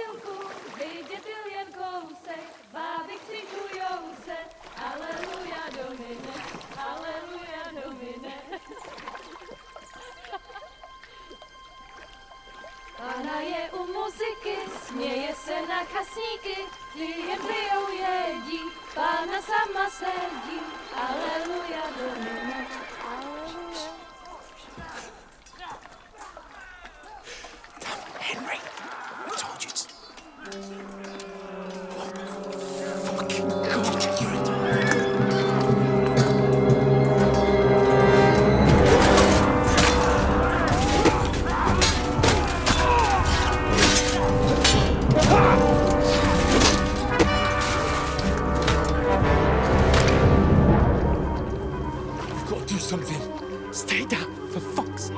chvilku, vidět byl jen kousek, báby křičujou se, aleluja Domine, aleluja Domine. Pána je u muziky, směje se na kasníky, klienty jen jedí, Pána sama sedí, aleluja Domine, aleluja. Henry, I told you to... Fucking God, you're a... You've got to do something. Stay down, for fuck's sake.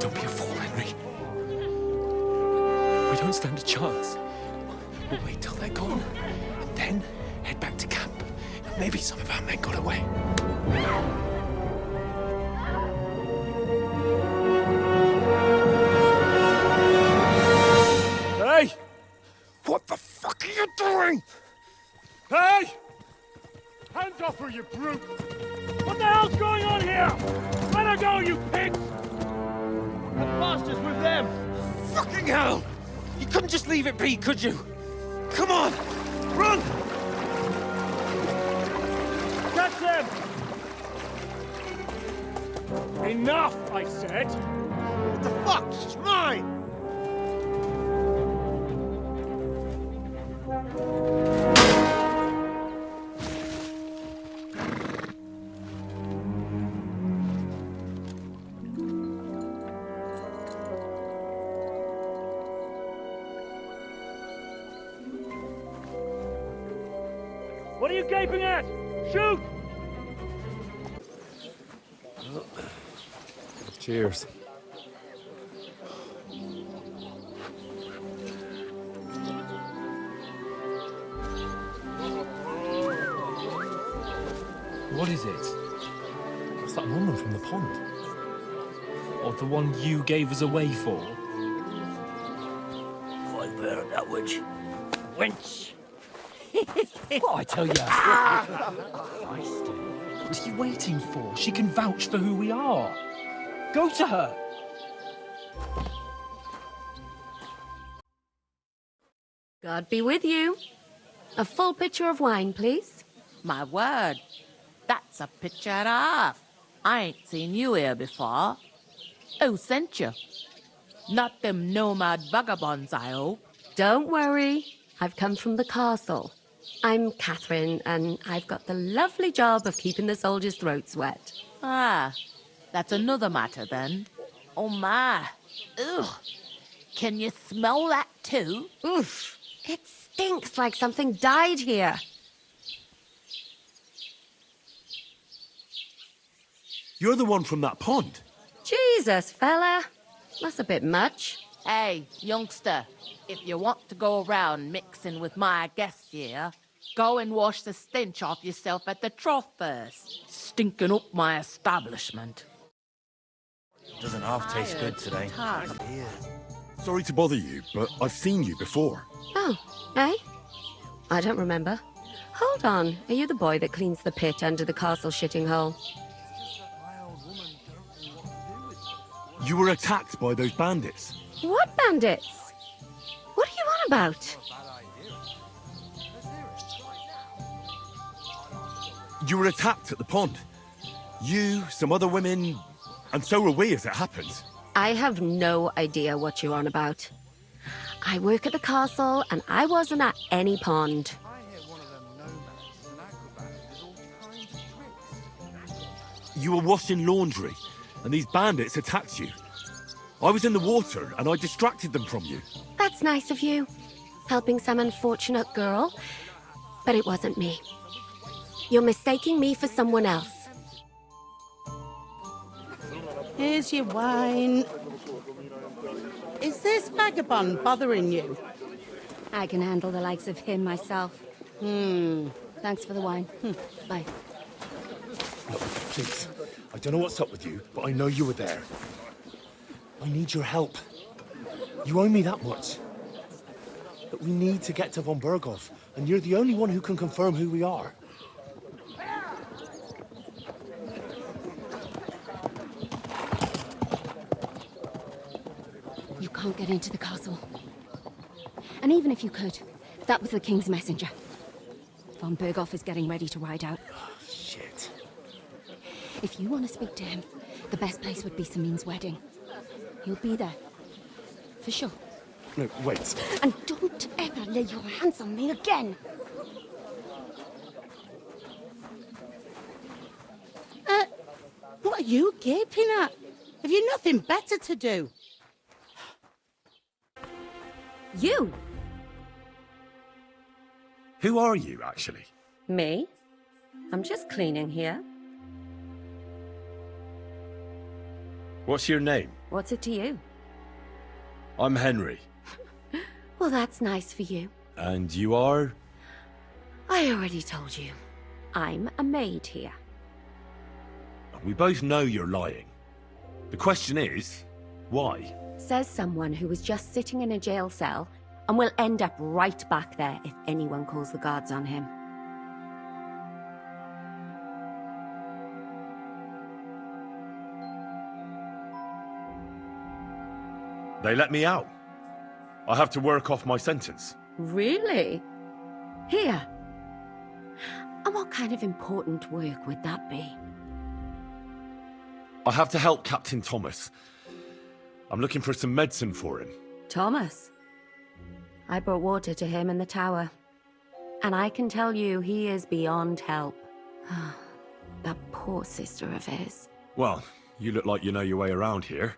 Don't be a fool, Henry. We don't stand a chance. We'll wait till they're gone, and then head back to camp. Maybe some of our men got away. Hey! What the fuck are you doing? Hey! Hands off her, you brute! What the hell's going on here? Let her go, you pigs! The bastards with them! Fucking hell! You couldn't just leave it be, could you? Come on! Run! Catch them! Enough, I said! What the fuck? She's mine! What are you gaping at? Shoot! Cheers. What is it? It's that woman from the pond. Or the one you gave us away for? I bear that witch. Wench! What I tell you? What are you waiting for? She can vouch for who we are. Go to her. God be with you. A full pitcher of wine, please. My word, that's a picture and a half. I ain't seen you here before. Who sent you? Not them nomad vagabonds, I hope. Don't worry. I've come from the castle. I'm Katherine, and I've got the lovely job of keeping the soldiers' throats wet. Ah, that's another matter then. Oh my, ugh. Can you smell that too? Oof, it stinks like something died here. You're the one from that pond. Jesus, fella. That's a bit much. Hey, youngster, if you want to go around mixing with my guests here, go and wash the stench off yourself at the trough first. Stinking up my establishment. Doesn't half taste good today. Sorry to bother you, but I've seen you before. Oh, eh? I don't remember. Hold on. Are you the boy that cleans the pit under the castle shitting hole? You were attacked by those bandits. What bandits? What are you on about? You were attacked at the pond. You, some other women, and so were we as it happens. I have no idea what you're on about. I work at the castle, and I wasn't at any pond. You were washing laundry, and these bandits attacked you. I was in the water, and I distracted them from you. That's nice of you, helping some unfortunate girl. But it wasn't me. You're mistaking me for someone else. Here's your wine. Is this vagabond bothering you? I can handle the likes of him myself. Thanks for the wine. Bye. Look, please. I don't know what's up with you, but I know you were there. I need your help. You owe me that much. But we need to get to von Berghoff, and you're the only one who can confirm who we are. You can't get into the castle. And even if you could, that was the king's messenger. Von Berghoff is getting ready to ride out. Oh, shit. If you want to speak to him, the best place would be Samin's wedding. He'll be there. For sure. No, wait. And don't ever lay your hands on me again! What are you gaping at? Have you nothing better to do? You! Who are you, actually? Me? I'm just cleaning here. What's your name? What's it to you? I'm Henry. Well, that's nice for you. And you are? I already told you. I'm a maid here. We both know you're lying. The question is, why? Says someone who was just sitting in a jail cell and will end up right back there if anyone calls the guards on him. They let me out. I have to work off my sentence. Really? Here? And what kind of important work would that be? I have to help Captain Thomas. I'm looking for some medicine for him. Thomas? I brought water to him in the tower. And I can tell you he is beyond help. That poor sister of his. Well, you look like you know your way around here.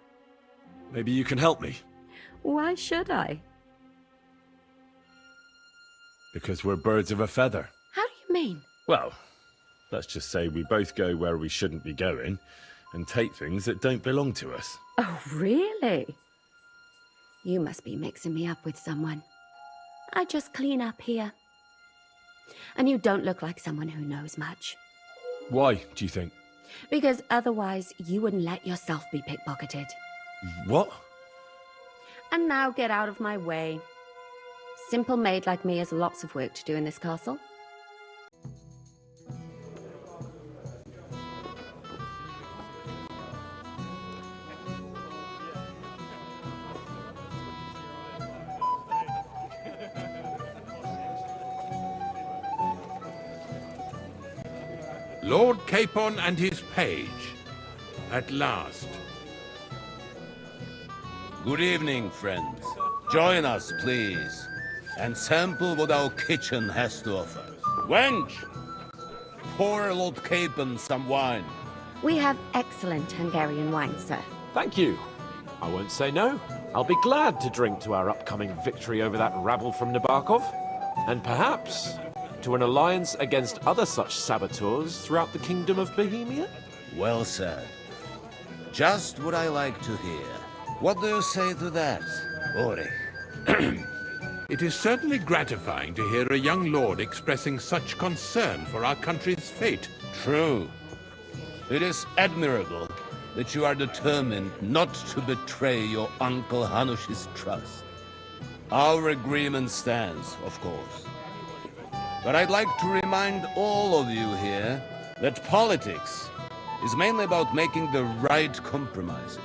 Maybe you can help me. Why should I? Because we're birds of a feather. How do you mean? Well, let's just say we both go where we shouldn't be going and take things that don't belong to us. Oh, really? You must be mixing me up with someone. I just clean up here. And you don't look like someone who knows much. Why, do you think? Because otherwise you wouldn't let yourself be pickpocketed. What? And now get out of my way. Simple maid like me has lots of work to do in this castle. Lord Capon and his page. At last. Good evening, friends. Join us, please, and sample what our kitchen has to offer. Wench! Pour Lord Capon some wine. We have excellent Hungarian wine, sir. Thank you. I won't say no. I'll be glad to drink to our upcoming victory over that rabble from Nabokov, and perhaps to an alliance against other such saboteurs throughout the Kingdom of Bohemia? Well said. Just what I like to hear. What do you say to that, Ulrich? It is certainly gratifying to hear a young lord expressing such concern for our country's fate. True. It is admirable that you are determined not to betray your Uncle Hanush's trust. Our agreement stands, of course. But I'd like to remind all of you here that politics is mainly about making the right compromises,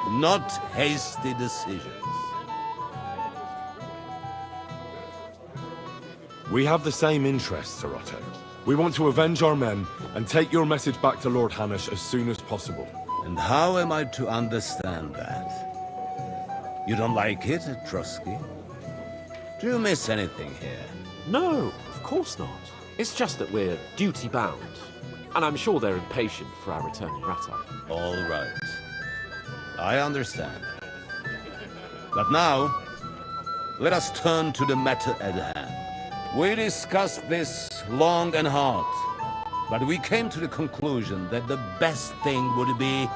not hasty decisions. We have the same interests, Sir Otto. We want to avenge our men and take your message back to Lord Hanush as soon as possible. And how am I to understand that? You don't like it, Trotsky? Do you miss anything here? No, of course not. It's just that we're duty-bound. And I'm sure they're impatient for our return in Ratto. All right. I understand. But now, let us turn to the matter at hand. We discussed this long and hard, but we came to the conclusion that the best thing would be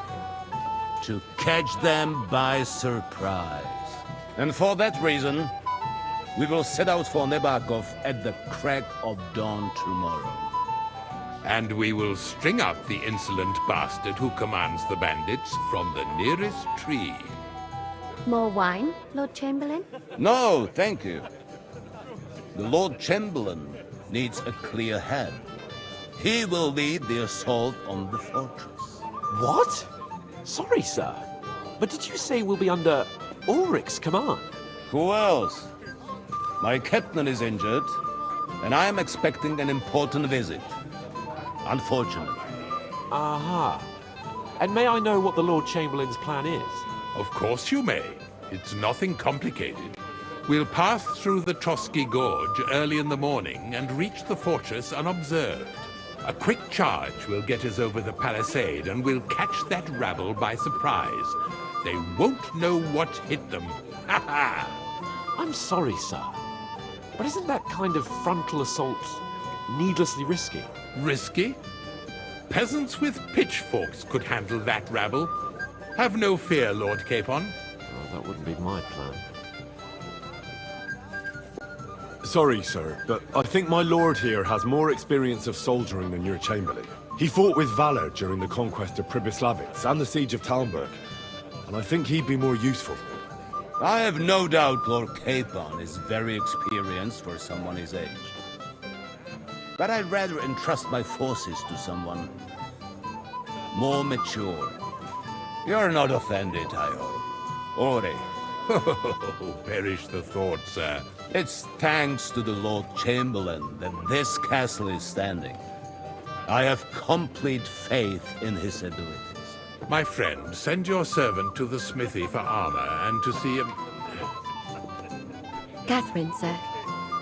to catch them by surprise. And for that reason, we will set out for Nebakov at the crack of dawn tomorrow. And we will string up the insolent bastard who commands the bandits from the nearest tree. More wine, Lord Chamberlain? No, thank you. The Lord Chamberlain needs a clear head. He will lead the assault on the fortress. What? Sorry, sir. But did you say we'll be under Ulrich's command? Who else? My captain is injured, and I am expecting an important visit. Unfortunately. Aha. And may I know what the Lord Chamberlain's plan is? Of course you may. It's nothing complicated. We'll pass through the Trotsky Gorge early in the morning and reach the fortress unobserved. A quick charge will get us over the palisade, and we'll catch that rabble by surprise. They won't know what hit them. Ha ha! I'm sorry, sir. But isn't that kind of frontal assault needlessly risky? Risky? Peasants with pitchforks could handle that rabble. Have no fear, Lord Capon. Well, that wouldn't be my plan. Sorry, sir, but I think my lord here has more experience of soldiering than your Chamberlain. He fought with valor during the conquest of Pribyslavitz and the siege of Talmberg, and I think he'd be more useful. I have no doubt Lord Capon is very experienced for someone his age. But I'd rather entrust my forces to someone more mature. You're not offended, I hope. Ore. Oh, perish the thought, sir. It's thanks to the Lord Chamberlain that this castle is standing. I have complete faith in his abilities. My friend, send your servant to the smithy for armor and to see Katherine, sir.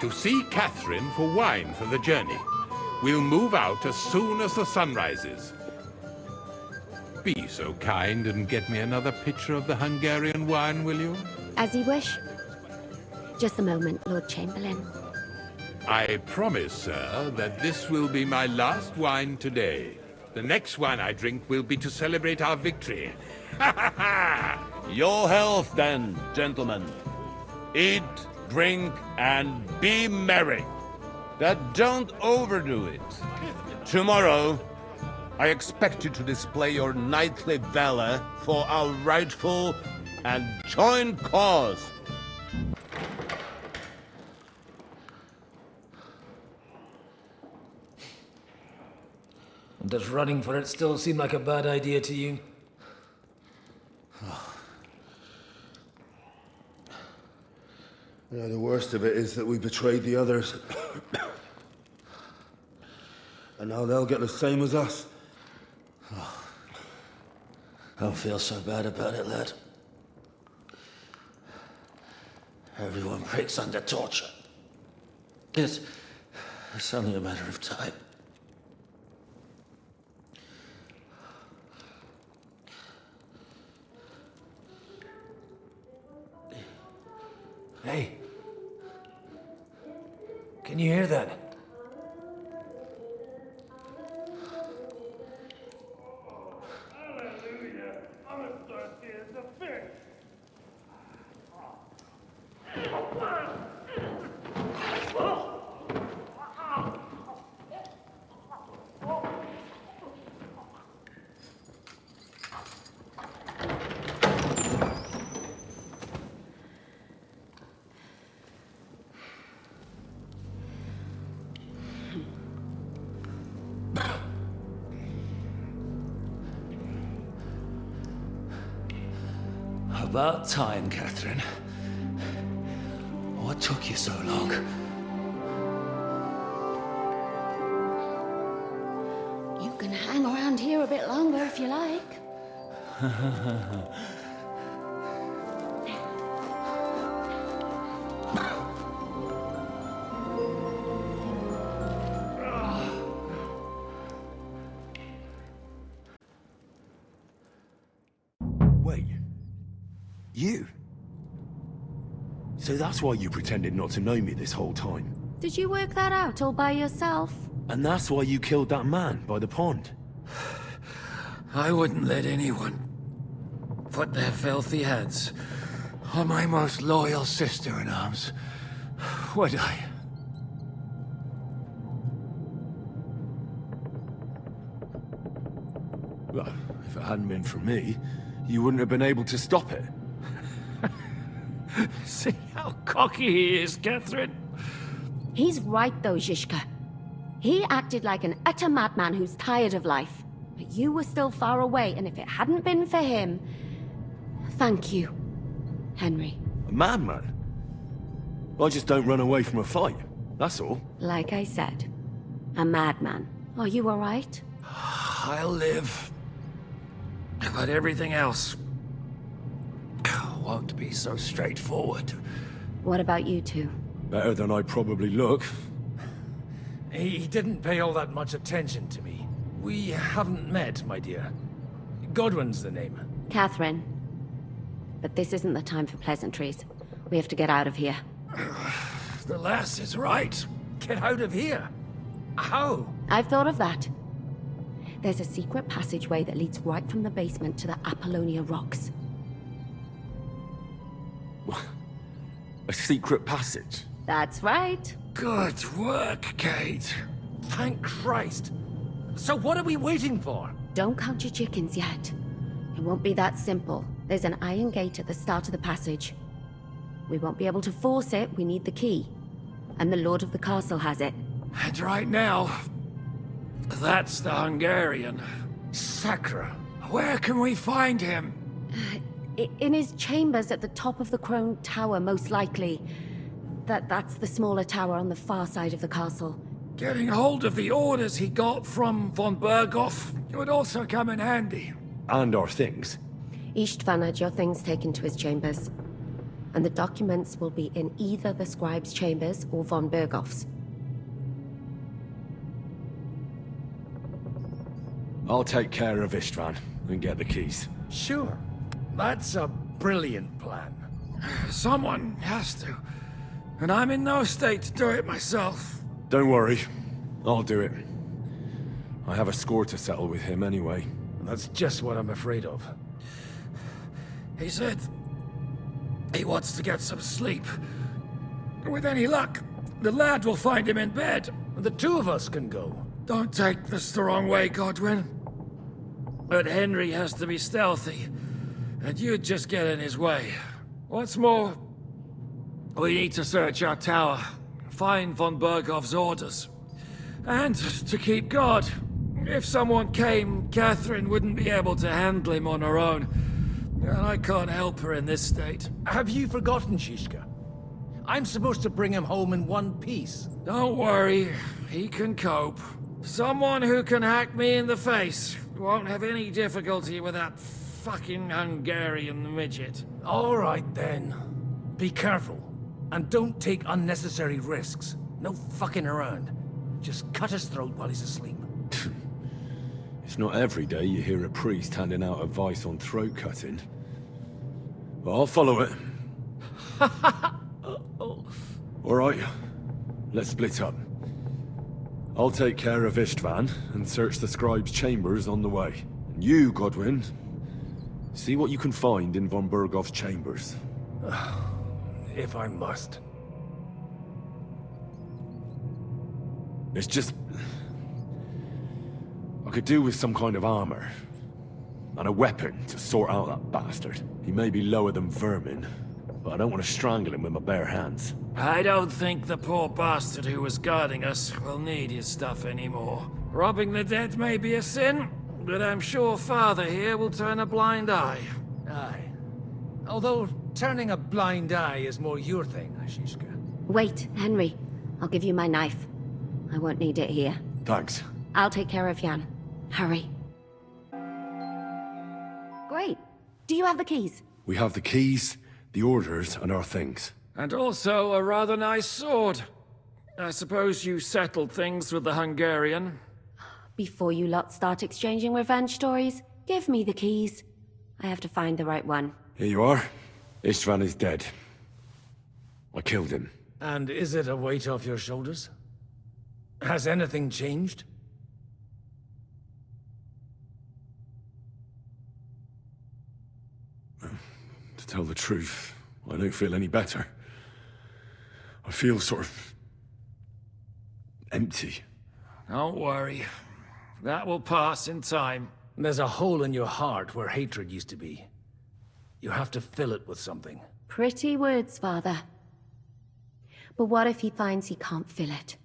To see Katherine for wine for the journey. We'll move out as soon as the sun rises. Be so kind and get me another pitcher of the Hungarian wine, will you? As you wish. Just a moment, Lord Chamberlain. I promise, sir, that this will be my last wine today. The next wine I drink will be to celebrate our victory. Ha ha ha! Your health, then, gentlemen. Eat, drink, and be merry. But don't overdo it. Tomorrow, I expect you to display your knightly valor for our rightful and joint cause. Does running for it still seem like a bad idea to you? Yeah, the worst of it is that we betrayed the others. And now they'll get the same as us. I don't feel so bad about it, lad. Everyone breaks under torture. It's only a matter of time. Hey. Can you hear that? About time, Katherine. What took you so long? You can hang around here a bit longer if you like. You? So that's why you pretended not to know me this whole time? Did you work that out all by yourself? And that's why you killed that man by the pond? I wouldn't let anyone put their filthy hands on my most loyal sister-in-arms, would I? Well, if it hadn't been for me, you wouldn't have been able to stop it. See how cocky he is, Katherine? He's right though, Zizka. He acted like an utter madman who's tired of life. But you were still far away, and if it hadn't been for him... Thank you, Henry. A madman? I just don't run away from a fight, that's all. Like I said, a madman. Are you alright? I'll live. But everything else won't be so straightforward. What about you two? Better than I probably look. He didn't pay all that much attention to me. We haven't met, my dear. Godwin's the name. Katherine. But this isn't the time for pleasantries. We have to get out of here. The lass is right. Get out of here. How? I've thought of that. There's a secret passageway that leads right from the basement to the Apollonia Rocks. A secret passage? That's right. Good work, Kate. Thank Christ. So what are we waiting for? Don't count your chickens yet. It won't be that simple. There's an iron gate at the start of the passage. We won't be able to force it, we need the key. And the Lord of the Castle has it. And right now, that's the Hungarian. Sacre. Where can we find him? In his chambers at the top of the Crone Tower, most likely. That's the smaller tower on the far side of the castle. Getting hold of the orders he got from von Berghoff would also come in handy. And our things. Istvan had your things taken to his chambers. And the documents will be in either the scribe's chambers or von Berghoff's. I'll take care of Istvan and get the keys. Sure. That's a brilliant plan. Someone has to. And I'm in no state to do it myself. Don't worry. I'll do it. I have a score to settle with him anyway. That's just what I'm afraid of. He said he wants to get some sleep. With any luck, the lad will find him in bed. The two of us can go. Don't take this the wrong way, Godwin. But Henry has to be stealthy, and you'd just get in his way. What's more, we need to search our tower, find von Berghoff's orders. And to keep guard. If someone came, Katherine wouldn't be able to handle him on her own. And I can't help her in this state. Have you forgotten, Shishka? I'm supposed to bring him home in one piece. Don't worry, he can cope. Someone who can hack me in the face won't have any difficulty with that fucking Hungarian midget. All right, then. Be careful. And don't take unnecessary risks. No fucking around. Just cut his throat while he's asleep. It's not every day you hear a priest handing out advice on throat cutting. But I'll follow it. All right, let's split up. I'll take care of Istvan and search the scribe's chambers on the way. And you, Godwin, see what you can find in von Berghoff's chambers. If I must. It's just... I could do with some kind of armor. And a weapon to sort out that bastard. He may be lower than vermin, but I don't want to strangle him with my bare hands. I don't think the poor bastard who was guarding us will need his stuff anymore. Robbing the dead may be a sin, but I'm sure Father here will turn a blind eye. Aye. Although, turning a blind eye is more your thing, Shishka. Wait, Henry. I'll give you my knife. I won't need it here. Thanks. I'll take care of Jan. Hurry. Great. Do you have the keys? We have the keys, the orders, and our things. And also a rather nice sword. I suppose you settled things with the Hungarian. Before you lot start exchanging revenge stories, give me the keys. I have to find the right one. Here you are. Istvan is dead. I killed him. And is it a weight off your shoulders? Has anything changed? To tell the truth, I don't feel any better. I feel sort of... empty. Don't worry. That will pass in time. There's a hole in your heart where hatred used to be. You have to fill it with something. Pretty words, Father. But what if he finds he can't fill it?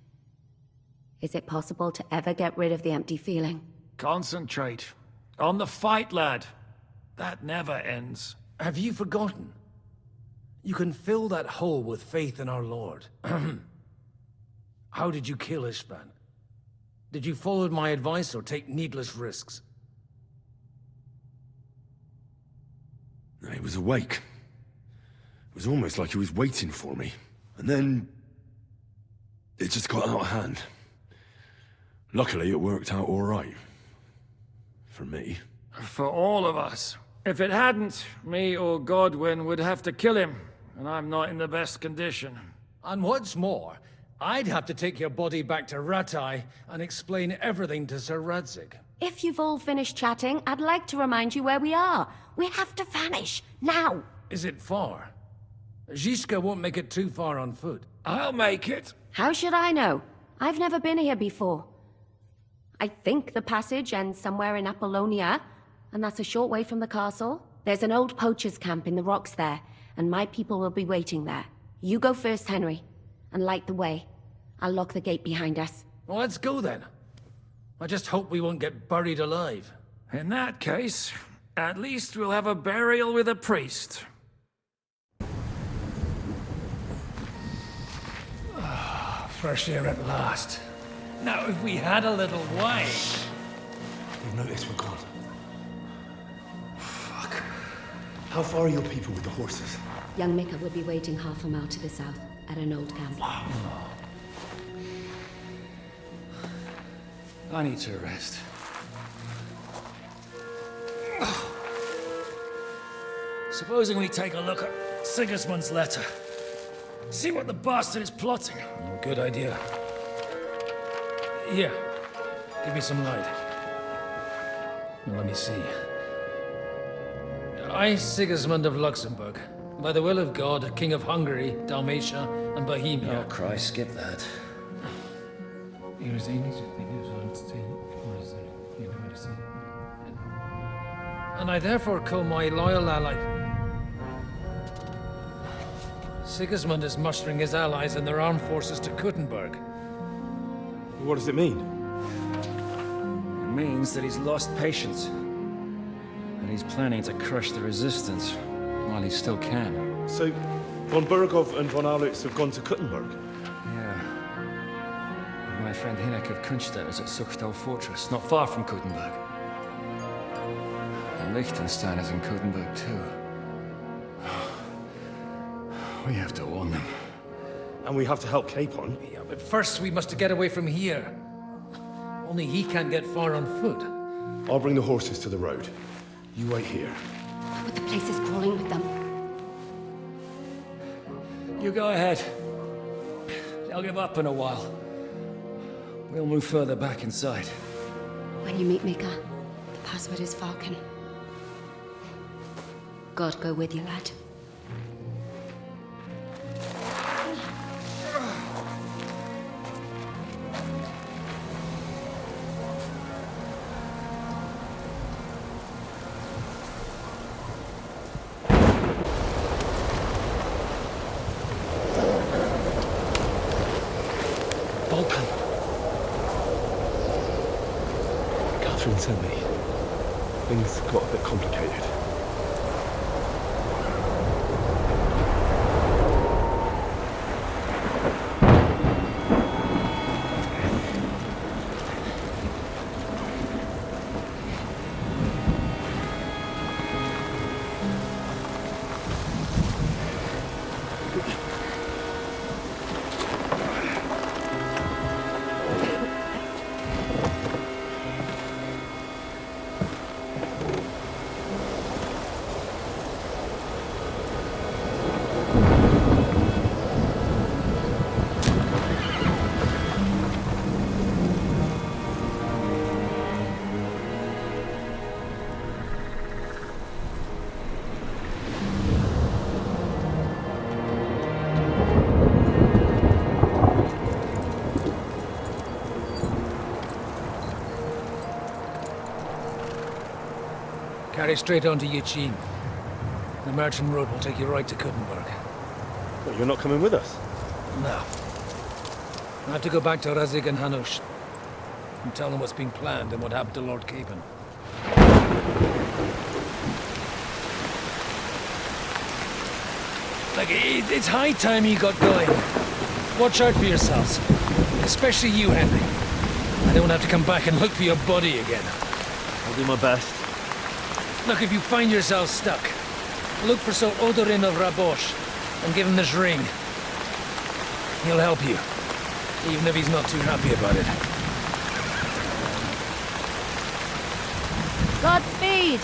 Is it possible to ever get rid of the empty feeling? Concentrate. On the fight, lad. That never ends. Have you forgotten? You can fill that hole with faith in our Lord. How did you kill Istvan? Did you follow my advice or take needless risks? He was awake. It was almost like he was waiting for me. And then... it just got out of hand. Luckily, it worked out all right. For me. For all of us. If it hadn't, me or Godwin would have to kill him, and I'm not in the best condition. And what's more, I'd have to take your body back to Rattay and explain everything to Sir Radzig. If you've all finished chatting, I'd like to remind you where we are. We have to vanish, now! Is it far? Zizka won't make it too far on foot. I'll make it. How should I know? I've never been here before. I think the passage ends somewhere in Apollonia, and that's a short way from the castle. There's an old poacher's camp in the rocks there, and my people will be waiting there. You go first, Henry, and light the way. I'll lock the gate behind us. Well, let's go then. I just hope we won't get buried alive. In that case, at least we'll have a burial with a priest. Fresh air at last. Now, if we had a little wine... You've noticed we're gone. Fuck. How far are your people with the horses? Young Mika will be waiting half a mile to the south, at an old camp. I need to rest. Supposing we take a look at Sigismund's letter. See what the bastard is plotting. Good idea. Here, give me some light. Now, let me see. I, Sigismund of Luxembourg, by the will of God, King of Hungary, Dalmatia, and Bohemia. Oh, Christ, skip that. And I therefore call my loyal ally... Sigismund is mustering his allies and their armed forces to Kuttenberg. What does it mean? It means that he's lost patience. And he's planning to crush the resistance while he still can. So, von Burgov and von Aulitz have gone to Kuttenberg? Yeah. And my friend Hinek of Kunstadt is at Suchdol Fortress, not far from Kuttenberg. And Liechtenstein is in Kuttenberg too. We have to warn them. And we have to help Capon. Yeah, but first we must get away from here. Only he can't get far on foot. I'll bring the horses to the road. You wait here. But the place is crawling with them. You go ahead. They'll give up in a while. We'll move further back inside. When you meet Mika, the password is Falcon. God go with you, lad. Katherine sent me. Things got a bit complicated. Carry straight on to Yichin. The merchant road will take you right to Kuttenberg. But you're not coming with us? No. I have to go back to Razig and Hanush and tell them what's been planned and what happened to Lord Capen. Like, it's high time you got going. Watch out for yourselves. Especially you, Henry. I don't have to come back and look for your body again. I'll do my best. Look, if you find yourself stuck, look for Sir Odorin of Rabosh and give him this ring. He'll help you, even if he's not too happy about it. Godspeed!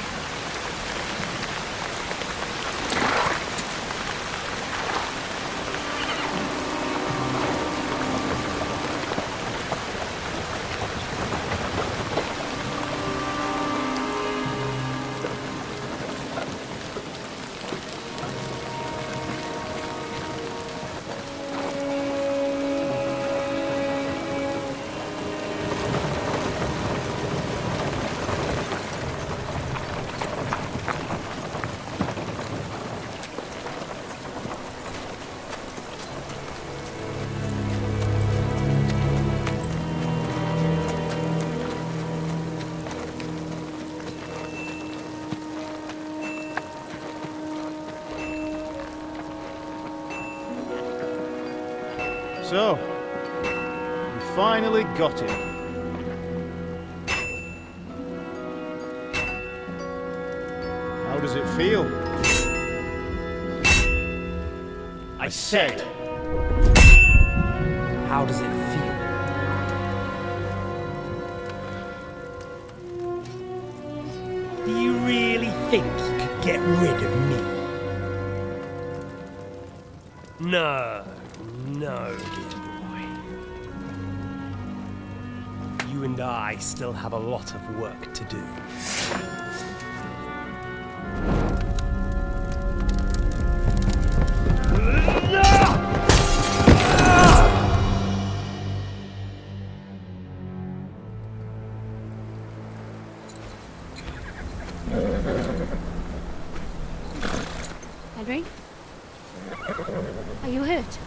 So, we finally got it. How does it feel? I said, how does it feel? Do you really think you could get rid of me? No, dear boy. You and I still have a lot of work to do. Henry? Are you hurt?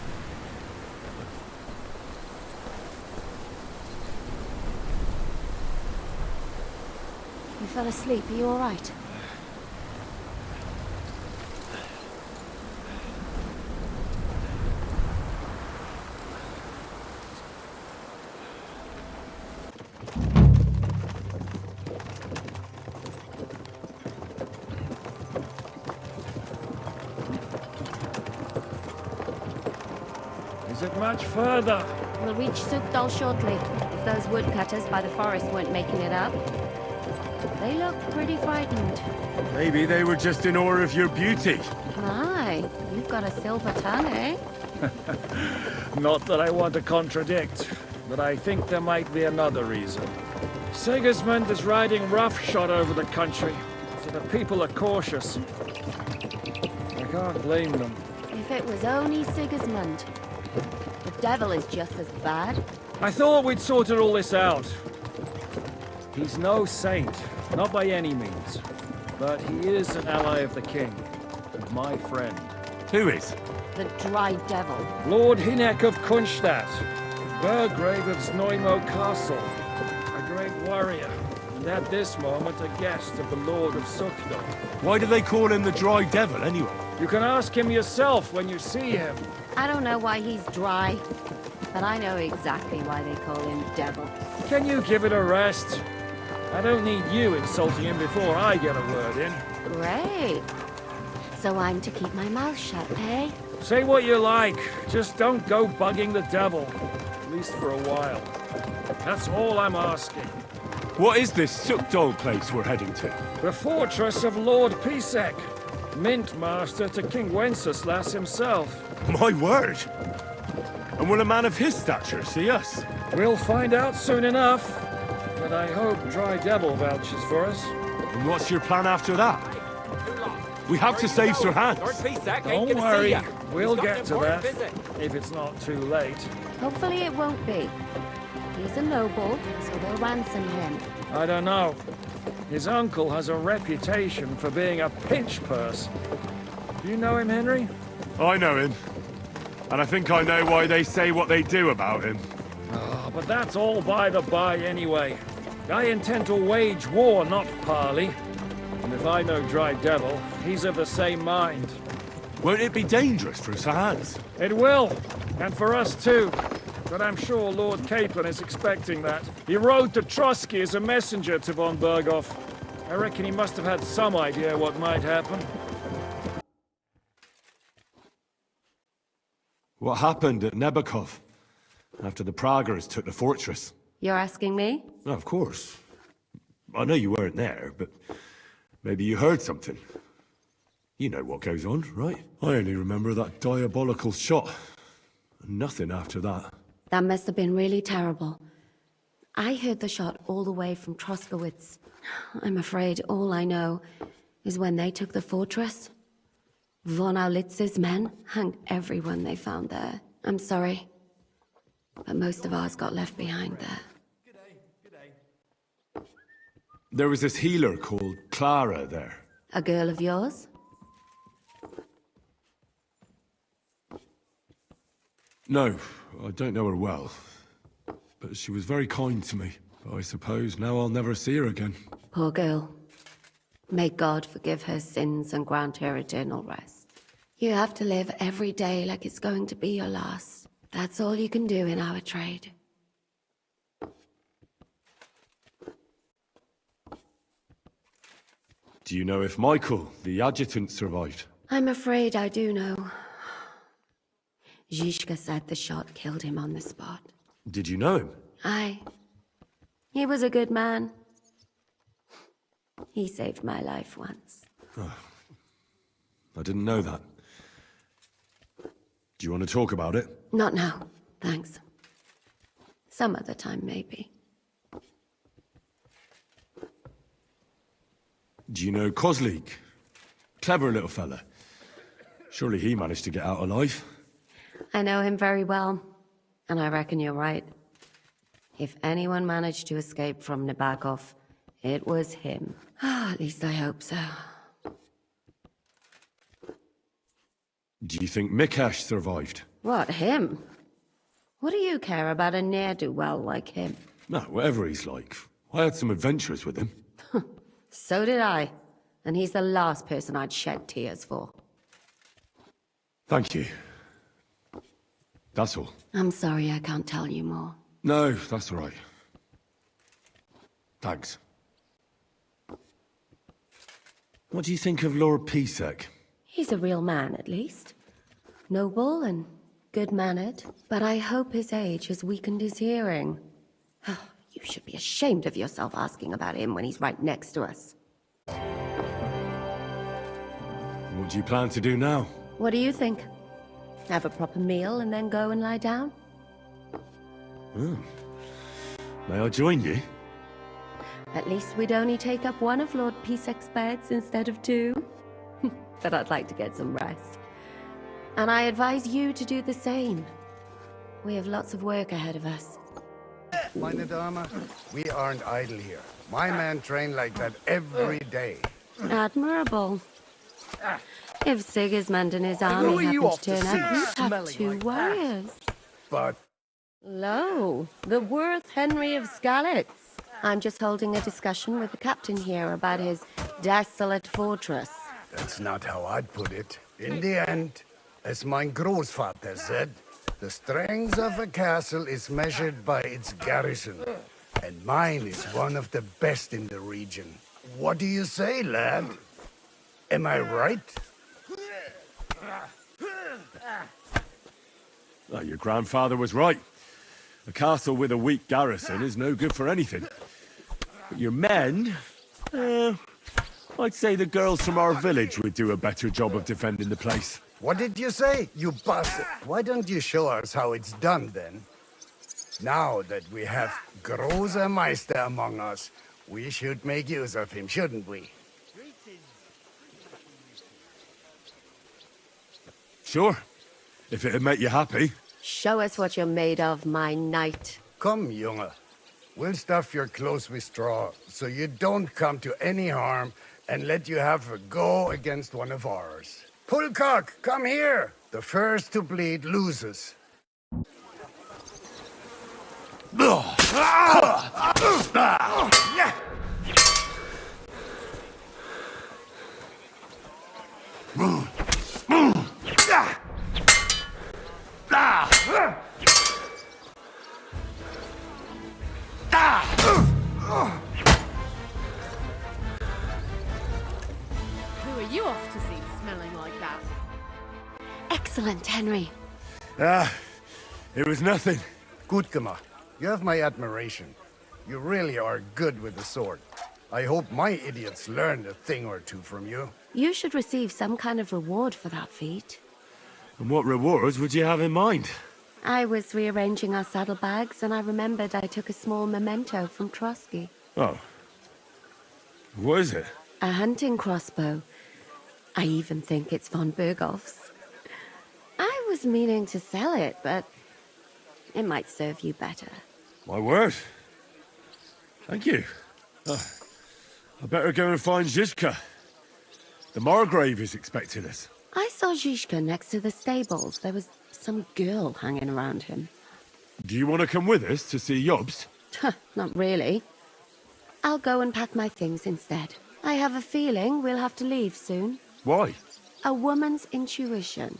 You fell asleep. Are you all right? Is it much further? We'll reach Suchdol shortly, if those woodcutters by the forest weren't making it up. They look pretty frightened. Maybe they were just in awe of your beauty. My, you've got a silver tongue, eh? Not that I want to contradict, but I think there might be another reason. Sigismund is riding roughshod over the country, so the people are cautious. I can't blame them. If it was only Sigismund. The devil is just as bad. I thought we'd sorted all this out. He's no saint, not by any means. But he is an ally of the king, and my friend. Who is? The dry devil. Lord Hinek of Kunstadt, Burgrave of Znojmo Castle, a great warrior, and at this moment a guest of the Lord of Suchdol. Why do they call him the Dry Devil, anyway? You can ask him yourself when you see him. I don't know why he's dry, but I know exactly why they call him devil. Can you give it a rest? I don't need you insulting him before I get a word in. Great. So I'm to keep my mouth shut, eh? Say what you like, just don't go bugging the devil. At least for a while. That's all I'm asking. What is this Suchdol place we're heading to? The fortress of Lord Pisek, Mint Master to King Wenceslas himself. My word! And will a man of his stature see us? We'll find out soon enough. But I hope Dry Devil vouches for us. And what's your plan after that? We have to save Sir Hans. Don't worry, we'll get to that, if it's not too late. Hopefully it won't be. He's a noble, so they'll ransom him. I don't know. His uncle has a reputation for being a pinch purse. Do you know him, Henry? I know him. And I think I know why they say what they do about him. Oh, but that's all by the by anyway. I intend to wage war, not parley. And if I know Dry Devil, he's of the same mind. Won't it be dangerous for us hands? It will, and for us too. But I'm sure Lord Capon is expecting that. He rode to Trotsky as a messenger to von Berghoff. I reckon he must have had some idea what might happen. What happened at Nebakov after the Praguers took the fortress? You're asking me? Oh, of course. I know you weren't there, but maybe you heard something. You know what goes on, right? I only remember that diabolical shot. Nothing after that. That must have been really terrible. I heard the shot all the way from Troskowitz. I'm afraid all I know is when they took the fortress, von Aulitz's men hanged everyone they found there. I'm sorry, but most of ours got left behind there. There was this healer called Clara there. A girl of yours? No, I don't know her well. But she was very kind to me. But I suppose now I'll never see her again. Poor girl. May God forgive her sins and grant her eternal rest. You have to live every day like it's going to be your last. That's all you can do in our trade. Do you know if Michael, the adjutant, survived? I'm afraid I do know. Zizka said the shot killed him on the spot. Did you know him? Aye. He was a good man. He saved my life once. Oh, I didn't know that. Do you want to talk about it? Not now, thanks. Some other time, maybe. Do you know Kozlik? Clever little fella. Surely he managed to get out alive. I know him very well, and I reckon you're right. If anyone managed to escape from Nabokov, it was him. At least I hope so. Do you think Mikash survived? What, him? What do you care about a ne'er-do-well like him? No, whatever he's like. I had some adventures with him. So did I. And he's the last person I'd shed tears for. Thank you. That's all. I'm sorry I can't tell you more. No, that's all right. Thanks. What do you think of Lord Pisek? He's a real man, at least. Noble and good-mannered. But I hope his age has weakened his hearing. You should be ashamed of yourself asking about him when he's right next to us. What do you plan to do now? What do you think? Have a proper meal and then go and lie down? Oh. May I join you? At least we'd only take up one of Lord Pisek's beds instead of two. But I'd like to get some rest. And I advise you to do the same. We have lots of work ahead of us. Meine Dame, we aren't idle here. My men train like that every day. Admirable. If Sigismund and his army happen to turn up, you'd have two warriors. But... Lo, the worth Henry of Skalitz. I'm just holding a discussion with the captain here about his desolate fortress. That's not how I'd put it. In the end, as mein Großvater said, the strength of a castle is measured by its garrison. And mine is one of the best in the region. What do you say, lad? Am I right? Well, your grandfather was right. A castle with a weak garrison is no good for anything. But your men... I'd say the girls from our village would do a better job of defending the place. What did you say, you bastard? Why don't you show us how it's done, then? Now that we have Großer Meister among us, we should make use of him, shouldn't we? Sure. If it'd make you happy. Show us what you're made of, my knight. Komm, Junge. We'll stuff your clothes with straw, so you don't come to any harm, and let you have a go against one of ours. Pullcock, come here! The first to bleed loses. Who are you off to see smelling like that? Excellent, Henry. It was nothing. Gutkama, you have my admiration. You really are good with the sword. I hope my idiots learned a thing or two from you. You should receive some kind of reward for that feat. And what rewards would you have in mind? I was rearranging our saddlebags, and I remembered I took a small memento from Trotsky. Oh. What is it? A hunting crossbow. I even think it's von Berghoff's. I was meaning to sell it, but it might serve you better. My word. Thank you. I better go and find Zizka. The Margrave is expecting us. I saw Zizka next to the stables. There was some girl hanging around him. Do you want to come with us to see Yobs? Not really. I'll go and pack my things instead. I have a feeling we'll have to leave soon. Why? A woman's intuition.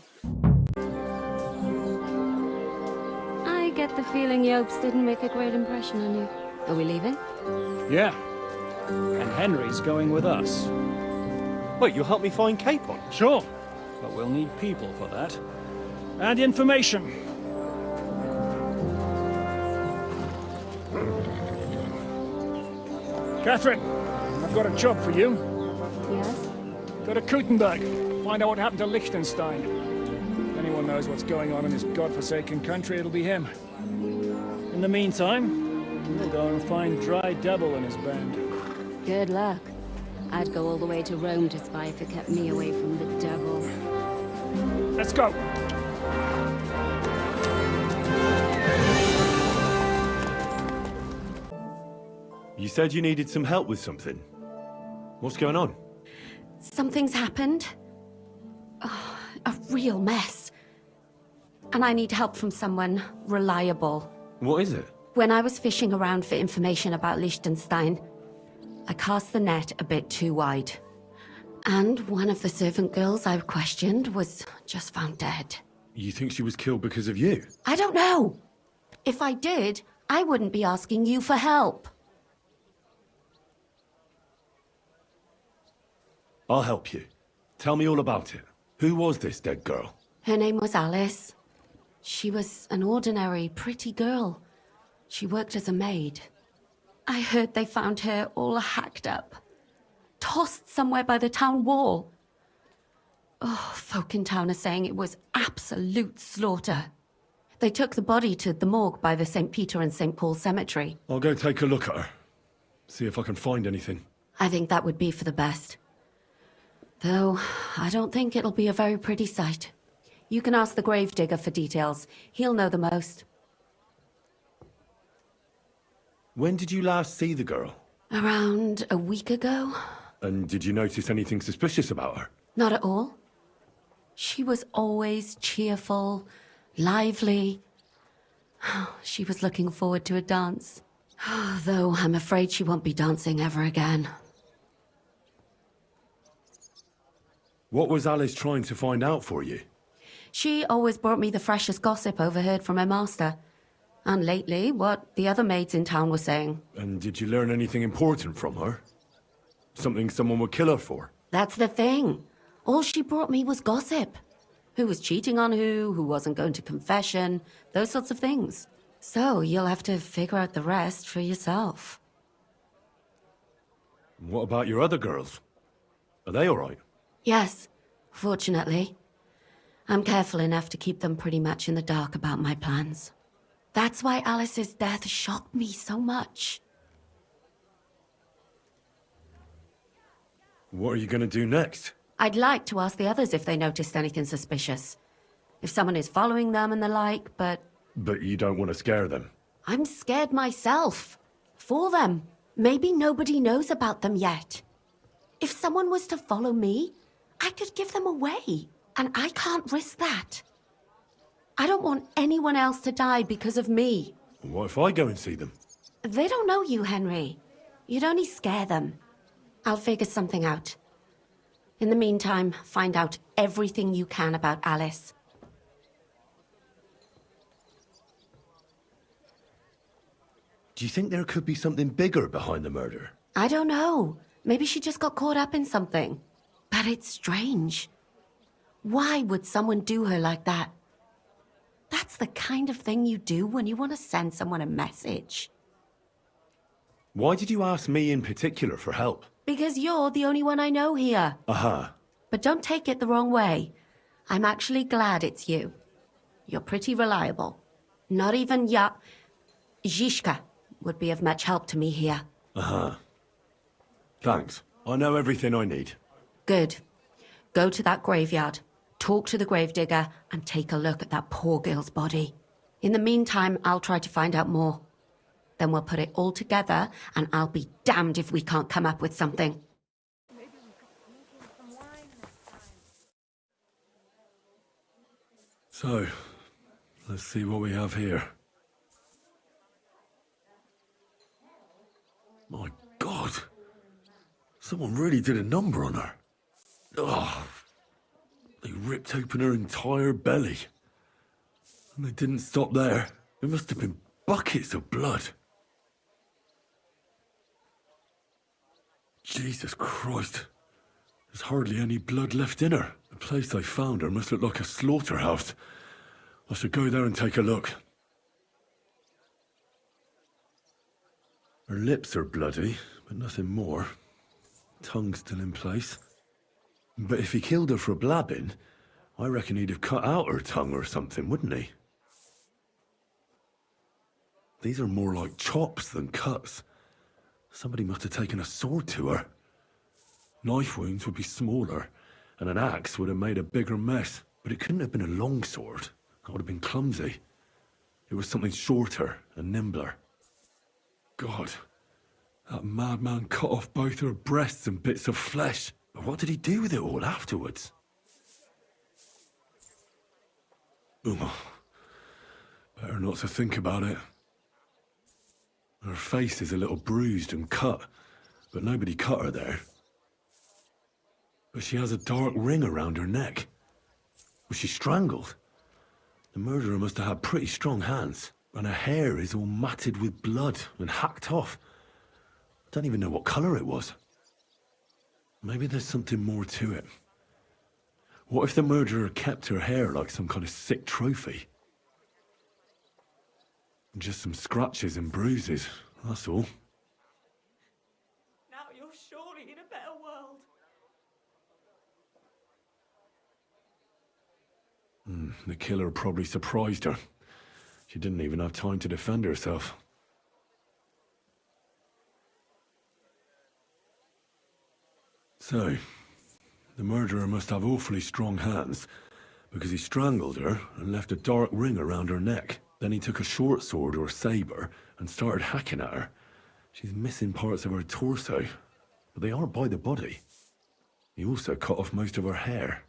I get the feeling Yobs didn't make a great impression on you. Are we leaving? Yeah. And Henry's going with us. Wait, you'll help me find Capon? Sure. But we'll need people for that. And information. Katherine, I've got a job for you. Yes? Go to Kuttenberg. Find out what happened to Liechtenstein. If anyone knows what's going on in this godforsaken country, it'll be him. In the meantime, we'll go and find Dry Devil and his band. Good luck. I'd go all the way to Rome to spy if it kept me away from the devil. Let's go! You said you needed some help with something. What's going on? Something's happened. Oh, a real mess. And I need help from someone reliable. What is it? When I was fishing around for information about Liechtenstein, I cast the net a bit too wide. And one of the servant girls I questioned was just found dead. You think she was killed because of you? I don't know. If I did, I wouldn't be asking you for help. I'll help you. Tell me all about it. Who was this dead girl? Her name was Alice. She was an ordinary, pretty girl. She worked as a maid. I heard they found her all hacked up, tossed somewhere by the town wall. Oh, folk in town are saying it was absolute slaughter. They took the body to the morgue by the St. Peter and St. Paul cemetery. I'll go take a look at her. See if I can find anything. I think that would be for the best. Though, I don't think it'll be a very pretty sight. You can ask the gravedigger for details. He'll know the most. When did you last see the girl? Around a week ago? And did you notice anything suspicious about her? Not at all. She was always cheerful, lively. She was looking forward to a dance. Though I'm afraid she won't be dancing ever again. What was Alice trying to find out for you? She always brought me the freshest gossip overheard from her master. And lately, what the other maids in town were saying. And did you learn anything important from her? Something someone would kill her for? That's the thing. All she brought me was gossip. Who was cheating on who wasn't going to confession, those sorts of things. So you'll have to figure out the rest for yourself. What about your other girls? Are they all right? Yes, fortunately. I'm careful enough to keep them pretty much in the dark about my plans. That's why Alice's death shocked me so much. What are you going to do next? I'd like to ask the others if they noticed anything suspicious. If someone is following them and the like, but... But you don't want to scare them? I'm scared myself. for them. Maybe nobody knows about them yet. If someone was to follow me, I could give them away, and I can't risk that. I don't want anyone else to die because of me. What if I go and see them? They don't know you, Henry. You'd only scare them. I'll figure something out. In the meantime, find out everything you can about Alice. Do you think there could be something bigger behind the murder? I don't know. Maybe she just got caught up in something. But it's strange. Why would someone do her like that? That's the kind of thing you do when you want to send someone a message. Why did you ask me in particular for help? Because you're the only one I know here. Uh-huh. But don't take it the wrong way. I'm actually glad it's you. You're pretty reliable. Not even Zhishka would be of much help to me here. Uh-huh. Thanks. I know everything I need. Good. Go to that graveyard, talk to the gravedigger, and take a look at that poor girl's body. In the meantime, I'll try to find out more. Then we'll put it all together, and I'll be damned if we can't come up with something. So, let's see what we have here. My God! Someone really did a number on her. Ugh. They ripped open her entire belly. And they didn't stop there. There must have been buckets of blood. Jesus Christ. There's hardly any blood left in her. The place I found her must look like a slaughterhouse. I should go there and take a look. Her lips are bloody, but nothing more. Tongue's still in place. But if he killed her for blabbing, I reckon he'd have cut out her tongue or something, wouldn't he? These are more like chops than cuts. Somebody must have taken a sword to her. Knife wounds would be smaller, and an axe would have made a bigger mess. But it couldn't have been a long sword. That would have been clumsy. It was something shorter and nimbler. God, that madman cut off both her breasts and bits of flesh. But what did he do with it all afterwards? Better not to think about it. Her face is a little bruised and cut, but nobody cut her there. But she has a dark ring around her neck. Was she strangled? The murderer must have had pretty strong hands, and her hair is all matted with blood and hacked off. I don't even know what colour it was. Maybe there's something more to it. What if the murderer kept her hair like some kind of sick trophy? Just some scratches and bruises, that's all. Now you're surely in a better world. The killer probably surprised her. She didn't even have time to defend herself. So, the murderer must have awfully strong hands, because he strangled her and left a dark ring around her neck. Then he took a short sword or saber and started hacking at her. She's missing parts of her torso, but they aren't by the body. He also cut off most of her hair.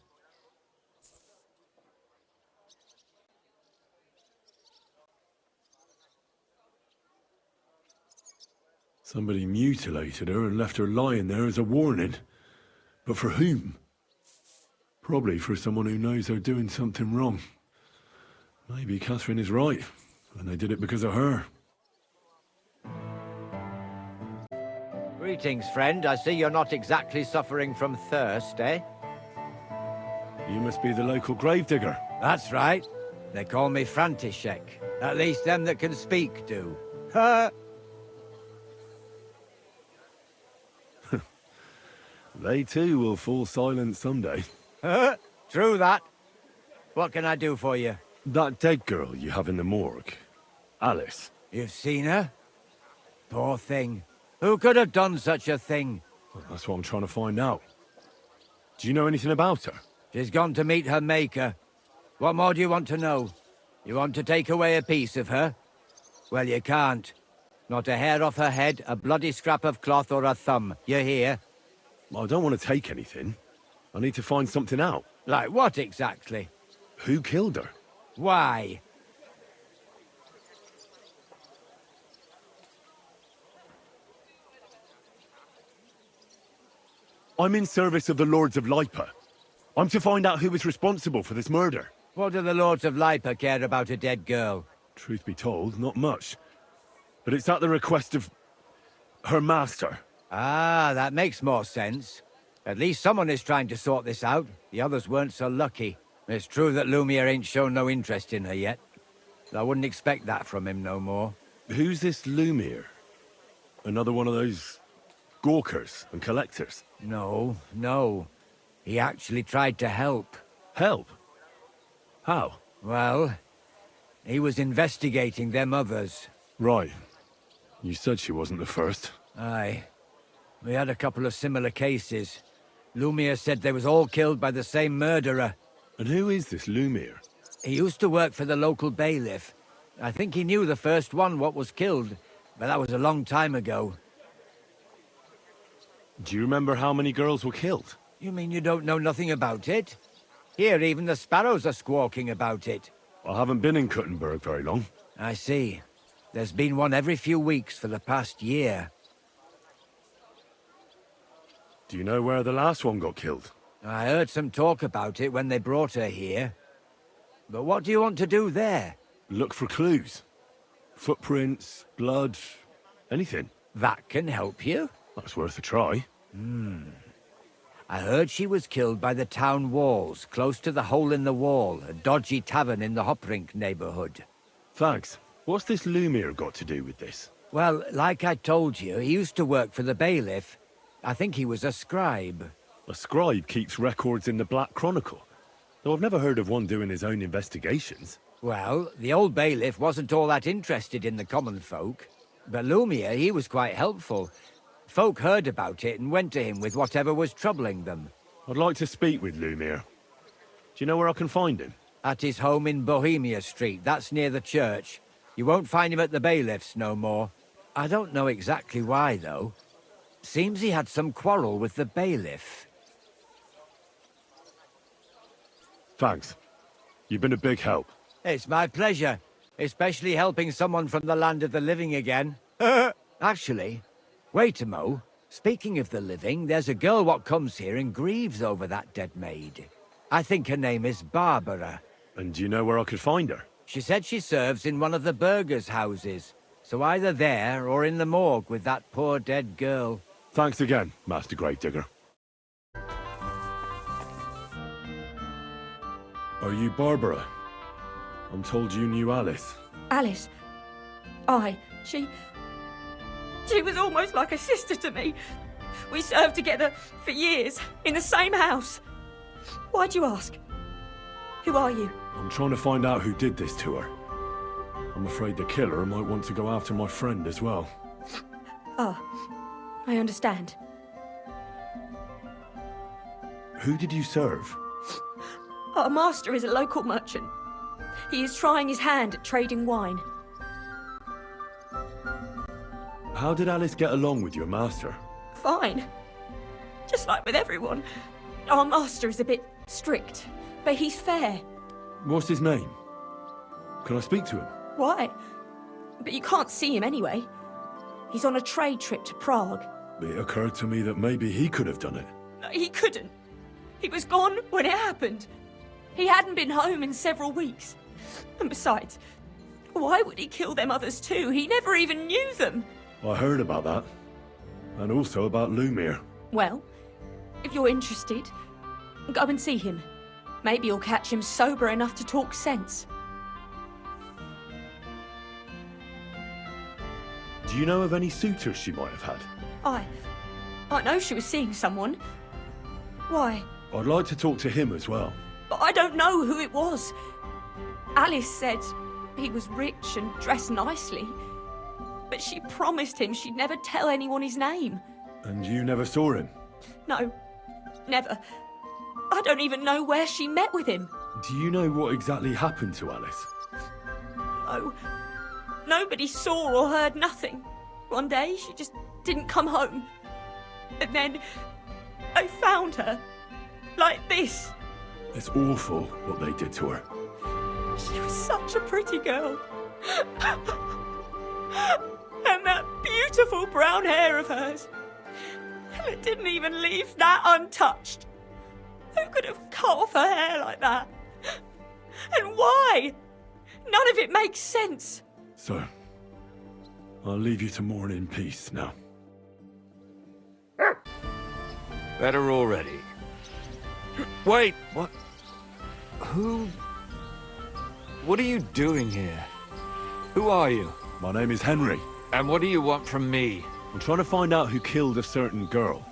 Somebody mutilated her and left her lying there as a warning. But for whom? Probably for someone who knows they're doing something wrong. Maybe Katherine is right, and they did it because of her. Greetings, friend. I see you're not exactly suffering from thirst, eh? You must be the local gravedigger. That's right. They call me František. At least them that can speak do. Ha! They too will fall silent someday. True that. What can I do for you? That dead girl you have in the morgue. Alice. You've seen her? Poor thing. Who could have done such a thing? Well, that's what I'm trying to find out. Do you know anything about her? She's gone to meet her maker. What more do you want to know? You want to take away a piece of her? Well, you can't. Not a hair off her head, a bloody scrap of cloth or a thumb. You hear? I don't want to take anything. I need to find something out. Like what exactly? Who killed her? Why? I'm in service of the Lords of Lipa. I'm to find out who was responsible for this murder. What do the Lords of Lipa care about a dead girl? Truth be told, not much. But it's at the request of her master. Ah, that makes more sense. At least someone is trying to sort this out. The others weren't so lucky. It's true that Lumiere ain't shown no interest in her yet. I wouldn't expect that from him no more. Who's this Lumiere? Another one of those gawkers and collectors? No. He actually tried to help. Help? How? Well, he was investigating them others. Right. You said she wasn't the first. Aye. We had a couple of similar cases. Lumiere said they was all killed by the same murderer. And who is this Lumiere? He used to work for the local bailiff. I think he knew the first one what was killed, but that was a long time ago. Do you remember how many girls were killed? You mean you don't know nothing about it? Here, even the sparrows are squawking about it. I haven't been in Kuttenberg very long. I see. There's been one every few weeks for the past year. Do you know where the last one got killed? I heard some talk about it when they brought her here. But what do you want to do there? Look for clues. Footprints, blood, anything. That can help you? That's worth a try. I heard she was killed by the town walls, close to the Hole in the Wall, a dodgy tavern in the Hoprink neighborhood. Thanks. What's this Lumiere got to do with this? Well, like I told you, he used to work for the bailiff. I think he was a scribe. A scribe keeps records in the Black Chronicle, though I've never heard of one doing his own investigations. Well, the old bailiff wasn't all that interested in the common folk. But Lumiere, he was quite helpful. Folk heard about it and went to him with whatever was troubling them. I'd like to speak with Lumiere. Do you know where I can find him? At his home in Bohemia Street, that's near the church. You won't find him at the bailiff's no more. I don't know exactly why, though. Seems he had some quarrel with the bailiff. Thanks. You've been a big help. It's my pleasure, especially helping someone from the land of the living again. Actually, wait a mo. Speaking of the living, there's a girl what comes here and grieves over that dead maid. I think her name is Barbara. And do you know where I could find her? She said she serves in one of the burgers' houses. So either there or in the morgue with that poor dead girl. Thanks again, Master Gravedigger. Are you Barbara? I'm told you knew Alice. Alice? Aye, she was almost like a sister to me. We served together for years, in the same house. Why'd you ask? Who are you? I'm trying to find out who did this to her. I'm afraid the killer might want to go after my friend as well. Ah, I understand. Who did you serve? Our master is a local merchant. He is trying his hand at trading wine. How did Alice get along with your master? Fine. Just like with everyone. Our master is a bit strict, but he's fair. What's his name? Can I speak to him? Why? But you can't see him anyway. He's on a trade trip to Prague. It occurred to me that maybe he could have done it. No, he couldn't. He was gone when it happened. He hadn't been home in several weeks. And besides, why would he kill them others too? He never even knew them. I heard about that. And also about Lumiere. Well, if you're interested, go and see him. Maybe you'll catch him sober enough to talk sense. Do you know of any suitors she might have had? I know she was seeing someone. Why? I'd like to talk to him as well. But I don't know who it was. Alice said he was rich and dressed nicely. But she promised him she'd never tell anyone his name. And you never saw him? No, never. I don't even know where she met with him. Do you know what exactly happened to Alice? No. Nobody saw or heard nothing. One day, she just didn't come home. And then I found her. Like this. It's awful what they did to her. She was such a pretty girl. And that beautiful brown hair of hers. And it didn't even leave that untouched. Who could have cut off her hair like that? And why? None of it makes sense. So, I'll leave you to mourn in peace now. Better already. Wait, what? Who? What are you doing here? Who are you? My name is Henry. And what do you want from me? I'm trying to find out who killed a certain girl.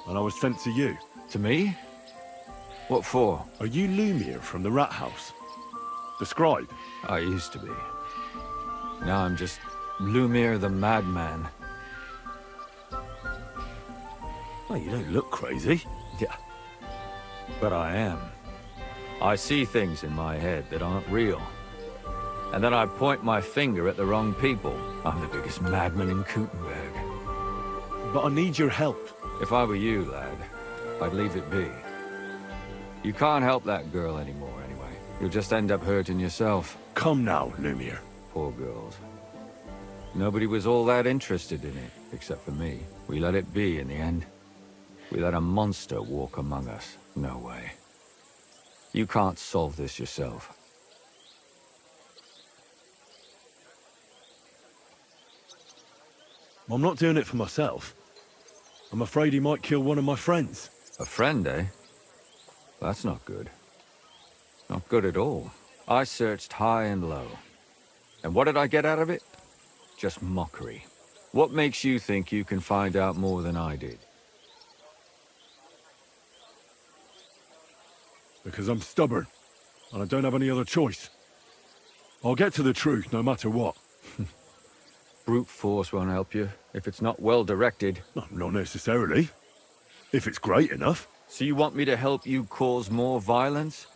And I was sent to you. To me? What for? Are you Lumiere from the Rat House? The scribe? I used to be. Now I'm just Lumiere the Madman. Well, you don't look crazy. Yeah. But I am. I see things in my head that aren't real. And then I point my finger at the wrong people. I'm the biggest madman in Gutenberg. But I need your help. If I were you, lad, I'd leave it be. You can't help that girl anymore, anyway. You'll just end up hurting yourself. Come now, Lumiere. Poor girls. Nobody was all that interested in it, except for me. We let it be in the end. We let a monster walk among us. No way. You can't solve this yourself. I'm not doing it for myself. I'm afraid he might kill one of my friends. A friend, eh? That's not good. Not good at all. I searched high and low. And what did I get out of it? Just mockery. What makes you think you can find out more than I did? Because I'm stubborn, and I don't have any other choice. I'll get to the truth no matter what. Brute force won't help you, if it's not well directed. No, not necessarily. If it's great enough. So you want me to help you cause more violence?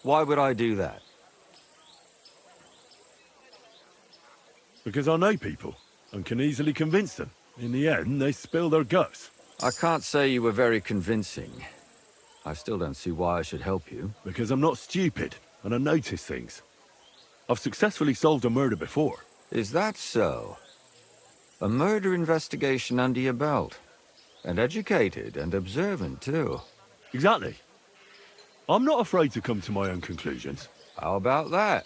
Why would I do that? Because I know people, and can easily convince them. In the end, they spill their guts. I can't say you were very convincing. I still don't see why I should help you. Because I'm not stupid, and I notice things. I've successfully solved a murder before. Is that so? A murder investigation under your belt. And educated and observant, too. Exactly. I'm not afraid to come to my own conclusions. How about that?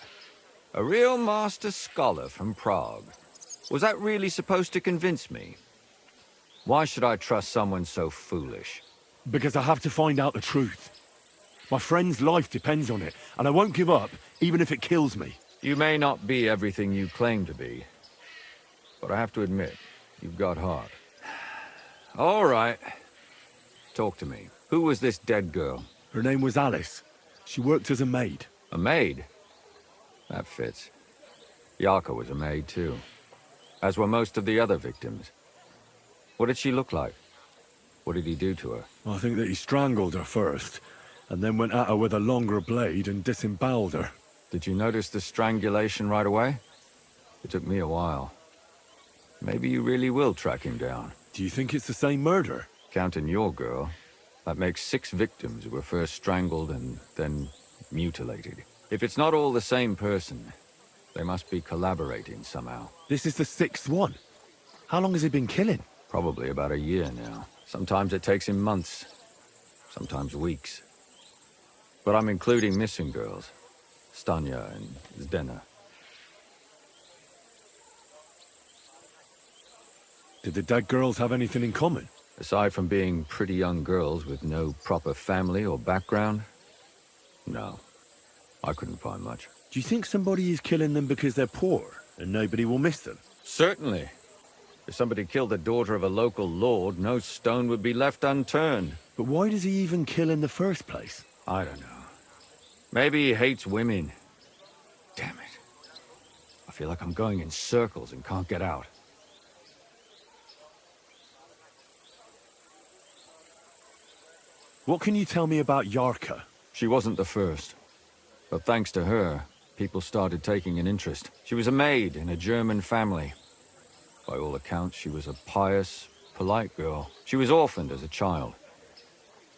A real master scholar from Prague. Was that really supposed to convince me? Why should I trust someone so foolish? Because I have to find out the truth. My friend's life depends on it, and I won't give up, even if it kills me. You may not be everything you claim to be, but I have to admit, you've got heart. All right. Talk to me. Who was this dead girl? Her name was Alice. She worked as a maid. A maid? That fits. Yarka was a maid, too. As were most of the other victims. What did she look like? What did he do to her? I think that he strangled her first, and then went at her with a longer blade and disemboweled her. Did you notice the strangulation right away? It took me a while. Maybe you really will track him down. Do you think it's the same murder? Counting your girl, that makes 6 victims who were first strangled and then mutilated. If it's not all the same person, they must be collaborating somehow. This is the 6th one. How long has he been killing? Probably about a year now. Sometimes it takes him months, sometimes weeks. But I'm including missing girls. Stanya and Zdena. Did the dead girls have anything in common? Aside from being pretty young girls with no proper family or background? No. I couldn't find much. Do you think somebody is killing them because they're poor and nobody will miss them? Certainly. If somebody killed the daughter of a local lord, no stone would be left unturned. But why does he even kill in the first place? I don't know. Maybe he hates women. Damn it. I feel like I'm going in circles and can't get out. What can you tell me about Yarka? She wasn't the first. But thanks to her, people started taking an interest. She was a maid in a German family. By all accounts, she was a pious, polite girl. She was orphaned as a child.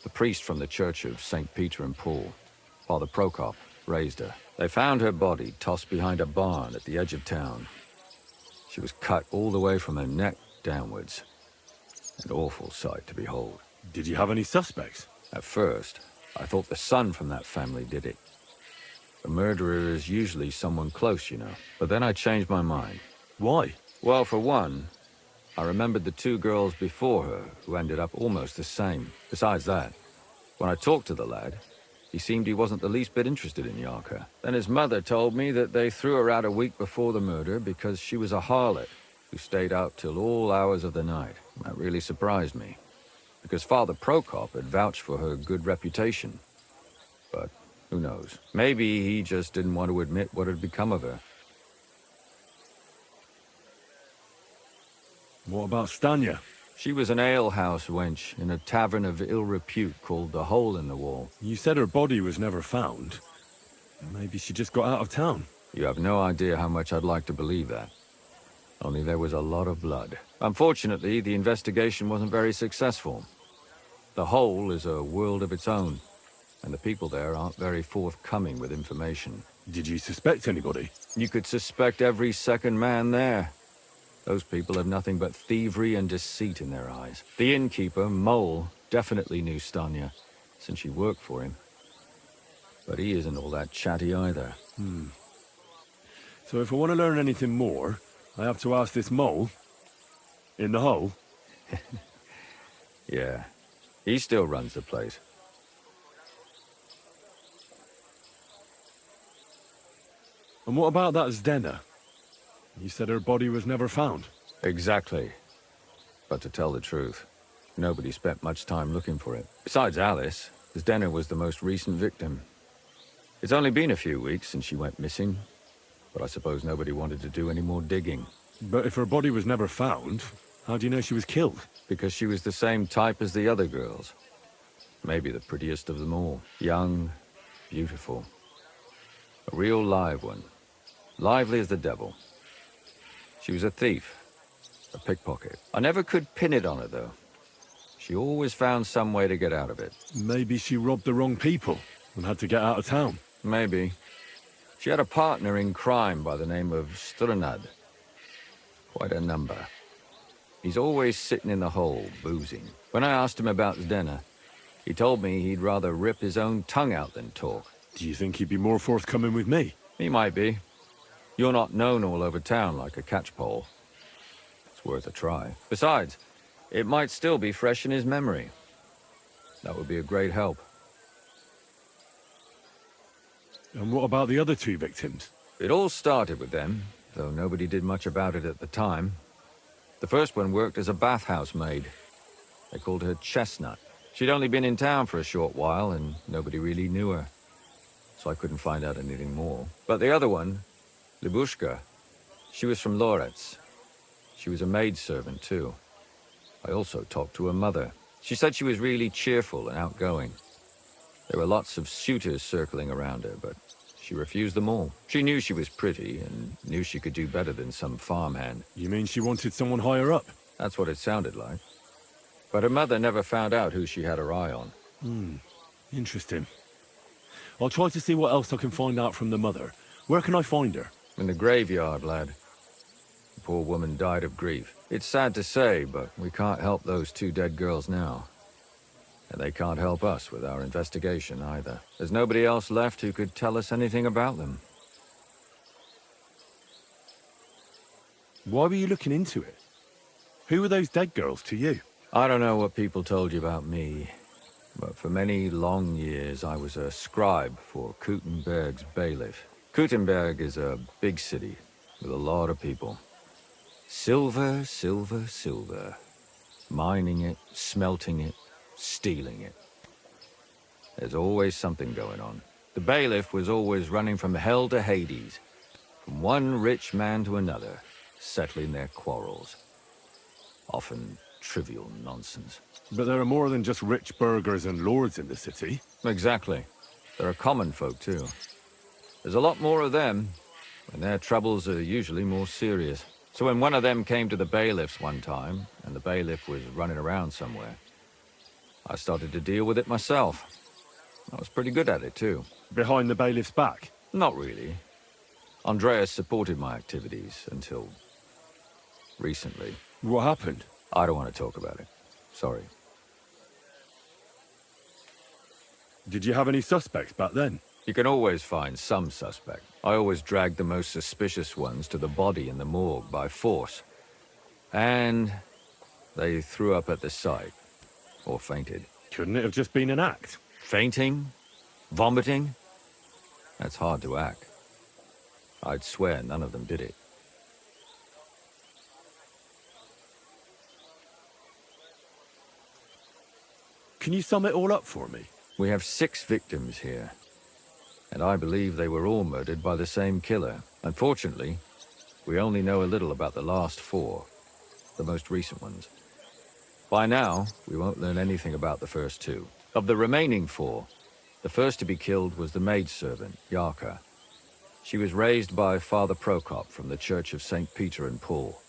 The priest from the Church of St. Peter and Paul, Father Prokop, raised her. They found her body tossed behind a barn at the edge of town. She was cut all the way from her neck downwards. An awful sight to behold. Did you have any suspects? At first, I thought the son from that family did it. A murderer is usually someone close, you know. But then I changed my mind. Why? Well, for one, I remembered the two girls before her who ended up almost the same. Besides that, when I talked to the lad, he seemed he wasn't the least bit interested in Yarka. Then his mother told me that they threw her out a week before the murder because she was a harlot who stayed out till all hours of the night. That really surprised me, because Father Prokop had vouched for her good reputation. But who knows? Maybe he just didn't want to admit what had become of her. What about Stanya? She was an alehouse wench in a tavern of ill repute called the Hole in the Wall. You said her body was never found. Maybe she just got out of town. You have no idea how much I'd like to believe that. Only there was a lot of blood. Unfortunately, the investigation wasn't very successful. The Hole is a world of its own, and the people there aren't very forthcoming with information. Did you suspect anybody? You could suspect every second man there. Those people have nothing but thievery and deceit in their eyes. The innkeeper, Mole, definitely knew Stanya, since she worked for him. But he isn't all that chatty either. So if I want to learn anything more, I have to ask this Mole? In the hole? Yeah. He still runs the place. And what about that Zdena? You said her body was never found. Exactly. But to tell the truth, nobody spent much time looking for it. Besides Alice, Zdena was the most recent victim. It's only been a few weeks since she went missing, but I suppose nobody wanted to do any more digging. But if her body was never found, how do you know she was killed? Because she was the same type as the other girls. Maybe the prettiest of them all. Young, beautiful. A real live one. Lively as the devil. She was a thief. A pickpocket. I never could pin it on her, though. She always found some way to get out of it. Maybe she robbed the wrong people and had to get out of town. Maybe. She had a partner in crime by the name of Strunad. Quite a number. He's always sitting in the hole, boozing. When I asked him about Zdena, he told me he'd rather rip his own tongue out than talk. Do you think he'd be more forthcoming with me? He might be. You're not known all over town like a catchpole. It's worth a try. Besides, it might still be fresh in his memory. That would be a great help. And what about the other two victims? It all started with them, though nobody did much about it at the time. The first one worked as a bathhouse maid. They called her Chestnut. She'd only been in town for a short while, and nobody really knew her. So I couldn't find out anything more. But the other one, Libushka, she was from Loretz. She was a maidservant, too. I also talked to her mother. She said she was really cheerful and outgoing. There were lots of suitors circling around her, but she refused them all. She knew she was pretty and knew she could do better than some farmhand. You mean she wanted someone higher up? That's what it sounded like. But her mother never found out who she had her eye on. Interesting. I'll try to see what else I can find out from the mother. Where can I find her? In the graveyard, lad. The poor woman died of grief. It's sad to say, but we can't help those two dead girls now. And they can't help us with our investigation either. There's nobody else left who could tell us anything about them. Why were you looking into it? Who were those dead girls to you? I don't know what people told you about me, but for many long years I was a scribe for Kuttenberg's bailiff. Kuttenberg is a big city with a lot of people. Silver, silver, silver. Mining it, smelting it, stealing it. There's always something going on. The bailiff was always running from hell to Hades, from one rich man to another, settling their quarrels. Often trivial nonsense. But there are more than just rich burghers and lords in the city. Exactly. There are common folk, too. There's a lot more of them, and their troubles are usually more serious. So when one of them came to the bailiffs one time, and the bailiff was running around somewhere, I started to deal with it myself. I was pretty good at it, too. Behind the bailiff's back? Not really. Andreas supported my activities until recently. What happened? I don't want to talk about it. Sorry. Did you have any suspects back then? You can always find some suspect. I always dragged the most suspicious ones to the body in the morgue by force. And they threw up at the sight. Or fainted. Couldn't it have just been an act? Fainting? Vomiting? That's hard to act. I'd swear none of them did it. Can you sum it all up for me? We have 6 victims here. And I believe they were all murdered by the same killer. Unfortunately, we only know a little about the last 4. The most recent ones. By now, we won't learn anything about the first 2. Of the remaining 4, the first to be killed was the maidservant, Yarka. She was raised by Father Prokop from the Church of St. Peter and Paul.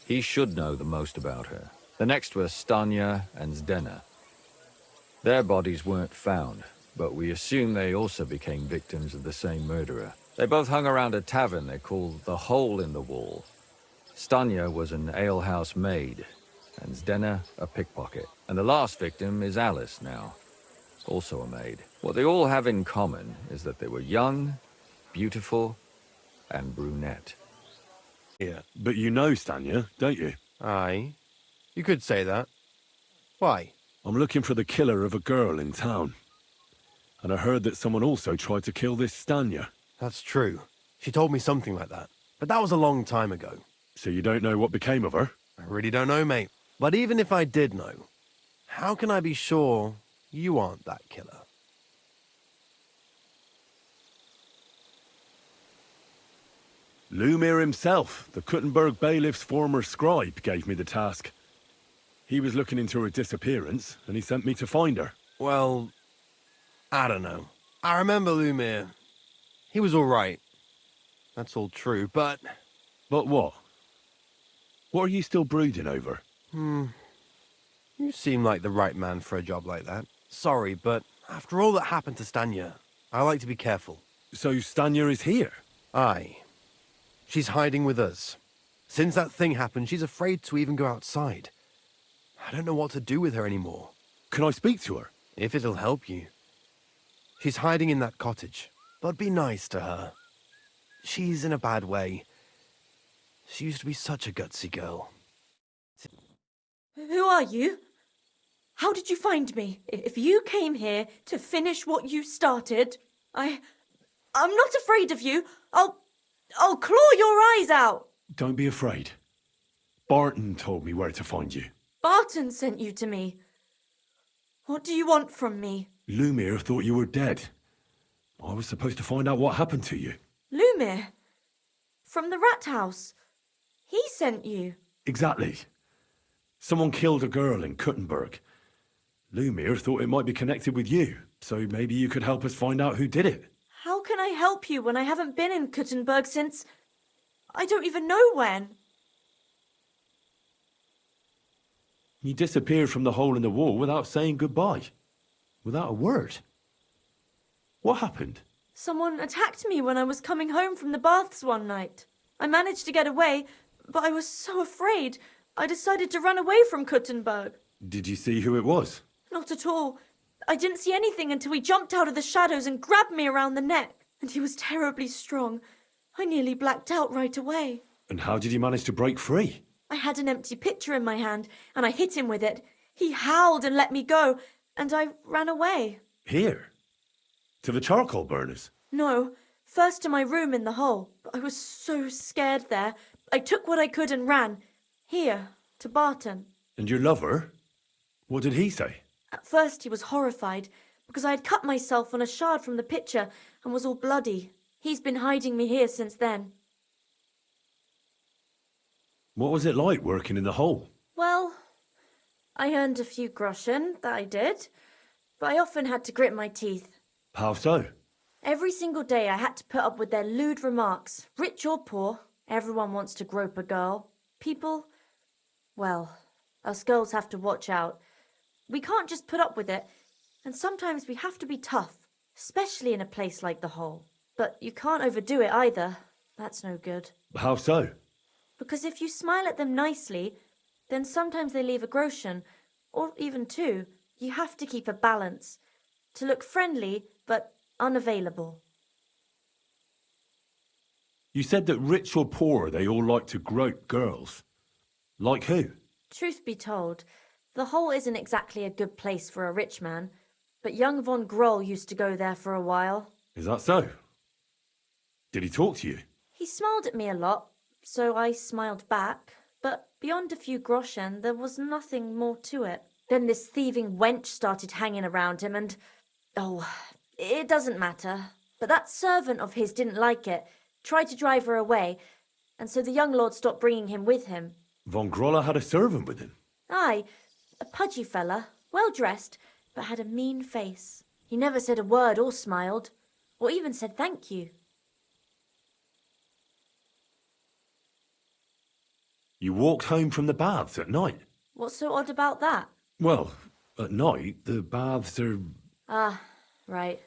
He should know the most about her. The next were Stanya and Zdena. Their bodies weren't found, but we assume they also became victims of the same murderer. They both hung around a tavern they called the Hole in the Wall. Stanya was an alehouse maid, and Zdena a pickpocket. And the last victim is Alice now, also a maid. What they all have in common is that they were young, beautiful, and brunette. Yeah, but you know Stanya, don't you? Aye. You could say that. Why? I'm looking for the killer of a girl in town. And I heard that someone also tried to kill this Stanya. That's true. She told me something like that. But that was a long time ago. So you don't know what became of her? I really don't know, mate. But even if I did know, how can I be sure you aren't that killer? Lumir himself, the Kuttenberg bailiff's former scribe, gave me the task. He was looking into her disappearance, and he sent me to find her. Well, I don't know. I remember Lumir. He was all right. That's all true, but... But what? What are you still brooding over? You seem like the right man for a job like that. Sorry, but after all that happened to Stanya, I like to be careful. So Stanya is here? Aye. She's hiding with us. Since that thing happened, she's afraid to even go outside. I don't know what to do with her anymore. Can I speak to her? If it'll help you. She's hiding in that cottage, but be nice to her. She's in a bad way. She used to be such a gutsy girl. Who are you? How did you find me? If you came here to finish what you started, I'm not afraid of you. I'll claw your eyes out. Don't be afraid. Barton told me where to find you. Barton sent you to me. What do you want from me? Lumir thought you were dead. I was supposed to find out what happened to you. Lumir? From the rat house? He sent you? Exactly. Someone killed a girl in Kuttenberg. Lumir thought it might be connected with you, so maybe you could help us find out who did it. How can I help you when I haven't been in Kuttenberg since... I don't even know when. You disappeared from the hole in the wall without saying goodbye. Without a word. What happened? Someone attacked me when I was coming home from the baths one night. I managed to get away, but I was so afraid, I decided to run away from Kuttenberg. Did you see who it was? Not at all. I didn't see anything until he jumped out of the shadows and grabbed me around the neck. And he was terribly strong. I nearly blacked out right away. And how did you manage to break free? I had an empty pitcher in my hand, and I hit him with it. He howled and let me go, and I ran away. Here? To the charcoal burners? No, first to my room in the hole. I was so scared there. I took what I could and ran. Here, to Barton. And your lover? What did he say? At first he was horrified, because I had cut myself on a shard from the pitcher and was all bloody. He's been hiding me here since then. What was it like working in the hole? Well, I earned a few groschen, that I did, but I often had to grit my teeth. How so? Every single day I had to put up with their lewd remarks, rich or poor. Everyone wants to grope a girl. People... Well, us girls have to watch out. We can't just put up with it, and sometimes we have to be tough, especially in a place like the Hole. But you can't overdo it either. That's no good. How so? Because if you smile at them nicely, then sometimes they leave a groschen, or even two. You have to keep a balance. To look friendly, but unavailable. You said that rich or poor, they all like to grope girls. Like who? Truth be told, the Hole isn't exactly a good place for a rich man, but young von Groll used to go there for a while. Is that so? Did he talk to you? He smiled at me a lot, so I smiled back, but beyond a few groschen, there was nothing more to it. Then this thieving wench started hanging around him and... Oh, it doesn't matter. But that servant of his didn't like it, tried to drive her away, and so the young lord stopped bringing him with him. Von Grolla had a servant with him? Aye, a pudgy fella, well-dressed, but had a mean face. He never said a word or smiled, or even said thank you. You walked home from the baths at night? What's so odd about that? Well, at night, the baths are... Ah, right.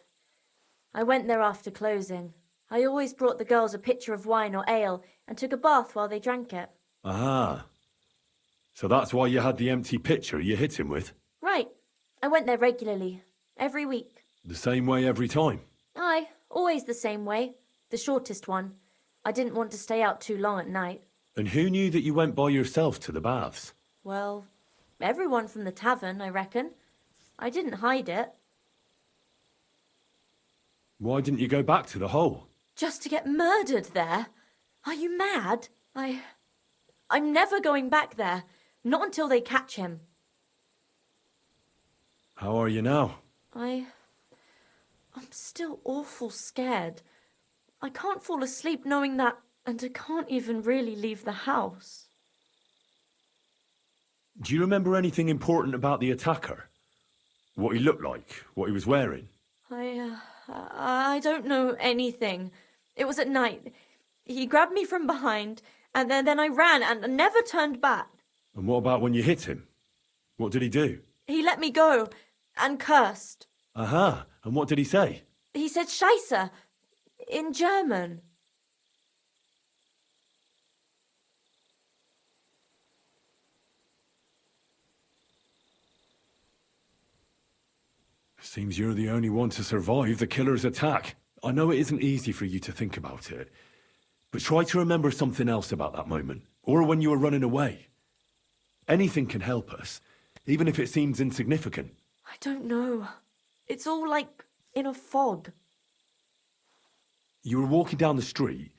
I went there after closing. I always brought the girls a pitcher of wine or ale and took a bath while they drank it. Ah. So that's why you had the empty pitcher you hit him with? Right. I went there regularly, every week. The same way every time? Aye, always the same way. The shortest one. I didn't want to stay out too long at night. And who knew that you went by yourself to the baths? Well, everyone from the tavern, I reckon. I didn't hide it. Why didn't you go back to the Hole? Just to get murdered there? Are you mad? I'm never going back there. Not until they catch him. How are you now? I'm still awful scared. I can't fall asleep knowing that, and I can't even really leave the house. Do you remember anything important about the attacker? What he looked like? What he was wearing? I don't know anything. It was at night. He grabbed me from behind, and then I ran and never turned back. And what about when you hit him? What did he do? He let me go and cursed. Aha, and what did he say? He said Scheisse in German. Seems you're the only one to survive the killer's attack. I know it isn't easy for you to think about it, but try to remember something else about that moment, or when you were running away. Anything can help us, even if it seems insignificant. I don't know. It's all like in a fog. You were walking down the street.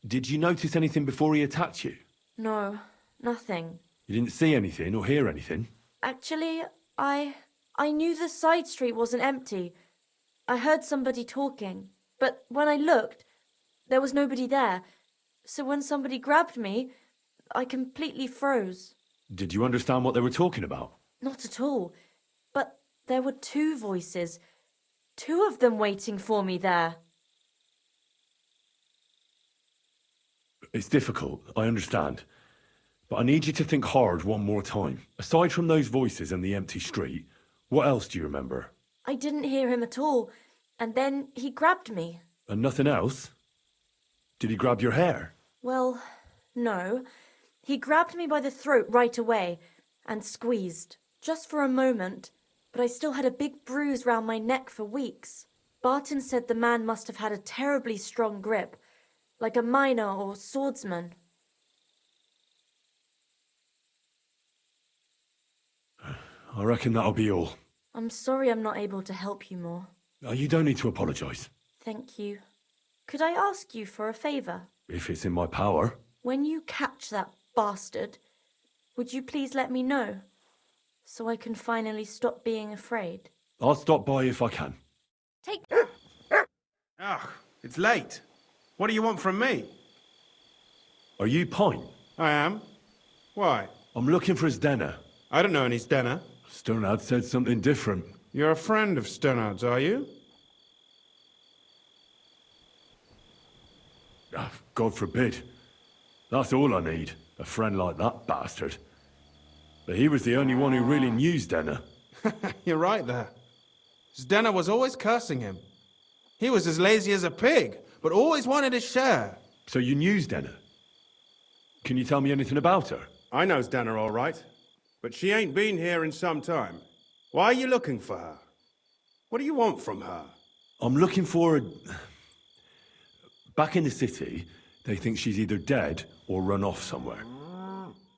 Did you notice anything before he attacked you? No, nothing. You didn't see anything or hear anything? Actually, I knew the side street wasn't empty. I heard somebody talking, but when I looked, there was nobody there. So when somebody grabbed me, I completely froze. Did you understand what they were talking about? Not at all. But there were two voices. Two of them waiting for me there. It's difficult, I understand. But I need you to think hard one more time. Aside from those voices and the empty street, what else do you remember? I didn't hear him at all, and then he grabbed me. And nothing else? Did he grab your hair? Well, no. He grabbed me by the throat right away and squeezed, just for a moment, but I still had a big bruise round my neck for weeks. Barton said the man must have had a terribly strong grip, like a miner or swordsman. I reckon that'll be all. I'm sorry I'm not able to help you more. You don't need to apologise. Thank you. Could I ask you for a favour? If it's in my power. When you catch that bastard, would you please let me know? So I can finally stop being afraid. I'll stop by if I can. Take... Ah, it's late. What do you want from me? Are you Pine? I am. Why? I'm looking for his denner. I don't know any Stenner. Sternad said something different. You're a friend of Sternad's, are you? God forbid. That's all I need. A friend like that bastard. But he was the only one who really knew Zdenna. You're right there. Zdenna was always cursing him. He was as lazy as a pig, but always wanted his share. So you knew Zdenna? Can you tell me anything about her? I know Zdenna all right, but she ain't been here in some time. Why are you looking for her? What do you want from her? I'm looking for a... Back in the city, they think she's either dead or run off somewhere.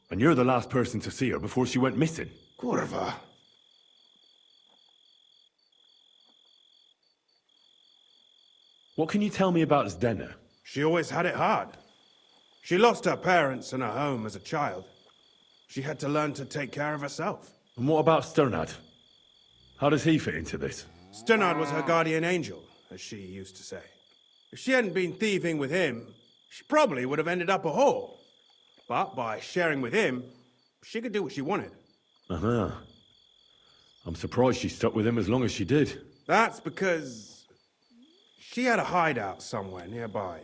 And you're the last person to see her before she went missing. Kurva. What can you tell me about Zdenna? She always had it hard. She lost her parents and her home as a child. She had to learn to take care of herself. And what about Sternad? How does he fit into this? Sternad was her guardian angel, as she used to say. If she hadn't been thieving with him, she probably would have ended up a whore. But by sharing with him, she could do what she wanted. Uh-huh. I'm surprised she stuck with him as long as she did. That's because she had a hideout somewhere nearby.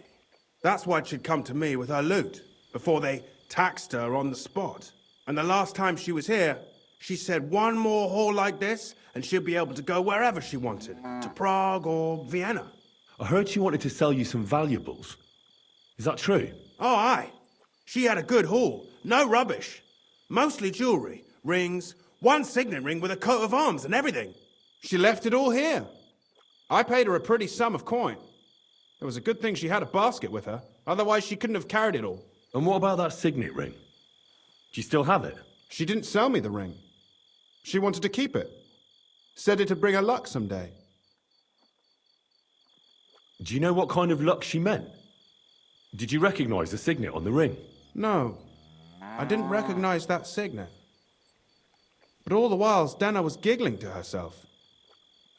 That's why she'd come to me with her loot, before they taxed her on the spot. And the last time she was here, she said one more haul like this, and she'd be able to go wherever she wanted, to Prague or Vienna. I heard she wanted to sell you some valuables. Is that true? Oh, aye. She had a good haul, no rubbish. Mostly jewelry, rings, one signet ring with a coat of arms and everything. She left it all here. I paid her a pretty sum of coin. It was a good thing she had a basket with her, otherwise she couldn't have carried it all. And what about that signet ring? Do you still have it? She didn't sell me the ring. She wanted to keep it. Said it'd bring her luck someday. Do you know what kind of luck she meant? Did you recognize the signet on the ring? No, I didn't recognize that signet. But all the while, Zdenna was giggling to herself.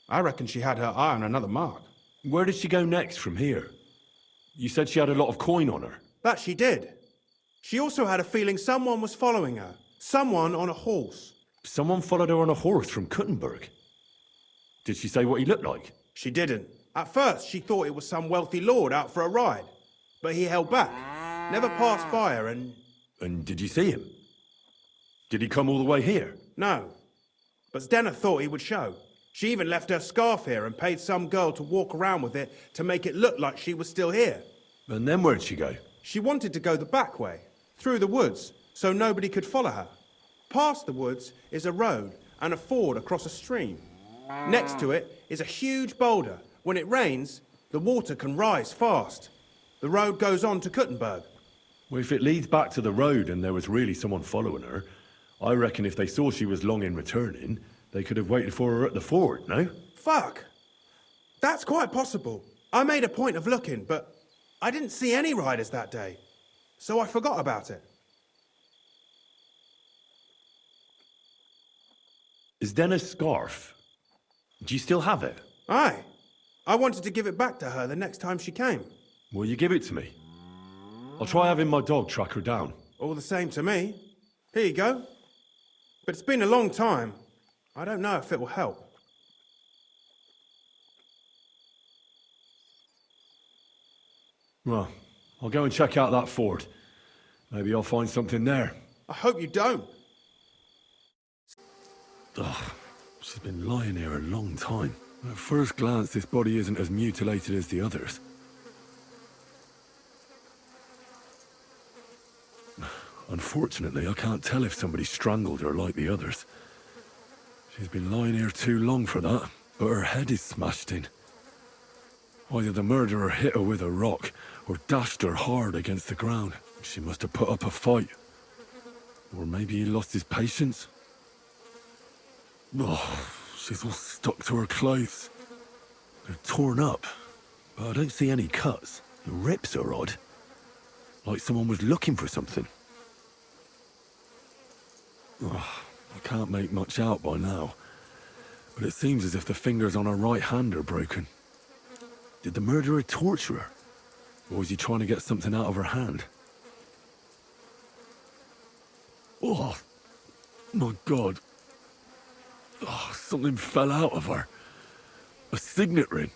I reckon she had her eye on another mark. Where did she go next from here? You said she had a lot of coin on her. That she did. She also had a feeling someone was following her. Someone on a horse. Someone followed her on a horse from Kuttenberg. Did she say what he looked like? She didn't. At first, she thought it was some wealthy lord out for a ride. But he held back. Never passed by her and... And did you see him? Did he come all the way here? No. But Zdenna thought he would show. She even left her scarf here and paid some girl to walk around with it to make it look like she was still here. And then where'd she go? She wanted to go the back way, through the woods, so nobody could follow her. Past the woods is a road and a ford across a stream. Next to it is a huge boulder. When it rains, the water can rise fast. The road goes on to Kuttenberg. Well, if it leads back to the road and there was really someone following her, I reckon if they saw she was long in returning, they could have waited for her at the ford, no? Fuck! That's quite possible. I made a point of looking, but I didn't see any riders that day, so I forgot about it. Is Denna's scarf? Do you still have it? Aye. I wanted to give it back to her the next time she came. Will you give it to me? I'll try having my dog track her down. All the same to me. Here you go. But it's been a long time. I don't know if it will help. Well, I'll go and check out that ford. Maybe I'll find something there. I hope you don't. Ugh, she's been lying here a long time. At first glance, this body isn't as mutilated as the others. Unfortunately, I can't tell if somebody strangled her like the others. She's been lying here too long for that, but her head is smashed in. Either the murderer hit her with a rock, or dashed her hard against the ground. She must have put up a fight. Or maybe he lost his patience. Oh, she's all stuck to her clothes. They're torn up, but I don't see any cuts. The rips are odd. Like someone was looking for something. Oh, I can't make much out by now, but it seems as if the fingers on her right hand are broken. Did the murderer torture her? Or was he trying to get something out of her hand? Oh, my God. Oh, something fell out of her. A signet ring.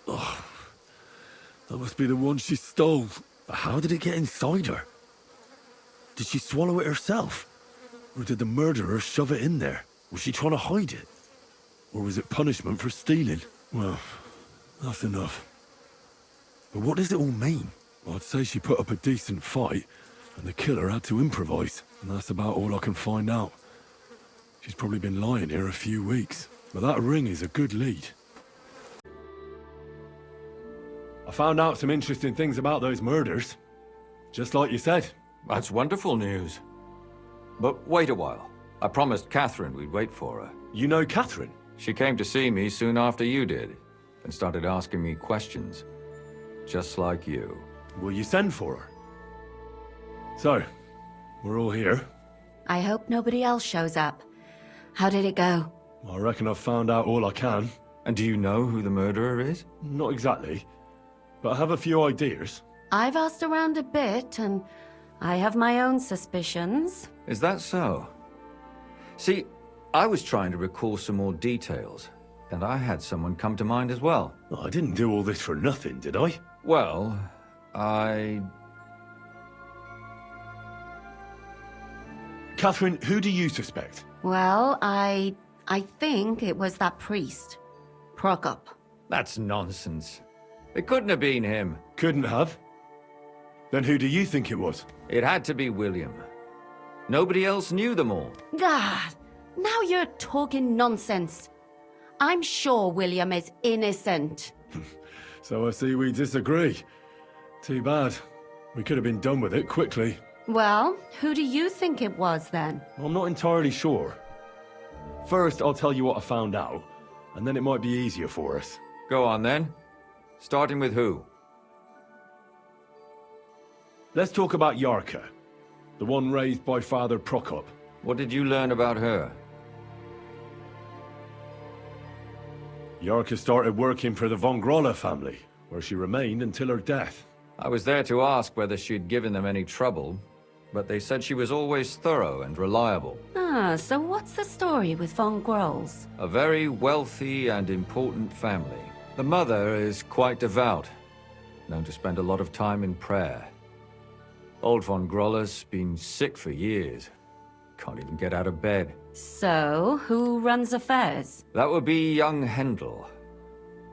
Oh, that must be the one she stole. But how did it get inside her? Did she swallow it herself? Or did the murderer shove it in there? Was she trying to hide it? Or was it punishment for stealing? Well, that's enough. But what does it all mean? Well, I'd say she put up a decent fight, and the killer had to improvise. And that's about all I can find out. She's probably been lying here a few weeks. But that ring is a good lead. I found out some interesting things about those murders. Just like you said. That's wonderful news. But wait a while. I promised Katherine we'd wait for her. You know Katherine? She came to see me soon after you did, and started asking me questions. Just like you. Will you send for her? So, we're all here. I hope nobody else shows up. How did it go? I reckon I've found out all I can. And do you know who the murderer is? Not exactly, but I have a few ideas. I've asked around a bit, and I have my own suspicions. Is that so? See, I was trying to recall some more details, and I had someone come to mind as well. Oh, I didn't do all this for nothing, did I? Well, Katherine, who do you suspect? Well, I think it was that priest. Prokop. That's nonsense. It couldn't have been him. Couldn't have? Then who do you think it was? It had to be William. Nobody else knew them all. God, now you're talking nonsense. I'm sure William is innocent. So I see we disagree. Too bad. We could have been done with it quickly. Well, who do you think it was then? I'm not entirely sure. First, I'll tell you what I found out, and then it might be easier for us. Go on then. Starting with who? Let's talk about Yarka, the one raised by Father Prokop. What did you learn about her? Yarka started working for the von Grolla family, where she remained until her death. I was there to ask whether she'd given them any trouble, but they said she was always thorough and reliable. Ah, so what's the story with von Grolls? A very wealthy and important family. The mother is quite devout, known to spend a lot of time in prayer. Old von Grolla's been sick for years. Can't even get out of bed. So, who runs affairs? That would be young Hendel.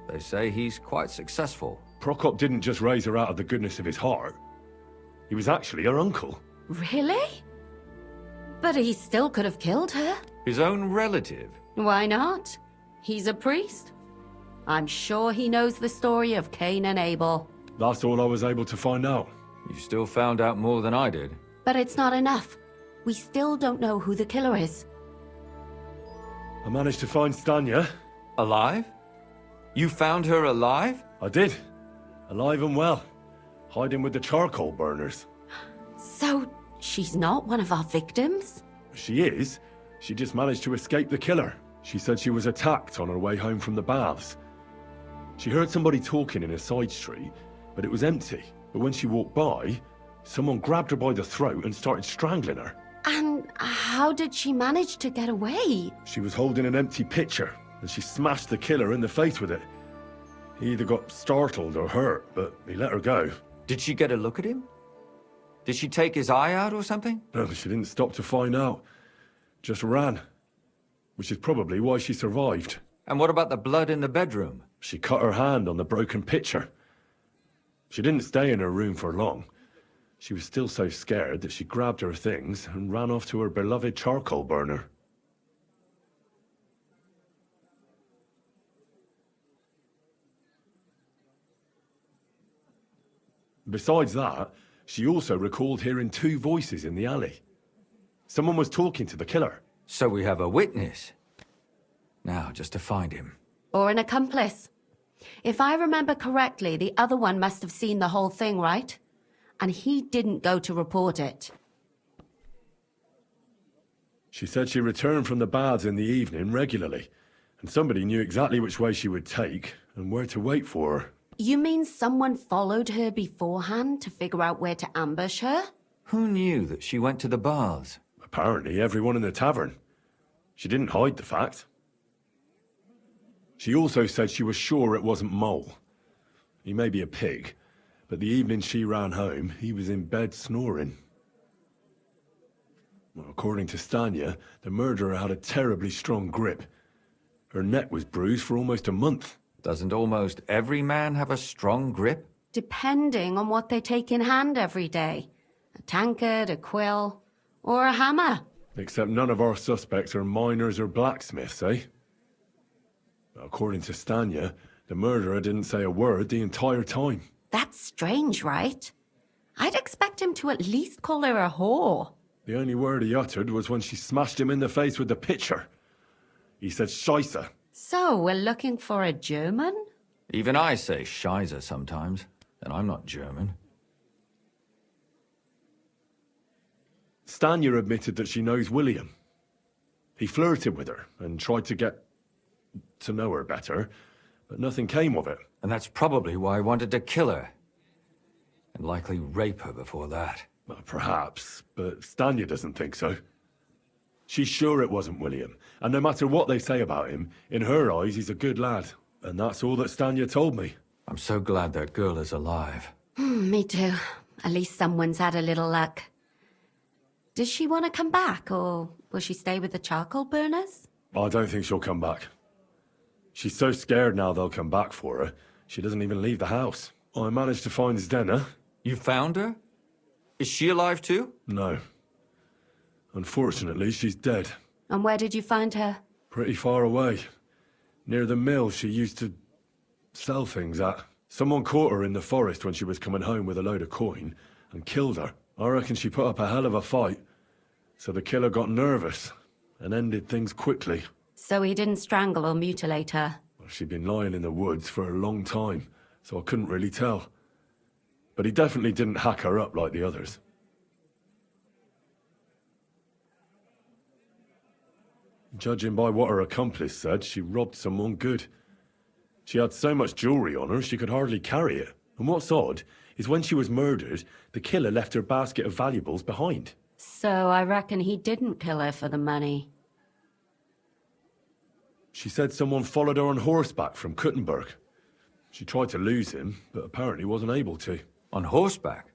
They say he's quite successful. Prokop didn't just raise her out of the goodness of his heart. He was actually her uncle. Really? But he still could have killed her. His own relative? Why not? He's a priest. I'm sure he knows the story of Cain and Abel. That's all I was able to find out. You still found out more than I did. But it's not enough. We still don't know who the killer is. I managed to find Stanya. Alive? You found her alive? I did. Alive and well. Hiding with the charcoal burners. So, she's not one of our victims? She is. She just managed to escape the killer. She said she was attacked on her way home from the baths. She heard somebody talking in a side street, but it was empty. But when she walked by, someone grabbed her by the throat and started strangling her. And how did she manage to get away? She was holding an empty pitcher, and she smashed the killer in the face with it. He either got startled or hurt, but he let her go. Did she get a look at him? Did she take his eye out or something? No, she didn't stop to find out. Just ran. Which is probably why she survived. And what about the blood in the bedroom? She cut her hand on the broken pitcher. She didn't stay in her room for long. She was still so scared that she grabbed her things and ran off to her beloved charcoal burner. Besides that, she also recalled hearing two voices in the alley. Someone was talking to the killer. So we have a witness. Now, just to find him. Or an accomplice. If I remember correctly, the other one must have seen the whole thing, right? And he didn't go to report it. She said she returned from the baths in the evening regularly, and somebody knew exactly which way she would take and where to wait for her. You mean someone followed her beforehand to figure out where to ambush her? Who knew that she went to the baths? Apparently everyone in the tavern. She didn't hide the fact. She also said she was sure it wasn't Mole. He may be a pig, But the evening she ran home, he was in bed snoring. Well, according to Stanya, the murderer had a terribly strong grip. Her neck was bruised for almost a month. Doesn't almost every man have a strong grip? Depending on what they take in hand every day. A tankard, a quill, or a hammer. Except none of our suspects are miners or blacksmiths, eh? According to Stanya, the murderer didn't say a word the entire time. That's strange, right? I'd expect him to at least call her a whore. The only word he uttered was when she smashed him in the face with the pitcher. He said Scheisse. So, we're looking for a German? Even I say Scheiße sometimes, and I'm not German. Stanya admitted that she knows William. He flirted with her and tried to get to know her better, but nothing came of it. And that's probably why I wanted to kill her. And likely rape her before that. Well, perhaps, but Stanya doesn't think so. She's sure it wasn't William, and no matter what they say about him, in her eyes he's a good lad. And that's all that Stanya told me. I'm so glad that girl is alive. Me too. At least someone's had a little luck. Does she want to come back, or will she stay with the charcoal burners? I don't think she'll come back. She's so scared now they'll come back for her, she doesn't even leave the house. I managed to find Zdena. You found her? Is she alive too? No. Unfortunately, she's dead. And where did you find her? Pretty far away. Near the mill she used to sell things at. Someone caught her in the forest when she was coming home with a load of coin and killed her. I reckon she put up a hell of a fight. So the killer got nervous and ended things quickly. So he didn't strangle or mutilate her? Well, she'd been lying in the woods for a long time, so I couldn't really tell. But he definitely didn't hack her up like the others. Judging by what her accomplice said, she robbed someone good. She had so much jewelry on her, she could hardly carry it. And what's odd is when she was murdered, the killer left her basket of valuables behind. So I reckon he didn't kill her for the money. She said someone followed her on horseback from Kuttenberg. She tried to lose him, but apparently wasn't able to. On horseback?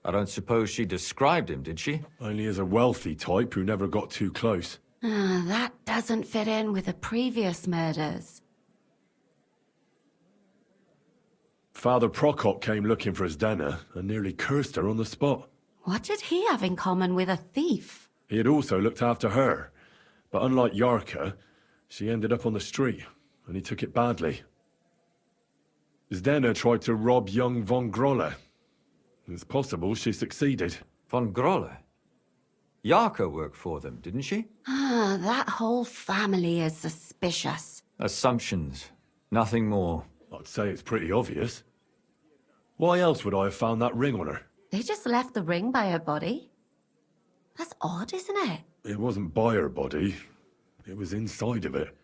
I don't suppose she described him, did she? Only as a wealthy type who never got too close. That doesn't fit in with the previous murders. Father Prokop came looking for Zdena and nearly cursed her on the spot. What did he have in common with a thief? He had also looked after her, but unlike Yarka, she ended up on the street, and he took it badly. Zdena tried to rob young von Grolle. It's possible she succeeded. Von Grolle? Yarka worked for them, didn't she? That whole family is suspicious. Assumptions. Nothing more. I'd say it's pretty obvious. Why else would I have found that ring on her? They just left the ring by her body? That's odd, isn't it? It wasn't by her body. It was inside of it.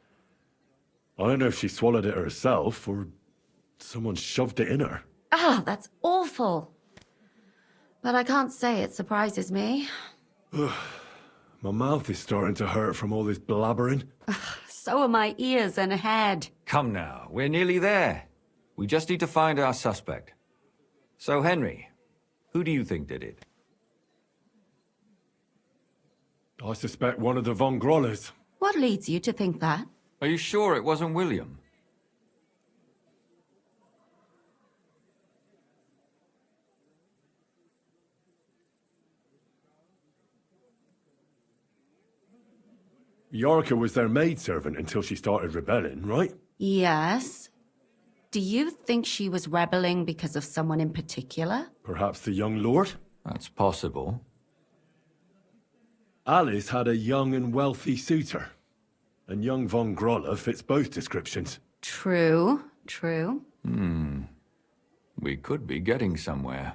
I don't know if she swallowed it herself, or someone shoved it in her. That's awful. But I can't say it surprises me. My mouth is starting to hurt from all this blabbering. So are my ears and head. Come now, we're nearly there. We just need to find our suspect. So, Henry, who do you think did it? I suspect one of the von Grolles. What leads you to think that? Are you sure it wasn't William? Yarka was their maidservant until she started rebelling, right? Yes. Do you think she was rebelling because of someone in particular? Perhaps the young lord? That's possible. Alice had a young and wealthy suitor. And young von Grolle fits both descriptions. True, true. We could be getting somewhere.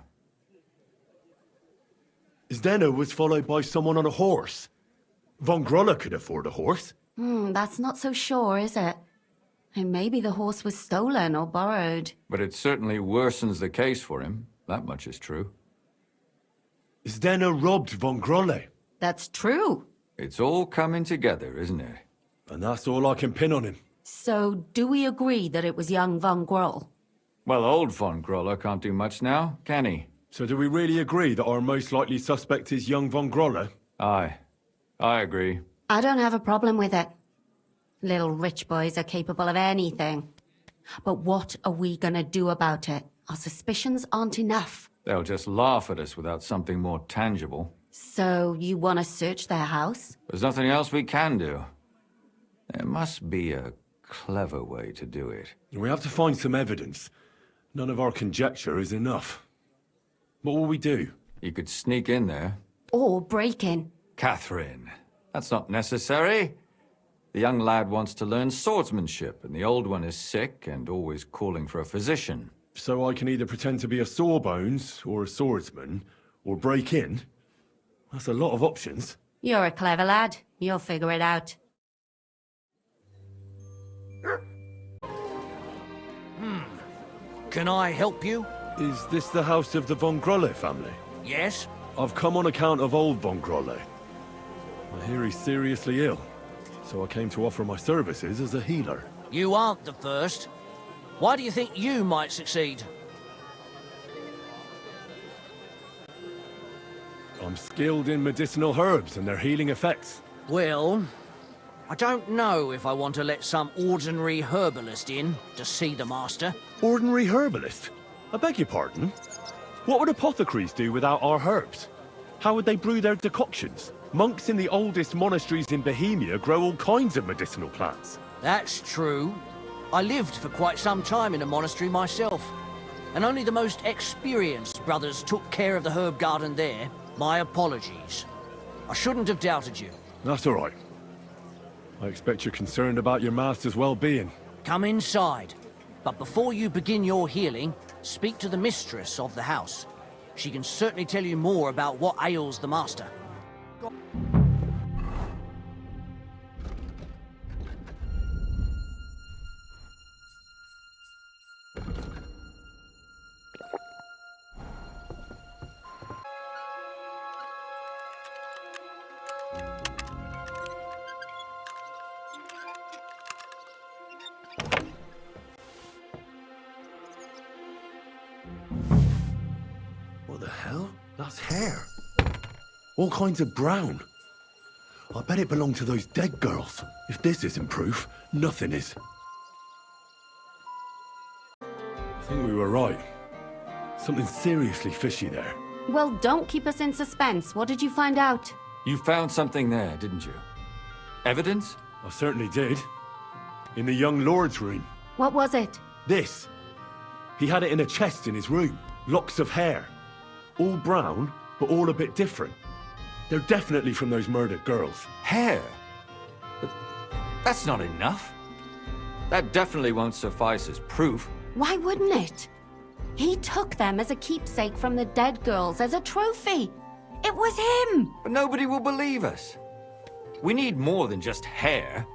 Zdena was followed by someone on a horse. Von Grolle could afford a horse. That's not so sure, is it? And maybe the horse was stolen or borrowed. But it certainly worsens the case for him. That much is true. Zdena robbed von Grolle. That's true. It's all coming together, isn't it? And that's all I can pin on him. So, do we agree that it was young von Groll? Well, old Von Groller can't do much now, can he? So do we really agree that our most likely suspect is young Von Groller? Aye. I agree. I don't have a problem with it. Little rich boys are capable of anything. But what are we gonna do about it? Our suspicions aren't enough. They'll just laugh at us without something more tangible. So you want to search their house? There's nothing else we can do. There must be a clever way to do it. We have to find some evidence. None of our conjecture is enough. What will we do? You could sneak in there. Or break in. Katherine, that's not necessary. The young lad wants to learn swordsmanship, and the old one is sick and always calling for a physician. So I can either pretend to be a sawbones, or a swordsman, or break in? That's a lot of options. You're a clever lad. You'll figure it out. Can I help you? Is this the house of the Von Groller family? Yes? I've come on account of old Von Groller. I hear he's seriously ill, so I came to offer my services as a healer. You aren't the first. Why do you think you might succeed? I'm skilled in medicinal herbs and their healing effects. Well, I don't know if I want to let some ordinary herbalist in to see the master. Ordinary herbalist? I beg your pardon? What would apothecaries do without our herbs? How would they brew their decoctions? Monks in the oldest monasteries in Bohemia grow all kinds of medicinal plants. That's true. I lived for quite some time in a monastery myself, and only the most experienced brothers took care of the herb garden there. My apologies. I shouldn't have doubted you. That's all right. I expect you're concerned about your master's well-being. Come inside. But before you begin your healing, speak to the mistress of the house. She can certainly tell you more about what ails the master. What the hell? That's hair. All kinds of brown. I bet it belonged to those dead girls. If this isn't proof, nothing is. I think we were right. Something seriously fishy there. Well, don't keep us in suspense. What did you find out? You found something there, didn't you? Evidence? I certainly did. In the young lord's room. What was it? This. He had it in a chest in his room. Locks of hair. All brown, but all a bit different. They're definitely from those murdered girls. Hair? But that's not enough. That definitely won't suffice as proof. Why wouldn't it? He took them as a keepsake from the dead girls, as a trophy. It was him! But nobody will believe us. We need more than just hair.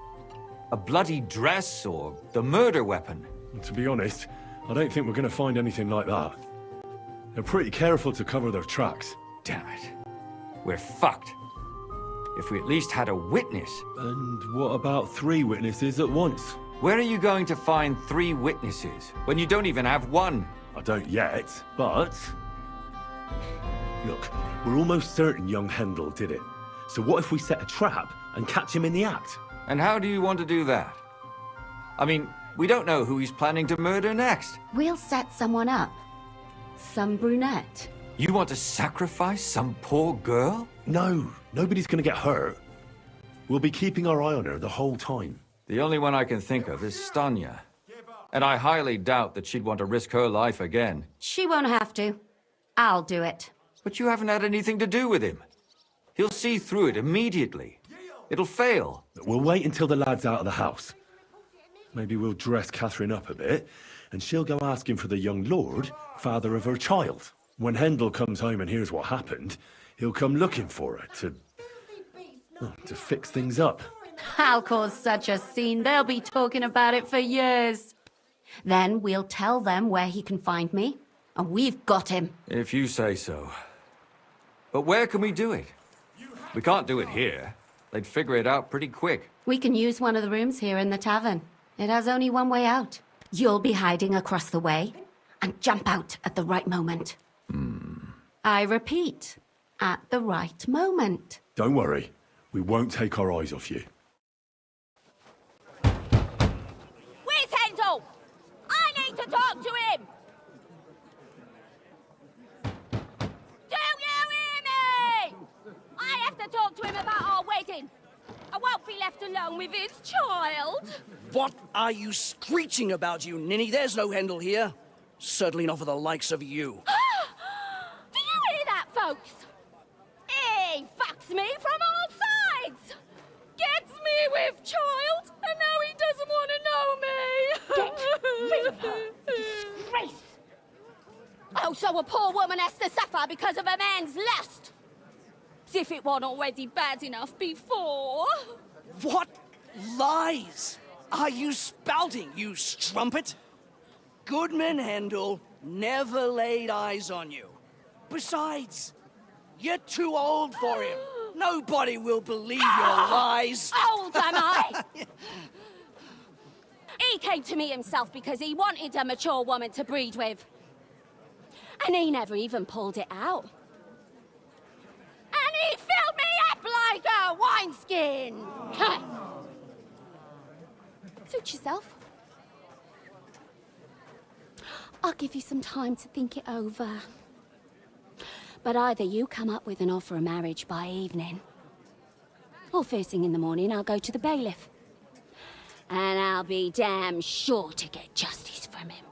A bloody dress or the murder weapon. To be honest, I don't think we're going to find anything like that. They're pretty careful to cover their tracks. Damn it. We're fucked. If we at least had a witness. And what about 3 witnesses at once? Where are you going to find 3 witnesses when you don't even have one? I don't yet, but... Look, we're almost certain young Hendel did it. So what if we set a trap and catch him in the act? And how do you want to do that? I mean, we don't know who he's planning to murder next. We'll set someone up. Some brunette. You want to sacrifice some poor girl? No, nobody's gonna get hurt. We'll be keeping our eye on her the whole time. The only one I can think of is Stanya. And I highly doubt that she'd want to risk her life again. She won't have to. I'll do it. But you haven't had anything to do with him. He'll see through it immediately. It'll fail. We'll wait until the lad's out of the house. Maybe we'll dress Katherine up a bit, and she'll go asking for the young lord, father of her child. When Hendel comes home and hears what happened, he'll come looking for her to fix things up. I'll cause such a scene, they'll be talking about it for years. Then we'll tell them where he can find me, and we've got him. If you say so. But where can we do it? We can't do it here. They'd figure it out pretty quick. We can use one of the rooms here in the tavern. It has only one way out. You'll be hiding across the way. and jump out at the right moment. I repeat, at the right moment. Don't worry. We won't take our eyes off you. Where's Handel? I need to talk to him! Do you hear me? I have to talk to him about our wedding. I won't be left alone with his child. What are you screeching about, you ninny? There's no Handel here. Certainly not for the likes of you. Do you hear that, folks? He fucks me from all sides. Gets me with child, and now he doesn't want to know me. Get rid of her. Disgrace. Oh, so a poor woman has to suffer because of a man's lust. As if it wasn't already bad enough before. What lies are you spouting, you strumpet? Goodman Handel never laid eyes on you. Besides, you're too old for him. Nobody will believe your lies. Old am I? He came to me himself because he wanted a mature woman to breed with. And he never even pulled it out. And he filled me up like a wineskin. Suit yourself. I'll give you some time to think it over. But either you come up with an offer of marriage by evening, or first thing in the morning I'll go to the bailiff. And I'll be damn sure to get justice from him.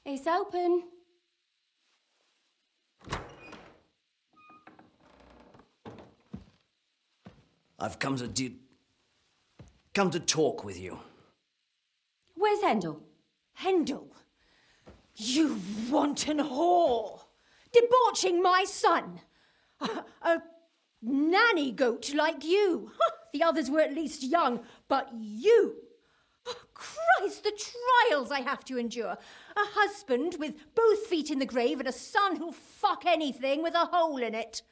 It's open. I've come to talk with you. Where's Handel? Handel? You wanton whore! Debauching my son! A nanny goat like you! The others were at least young, but you! Oh, Christ, the trials I have to endure! A husband with both feet in the grave and a son who'll fuck anything with a hole in it.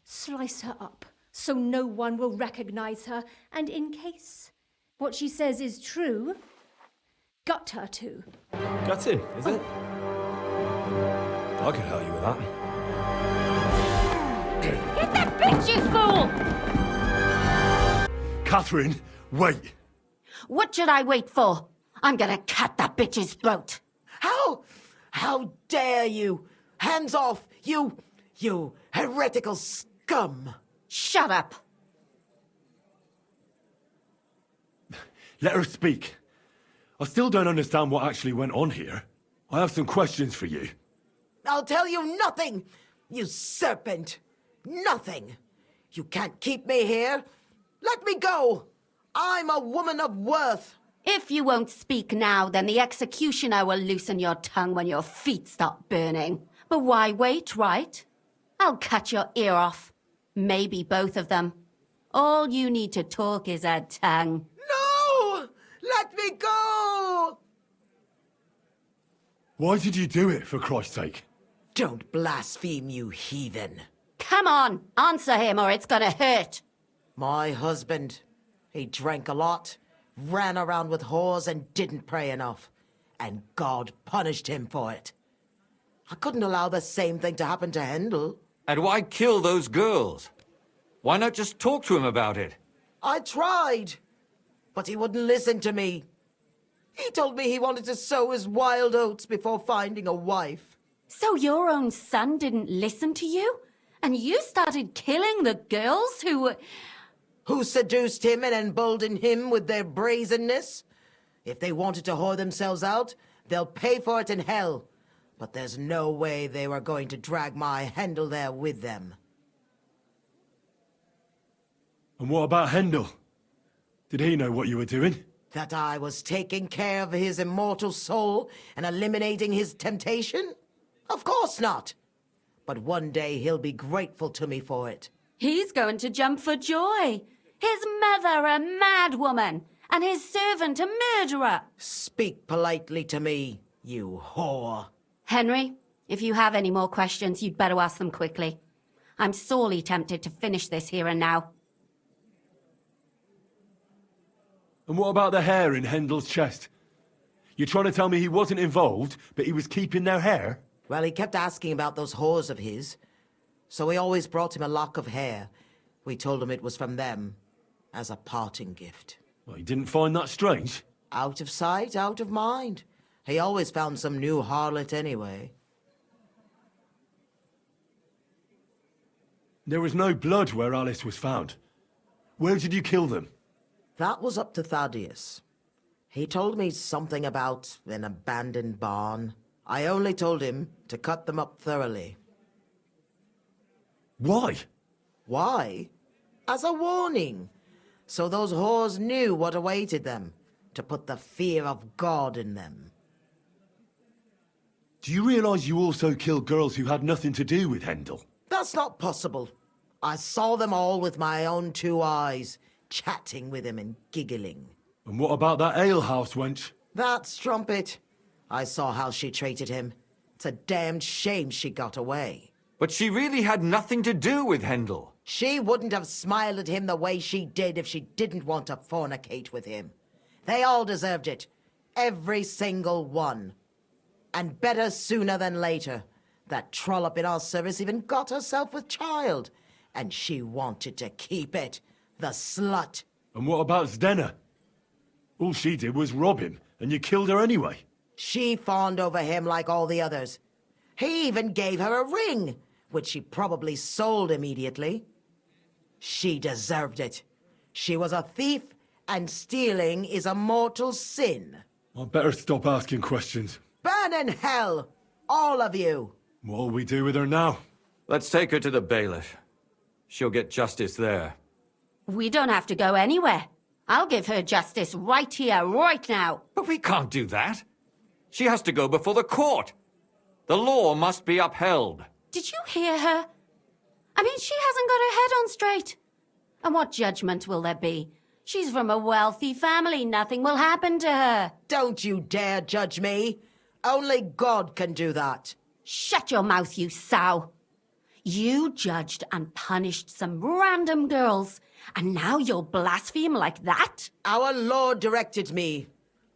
Slice her up so no one will recognize her, and in case what she says is true, gut her too. Gutting, is it? I can help you with that. Hit that bitch, you fool! Katherine, wait! What should I wait for? I'm gonna cut that bitch's throat. How dare you? Hands off, you heretical scum! Shut up! Let her speak. I still don't understand what actually went on here. I have some questions for you. I'll tell you nothing, you serpent! Nothing! You can't keep me here! Let me go! I'm a woman of worth! If you won't speak now, then the executioner will loosen your tongue when your feet stop burning. But why wait, right? I'll cut your ear off. Maybe both of them. All you need to talk is a tongue. No! Let me go! Why did you do it, for Christ's sake? Don't blaspheme, you heathen. Come on, answer him or it's gonna hurt. My husband, he drank a lot, ran around with whores and didn't pray enough. And God punished him for it. I couldn't allow the same thing to happen to Handel. And why kill those girls? Why not just talk to him about it? I tried, but he wouldn't listen to me. He told me he wanted to sow his wild oats before finding a wife. So your own son didn't listen to you? And you started killing the girls who seduced him and emboldened him with their brazenness? If they wanted to whore themselves out, they'll pay for it in hell. But there's no way they were going to drag my Handel there with them. And what about Handel? Did he know what you were doing? That I was taking care of his immortal soul and eliminating his temptation? Of course not. But one day he'll be grateful to me for it. He's going to jump for joy. His mother a mad woman, and his servant a murderer. Speak politely to me, you whore. Henry, if you have any more questions, you'd better ask them quickly. I'm sorely tempted to finish this here and now. And what about the hair in Hendel's chest? You're trying to tell me he wasn't involved, but he was keeping their hair? Well, he kept asking about those whores of his. So we always brought him a lock of hair. We told him it was from them, as a parting gift. Well, he didn't find that strange? Out of sight, out of mind. He always found some new harlot anyway. There was no blood where Alice was found. Where did you kill them? That was up to Thaddeus. He told me something about an abandoned barn. I only told him to cut them up thoroughly. Why? Why? As a warning. So those whores knew what awaited them. To put the fear of God in them. Do you realize you also killed girls who had nothing to do with Hendel? That's not possible. I saw them all with my own 2 eyes, chatting with him and giggling. And what about that alehouse wench? That strumpet. I saw how she treated him. It's a damned shame she got away. But she really had nothing to do with Hendel. She wouldn't have smiled at him the way she did if she didn't want to fornicate with him. They all deserved it. Every single one. And better sooner than later. That trollop in our service even got herself with child. And she wanted to keep it. The slut. And what about Zdenna? All she did was rob him, and you killed her anyway. She fawned over him like all the others. He even gave her a ring, which she probably sold immediately. She deserved it. She was a thief, and stealing is a mortal sin. I'd better stop asking questions. Burn in hell! All of you! What'll we do with her now? Let's take her to the bailiff. She'll get justice there. We don't have to go anywhere. I'll give her justice right here, right now. But we can't do that. She has to go before the court. The law must be upheld. Did you hear her? I mean, she hasn't got her head on straight. And what judgment will there be? She's from a wealthy family. Nothing will happen to her. Don't you dare judge me. Only God can do that. Shut your mouth, you sow. You judged and punished some random girls, and now you'll blaspheme like that? Our Lord directed me.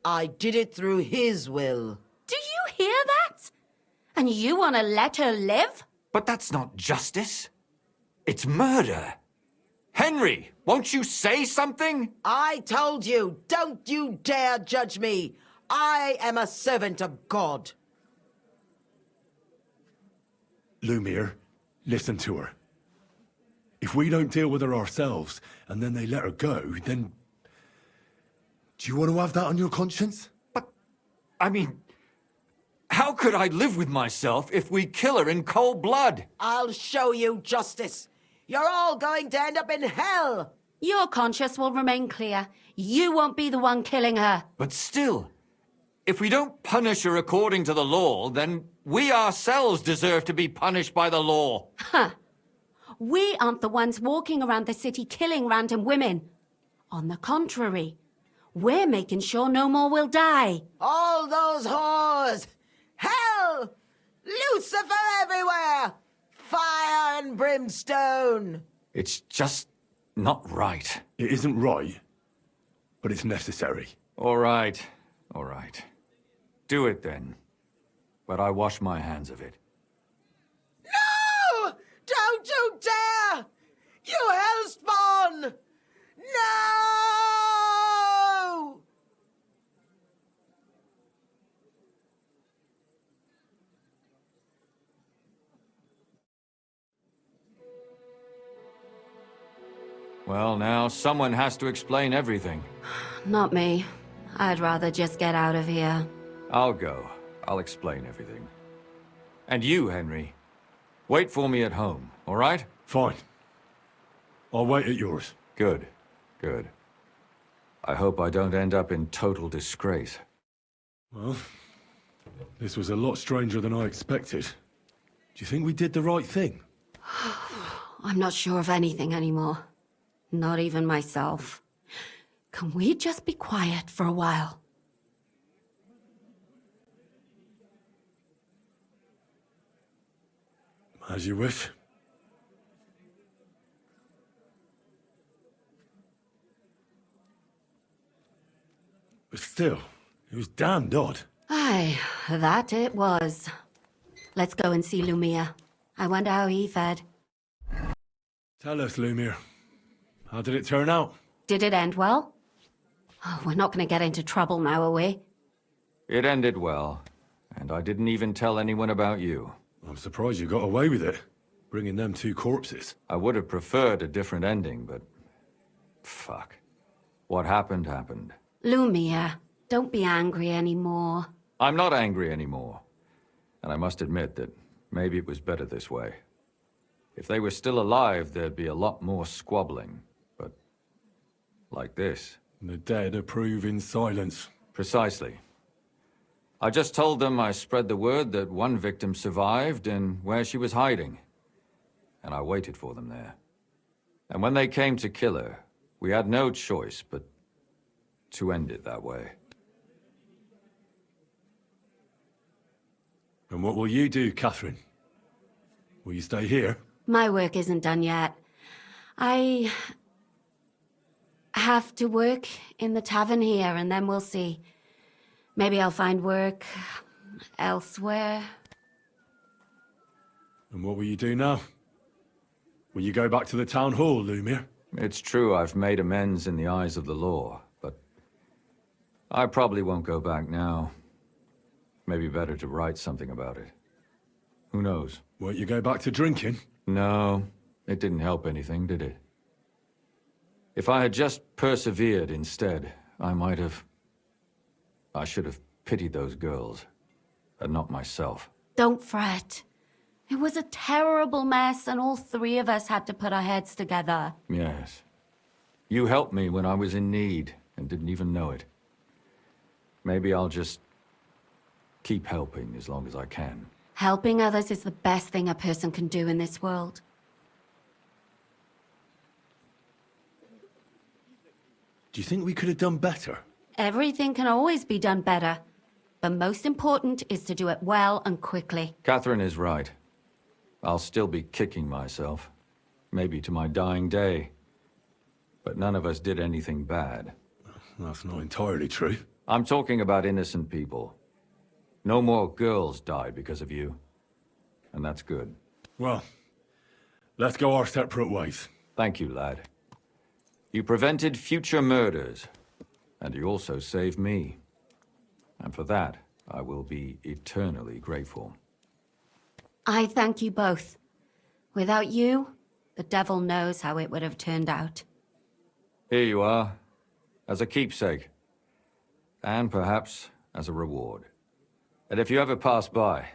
I did it through His will. Do you hear that? And you want to let her live? But that's not justice. It's murder. Henry, won't you say something? I told you, don't you dare judge me. I am a servant of God. Lumiere, listen to her. If we don't deal with her ourselves, and then they let her go, then... Do you want to have that on your conscience? But, I mean... How could I live with myself if we kill her in cold blood? I'll show you justice. You're all going to end up in hell. Your conscience will remain clear. You won't be the one killing her. But still, if we don't punish her according to the law, then we ourselves deserve to be punished by the law. Huh. We aren't the ones walking around the city killing random women. On the contrary, we're making sure no more will die. All those whores! Hell! Lucifer everywhere! Fire and brimstone! It's just not right. It isn't right, but it's necessary. All right, all right. Do it then. But I wash my hands of it. No! Don't you dare! You hellspawn! No! Well, now someone has to explain everything. Not me. I'd rather just get out of here. I'll go. I'll explain everything. And you, Henry, wait for me at home, all right? Fine. I'll wait at yours. Good. Good. I hope I don't end up in total disgrace. Well, this was a lot stranger than I expected. Do you think we did the right thing? I'm not sure of anything anymore. Not even myself. Can we just be quiet for a while? As you wish. But still, it was damned odd. Aye, that it was. Let's go and see Lumia. I wonder how he fared. Tell us, Lumir. How did it turn out? Did it end well? Oh, we're not going to get into trouble now, are we? It ended well, and I didn't even tell anyone about you. I'm surprised you got away with it, bringing them 2 corpses. I would have preferred a different ending, but... fuck. What happened, happened. Lumia, don't be angry anymore. I'm not angry anymore. And I must admit that maybe it was better this way. If they were still alive, there'd be a lot more squabbling. But... like this. The dead approve in silence. Precisely. I just told them I spread the word that one victim survived and where she was hiding. And I waited for them there. And when they came to kill her, we had no choice but to end it that way. And what will you do, Katherine? Will you stay here? My work isn't done yet. I have to work in the tavern here, and then we'll see. Maybe I'll find work elsewhere. And what will you do now? Will you go back to the town hall, Lumir? It's true I've made amends in the eyes of the law, but I probably won't go back now. Maybe better to write something about it. Who knows? Won't you go back to drinking? No, it didn't help anything, did it? If I had just persevered instead, I should have pitied those girls, and not myself. Don't fret. It was a terrible mess, and all 3 of us had to put our heads together. Yes. You helped me when I was in need, and didn't even know it. Maybe I'll just keep helping as long as I can. Helping others is the best thing a person can do in this world. Do you think we could have done better? Everything can always be done better. The most important is to do it well and quickly. Katherine is right. I'll still be kicking myself. Maybe to my dying day. But none of us did anything bad. That's not entirely true. I'm talking about innocent people. No more girls died because of you. And that's good. Well, let's go our separate ways. Thank you, lad. You prevented future murders. And you also saved me. And for that, I will be eternally grateful. I thank you both. Without you, the devil knows how it would have turned out. Here you are, as a keepsake. And perhaps as a reward. And if you ever pass by,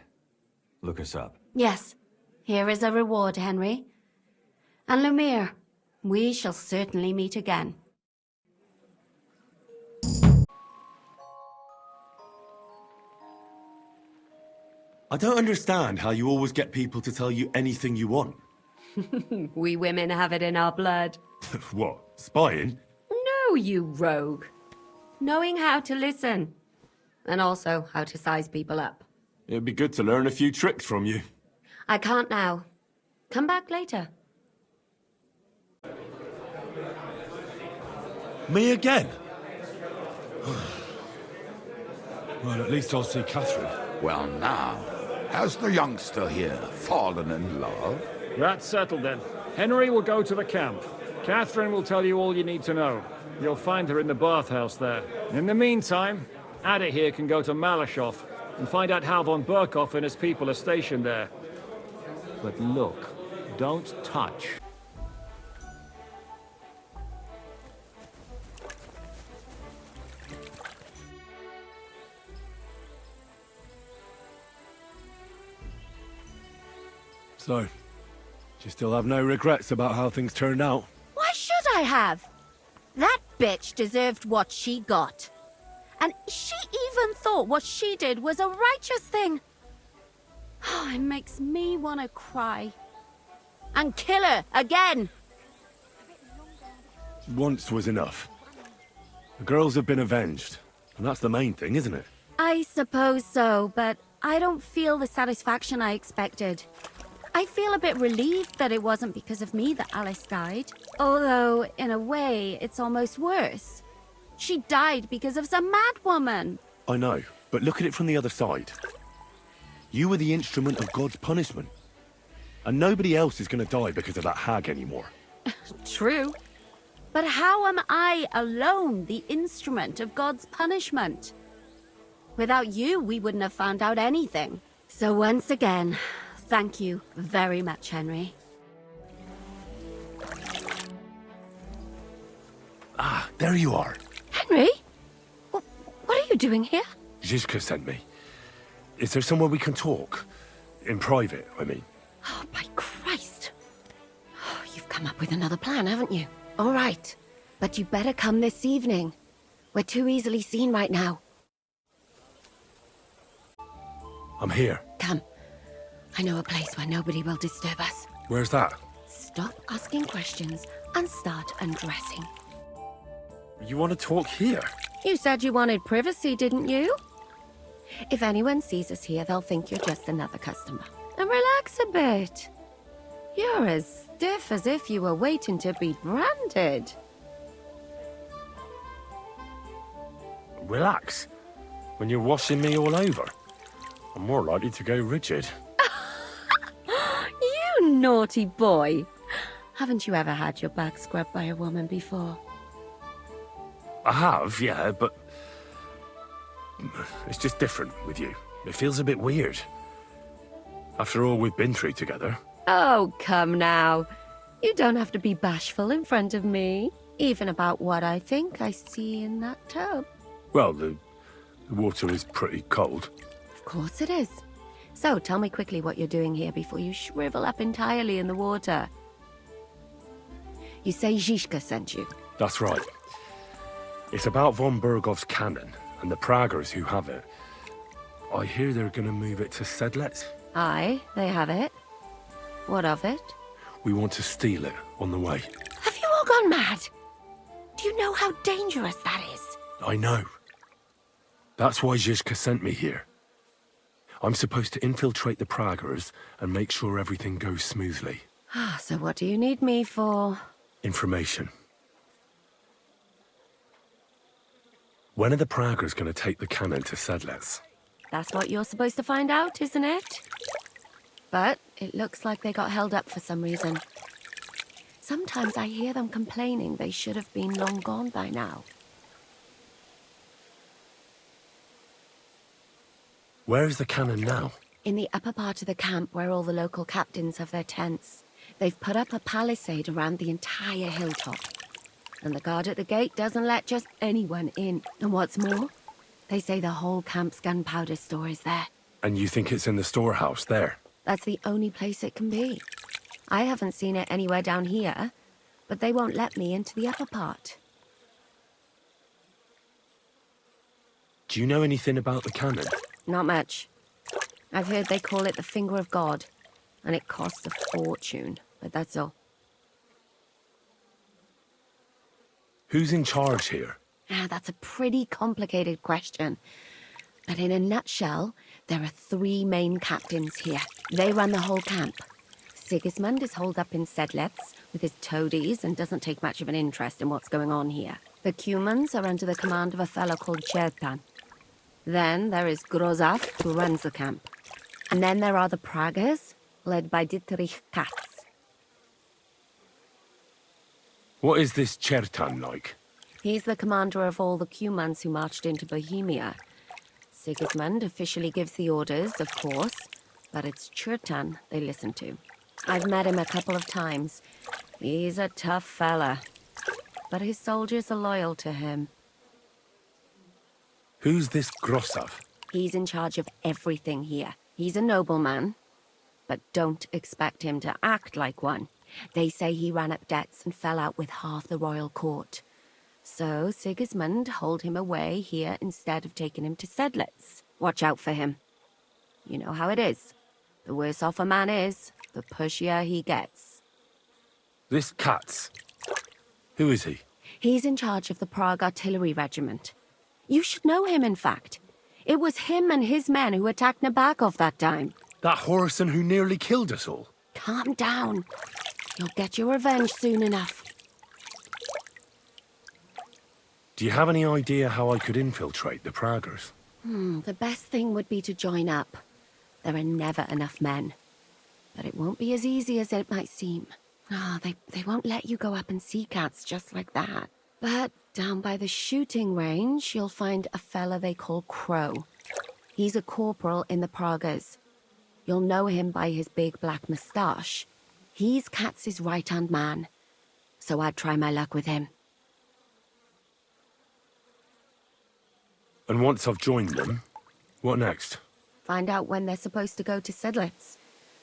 look us up. Yes, here is a reward, Henry. And Lumir, we shall certainly meet again. I don't understand how you always get people to tell you anything you want. We women have it in our blood. What, spying? No, you rogue. Knowing how to listen. And also how to size people up. It'd be good to learn a few tricks from you. I can't now. Come back later. Me again? Well, at least I'll see Katherine. Well, now, has the youngster here fallen in love? That's settled then. Henry will go to the camp. Katherine will tell you all you need to know. You'll find her in the bathhouse there. In the meantime, Ada here can go to Malashov and find out how von Burkhoff and his people are stationed there. But look, don't touch. So, do you still have no regrets about how things turned out? Why should I have? That bitch deserved what she got. And she even thought what she did was a righteous thing. Oh, it makes me want to cry. And kill her again. Once was enough. The girls have been avenged, and that's the main thing, isn't it? I suppose so, but I don't feel the satisfaction I expected. I feel a bit relieved that it wasn't because of me that Alice died. Although, in a way, it's almost worse. She died because of some mad woman. I know, but look at it from the other side. You were the instrument of God's punishment. And nobody else is going to die because of that hag anymore. True. But how am I alone the instrument of God's punishment? Without you, we wouldn't have found out anything. So once again, thank you very much, Henry. Ah, there you are. Henry? What are you doing here? Zizka sent me. Is there somewhere we can talk? In private, I mean. Oh, by Christ. Oh, you've come up with another plan, haven't you? All right. But you better come this evening. We're too easily seen right now. I'm here. Come. I know a place where nobody will disturb us. Where's that? Stop asking questions and start undressing. You want to talk here? You said you wanted privacy, didn't you? If anyone sees us here, they'll think you're just another customer. And relax a bit. You're as stiff as if you were waiting to be branded. Relax. When you're washing me all over, I'm more likely to go rigid. You naughty boy. Haven't you ever had your back scrubbed by a woman before? I have, yeah, but it's just different with you. It feels a bit weird. After all we've been through together. Oh, come now. You don't have to be bashful in front of me. Even about what I think I see in that tub. Well, the water is pretty cold. Of course it is. So, tell me quickly what you're doing here before you shrivel up entirely in the water. You say Zizka sent you? That's right. It's about von Bergov's cannon and the Praggers who have it. I hear they're going to move it to Sedlec. Aye, they have it. What of it? We want to steal it on the way. Have you all gone mad? Do you know how dangerous that is? I know. That's why Zizka sent me here. I'm supposed to infiltrate the Praggers and make sure everything goes smoothly. So what do you need me for? Information. When are the Praggers going to take the cannon to Sedlec? That's what you're supposed to find out, isn't it? But it looks like they got held up for some reason. Sometimes I hear them complaining they should have been long gone by now. Where is the cannon now? In the upper part of the camp where all the local captains have their tents. They've put up a palisade around the entire hilltop. And the guard at the gate doesn't let just anyone in. And what's more, they say the whole camp's gunpowder store is there. And you think it's in the storehouse there? That's the only place it can be. I haven't seen it anywhere down here, but they won't let me into the upper part. Do you know anything about the cannon? Not much. I've heard they call it the Finger of God, and it costs a fortune, but that's all. Who's in charge here? That's a pretty complicated question. But in a nutshell, there are 3 main captains here. They run the whole camp. Sigismund is holed up in Sedlec with his toadies and doesn't take much of an interest in what's going on here. The Cumans are under the command of a fellow called Chertan. Then there is Grozaf, who runs the camp. And then there are the Praggers, led by Dietrich Katz. What is this Chertan like? He's the commander of all the Cumans who marched into Bohemia. Sigismund officially gives the orders, of course, but it's Chertan they listen to. I've met him a couple of times. He's a tough fella, but his soldiers are loyal to him. Who's this Grossav? He's in charge of everything here. He's a nobleman, but don't expect him to act like one. They say he ran up debts and fell out with half the royal court. So Sigismund hauled him away here instead of taking him to Sedlitz. Watch out for him. You know how it is. The worse off a man is, the pushier he gets. This Katz. Who is he? He's in charge of the Prague Artillery Regiment. You should know him, in fact. It was him and his men who attacked Nabakov that time. That Horson who nearly killed us all. Calm down. You'll get your revenge soon enough. Do you have any idea how I could infiltrate the Praggers? The best thing would be to join up. There are never enough men. But it won't be as easy as it might seem. They won't let you go up and see cats just like that. But down by the shooting range, you'll find a fella they call Crow. He's a corporal in the Praggers. You'll know him by his big black moustache. He's Katz's right-hand man. So I'd try my luck with him. And once I've joined them, what next? Find out when they're supposed to go to Sedlitz.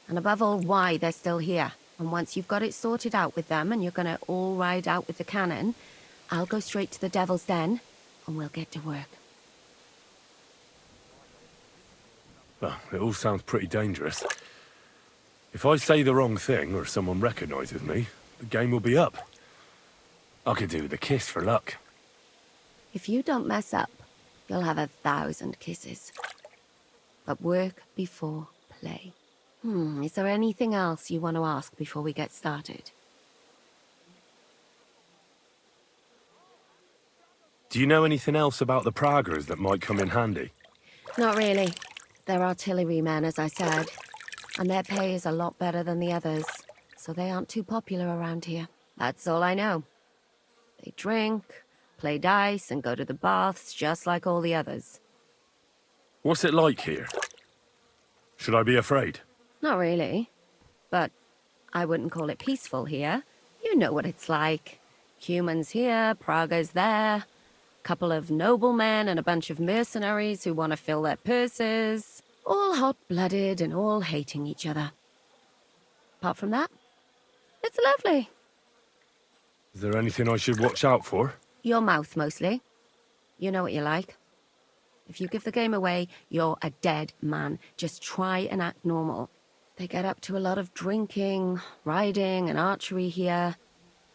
And above all, why they're still here. And once you've got it sorted out with them and you're gonna all ride out with the cannon, I'll go straight to the Devil's Den and we'll get to work. Well, it all sounds pretty dangerous. If I say the wrong thing or someone recognizes me, the game will be up. I could do with a kiss for luck. If you don't mess up, you'll have 1,000 kisses. But work before play. Is there anything else you want to ask before we get started? Do you know anything else about the Praggers that might come in handy? Not really. They're artillerymen, as I said. And their pay is a lot better than the others, so they aren't too popular around here. That's all I know. They drink, play dice, and go to the baths just like all the others. What's it like here? Should I be afraid? Not really. But I wouldn't call it peaceful here. You know what it's like. Humans here, Praggers there. Couple of noblemen and a bunch of mercenaries who want to fill their purses. All hot-blooded and all hating each other. Apart from that, it's lovely. Is there anything I should watch out for? Your mouth, mostly. You know what you like. If you give the game away, you're a dead man. Just try and act normal. They get up to a lot of drinking, riding, and archery here.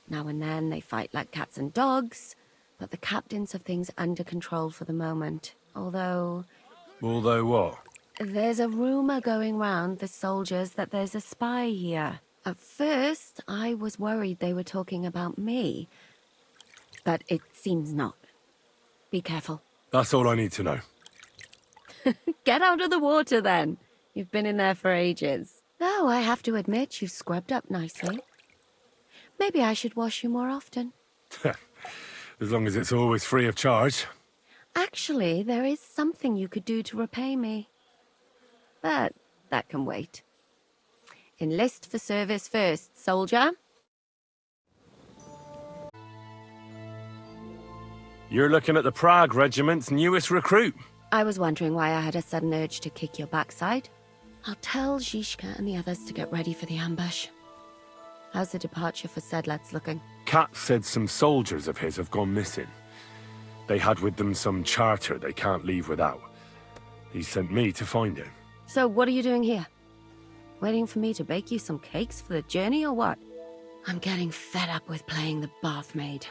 Now and then they fight like cats and dogs, but the captains have things under control for the moment. Although what? There's a rumor going round the soldiers that there's a spy here. At first, I was worried they were talking about me. But it seems not. Be careful. That's all I need to know. Get out of the water, then. You've been in there for ages. Though I have to admit, you've scrubbed up nicely. Maybe I should wash you more often. As long as it's always free of charge. Actually, there is something you could do to repay me. But that can wait. Enlist for service first, soldier. You're looking at the Prague Regiment's newest recruit. I was wondering why I had a sudden urge to kick your backside. I'll tell Zizka and the others to get ready for the ambush. How's the departure for Sedlitz looking? Kat said some soldiers of his have gone missing. They had with them some charter they can't leave without. He sent me to find it. So what are you doing here? Waiting for me to bake you some cakes for the journey or what? I'm getting fed up with playing the bathmaid.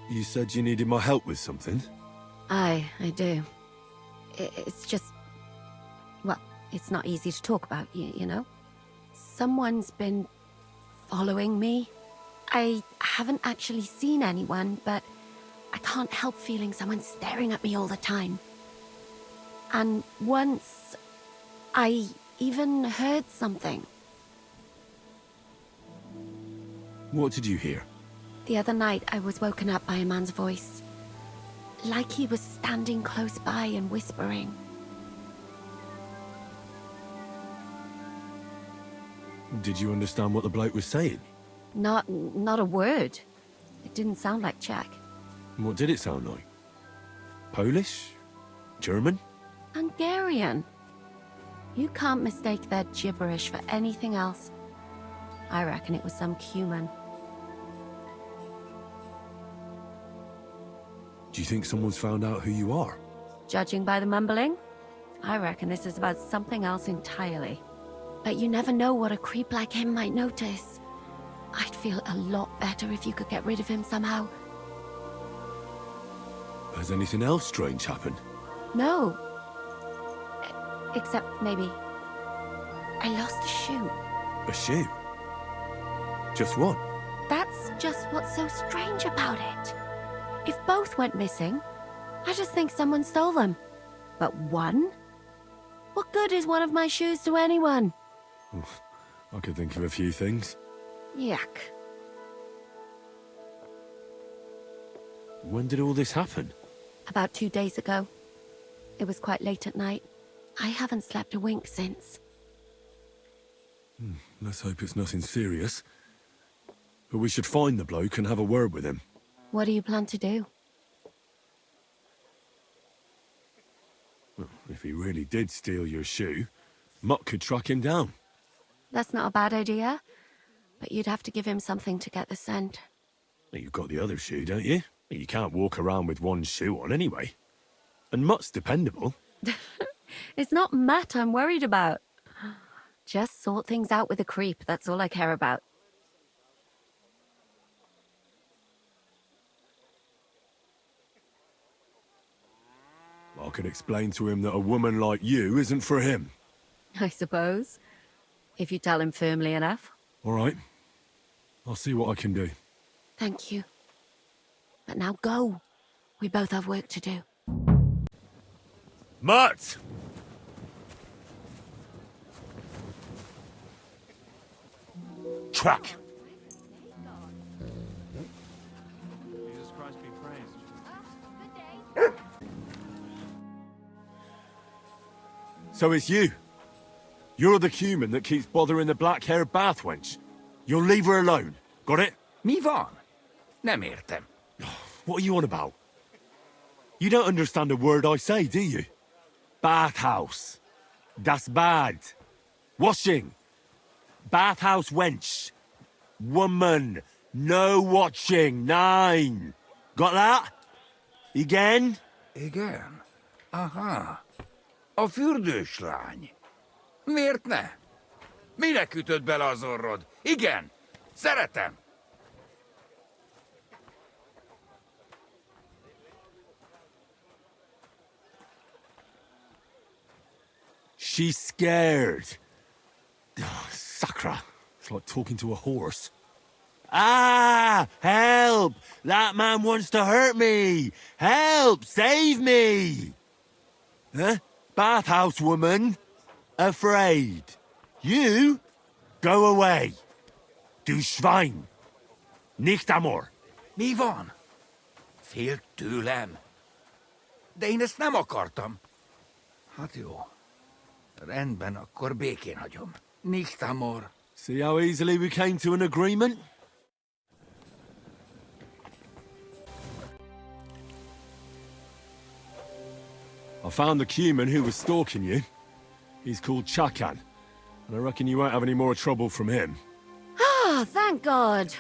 You said you needed my help with something? I do. It's just... well, it's not easy to talk about, you know? Someone's been following me. I haven't actually seen anyone, but I can't help feeling someone staring at me all the time. And once, I even heard something. What did you hear? The other night, I was woken up by a man's voice. Like he was standing close by and whispering. Did you understand what the bloke was saying? Not a word. It didn't sound like Czech. What did it sound like? Polish? German? Hungarian. You can't mistake their gibberish for anything else. I reckon it was some Cuman. Do you think someone's found out who you are? Judging by the mumbling, I reckon this is about something else entirely. But you never know what a creep like him might notice. I'd feel a lot better if you could get rid of him somehow. Has anything else strange happened? No. Except maybe... I lost a shoe. A shoe? Just one? That's just what's so strange about it. If both went missing, I just think someone stole them. But one? What good is one of my shoes to anyone? I could think of a few things. Yuck. When did all this happen? About 2 days ago. It was quite late at night. I haven't slept a wink since. Let's hope it's nothing serious. But we should find the bloke and have a word with him. What do you plan to do? Well, if he really did steal your shoe, Mutt could track him down. That's not a bad idea. But you'd have to give him something to get the scent. You've got the other shoe, don't you? You can't walk around with one shoe on anyway. And Mutt's dependable. It's not Matt I'm worried about. Just sort things out with a creep, that's all I care about. I can explain to him that a woman like you isn't for him. I suppose. If you tell him firmly enough. All right. I'll see what I can do. Thank you. But now go. We both have work to do. Mutt! Track! Jesus Christ be praised. So it's you. You're the human that keeps bothering the black-haired bath wench. You'll leave her alone. Got it? Mi van? Nem értem. What are you on about? You don't understand a word I say, do you? Bathhouse. Das bad. Washing. Bathhouse wench. Woman. No watching. 9. Got that? Igen? Igen? Aha. A fürdős lány. Miért ne? Minek ütött bele az orrod? Igen. Szeretem. She's scared. Oh, Sakra. It's like talking to a horse. Ah! Help! That man wants to hurt me! Help! Save me! Huh? Bathhouse woman? Afraid. You? Go away. Du Schwein. Nicht amor. Mi van? Félt tőlem. De én ezt nem akartam. Hát jó. Rendben, akkor békén hagyom. Nicht amor. See how easily we came to an agreement? I found the human who was stalking you. He's called Chakan, and I reckon you won't have any more trouble from him. Ah, thank God.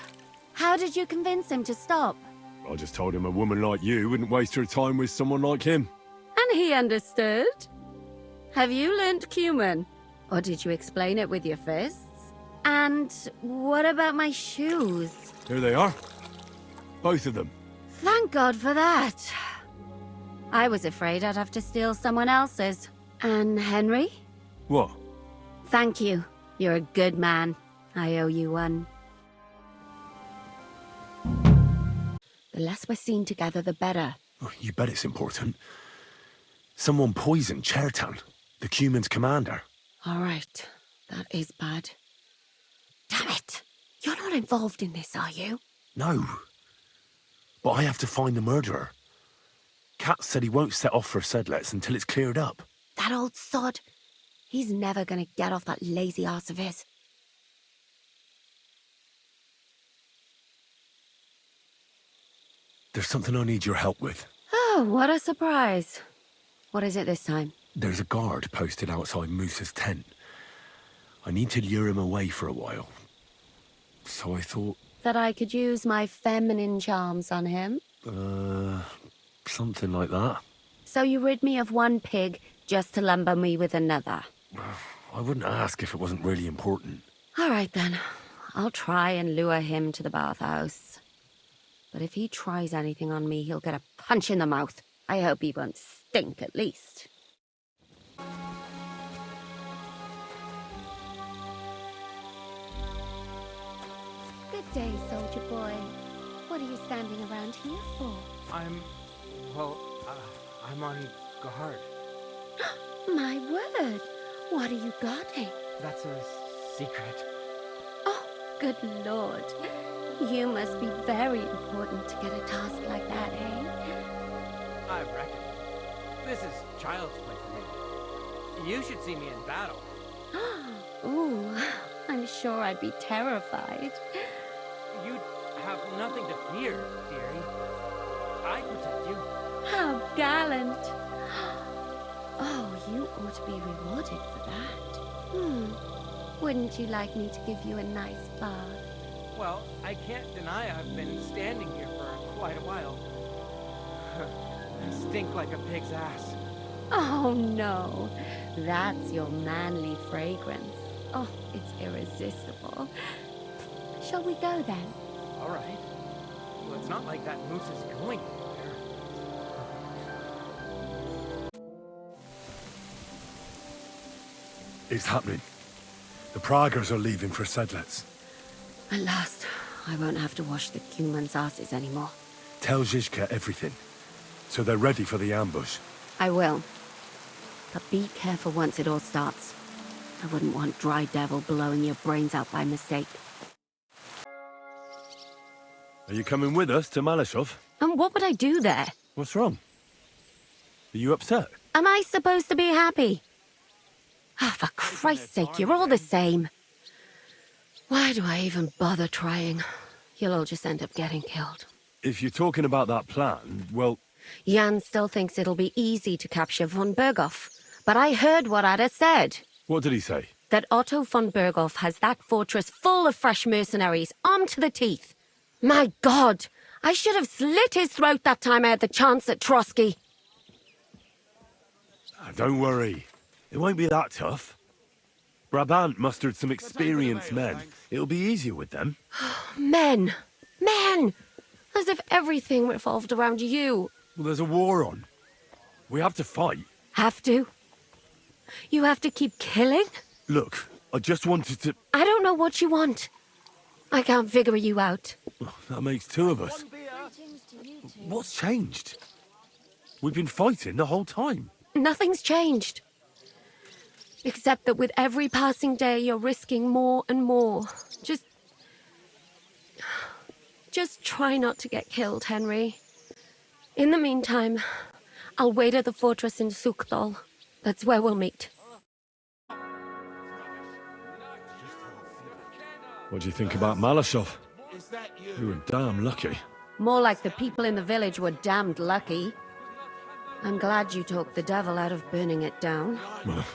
How did you convince him to stop? I just told him a woman like you wouldn't waste her time with someone like him. And he understood? Have you learnt Cuman? Or did you explain it with your fists? And what about my shoes? Here they are. Both of them. Thank God for that. I was afraid I'd have to steal someone else's. And Henry? What? Thank you. You're a good man. I owe you one. The less we're seen together, the better. Oh, you bet it's important. Someone poisoned Chertan, the Cuman's commander. All right. That is bad. Damn it! You're not involved in this, are you? No. But I have to find the murderer. Kat said he won't set off for Sedlets until it's cleared up. That old sod. He's never gonna get off that lazy arse of his. There's something I need your help with. Oh, what a surprise. What is it this time? There's a guard posted outside Moose's tent. I need to lure him away for a while. So I thought... That I could use my feminine charms on him? Something like that. So you rid me of one pig just to lumber me with another. I wouldn't ask if it wasn't really important. All right then. I'll try and lure him to the bathhouse. But if he tries anything on me, he'll get a punch in the mouth. I hope he won't stink at least. Good day, soldier boy. What are you standing around here for? I'm on guard. My word! What are you guarding? That's a secret. Oh, good lord. You must be very important to get a task like that, eh? I reckon. This is child's play for me. You should see me in battle. Ooh, I'm sure I'd be terrified. You'd have nothing to fear, dearie. I protect you. How gallant. Oh, you ought to be rewarded for that. Wouldn't you like me to give you a nice bath? Well, I can't deny I've been standing here for quite a while. I stink like a pig's ass. Oh, no. That's your manly fragrance. Oh, it's irresistible. Shall we go then? All right. Well, it's not like that moose is going anywhere. It's happening. The Praggers are leaving for Sedlets. At last, I won't have to wash the humans' asses anymore. Tell Zizka everything, so they're ready for the ambush. I will. But be careful once it all starts. I wouldn't want Dry Devil blowing your brains out by mistake. Are you coming with us to Malashov? And what would I do there? What's wrong? Are you upset? Am I supposed to be happy? Ah, for Christ's sake, you're all the same. Why do I even bother trying? You'll all just end up getting killed. If you're talking about that plan, well... Jan still thinks it'll be easy to capture von Berghoff. But I heard what Ada said. What did he say? That Otto von Berghoff has that fortress full of fresh mercenaries, armed to the teeth. My God! I should have slit his throat that time I had the chance at Trotsky. Don't worry. It won't be that tough. Brabant mustered some experienced men. It'll be easier with them. Men! Men! As if everything revolved around you. Well, there's a war on. We have to fight. Have to? You have to keep killing? Look, I just wanted to... I don't know what you want. I can't figure you out. That makes two of us. What's changed? We've been fighting the whole time. Nothing's changed. Except that with every passing day, you're risking more and more. Just try not to get killed, Henry. In the meantime, I'll wait at the fortress in Suchdol. That's where we'll meet. What do you think about Malashov? We were damn lucky. More like the people in the village were damned lucky. I'm glad you talked the devil out of burning it down. Well,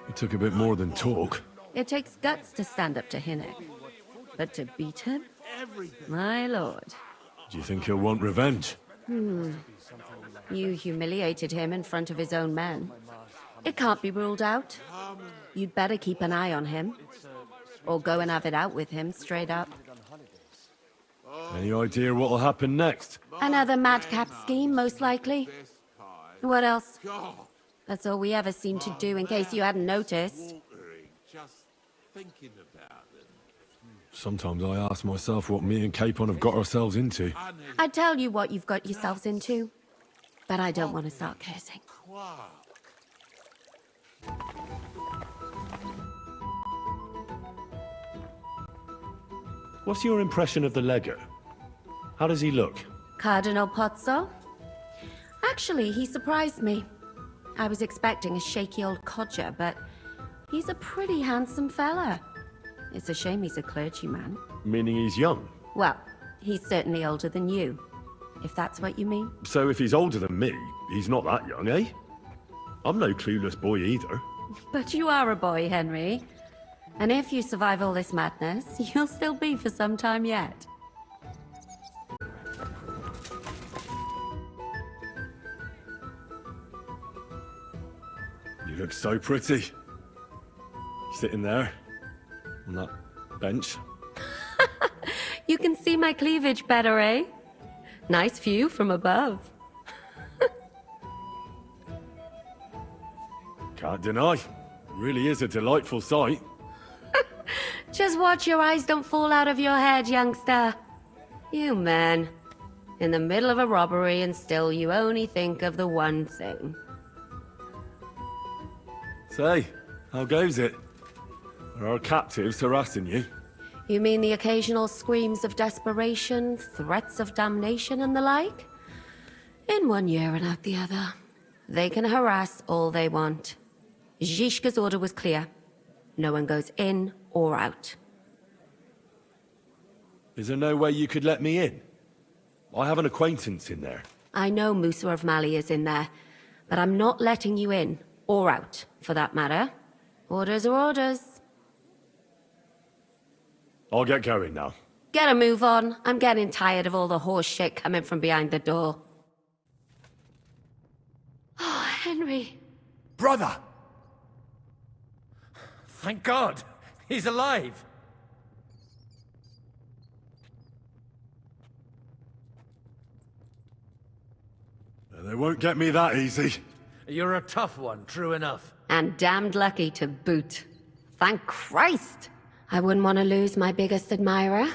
it took a bit more than talk. It takes guts to stand up to Hinnick. But to beat him? My lord. Do you think he'll want revenge? You humiliated him in front of his own men. It can't be ruled out. You'd better keep an eye on him. Or go and have it out with him, straight up. Any idea what'll happen next? Another madcap scheme, most likely. What else? That's all we ever seem to do, in case you hadn't noticed. Sometimes I ask myself what me and Capon have got ourselves into. I tell you what you've got yourselves into. But I don't want to start cursing. What's your impression of the Lego? How does he look? Cardinal Pozzo? Actually, he surprised me. I was expecting a shaky old codger, but he's a pretty handsome fella. It's a shame he's a clergyman. Meaning he's young? Well, he's certainly older than you, if that's what you mean. So if he's older than me, he's not that young, eh? I'm no clueless boy either. But you are a boy, Henry. And if you survive all this madness, you'll still be for some time yet. You look so pretty. Sitting there, on that bench. You can see my cleavage better, eh? Nice view from above. Can't deny. Really is a delightful sight. Just watch your eyes don't fall out of your head, youngster. You men. In the middle of a robbery and still you only think of the one thing. Say, how goes it? Are our captives harassing you? You mean the occasional screams of desperation, threats of damnation and the like? In one ear and out the other. They can harass all they want. Zhishka's order was clear. No one goes in or out. Is there no way you could let me in? I have an acquaintance in there. I know Musa of Mali is in there, but I'm not letting you in, or out, for that matter. Orders are orders. I'll get going now. Get a move on. I'm getting tired of all the horse shit coming from behind the door. Oh, Henry. Brother! Thank God! He's alive! They won't get me that easy. You're a tough one, true enough. And damned lucky to boot. Thank Christ! I wouldn't want to lose my biggest admirer.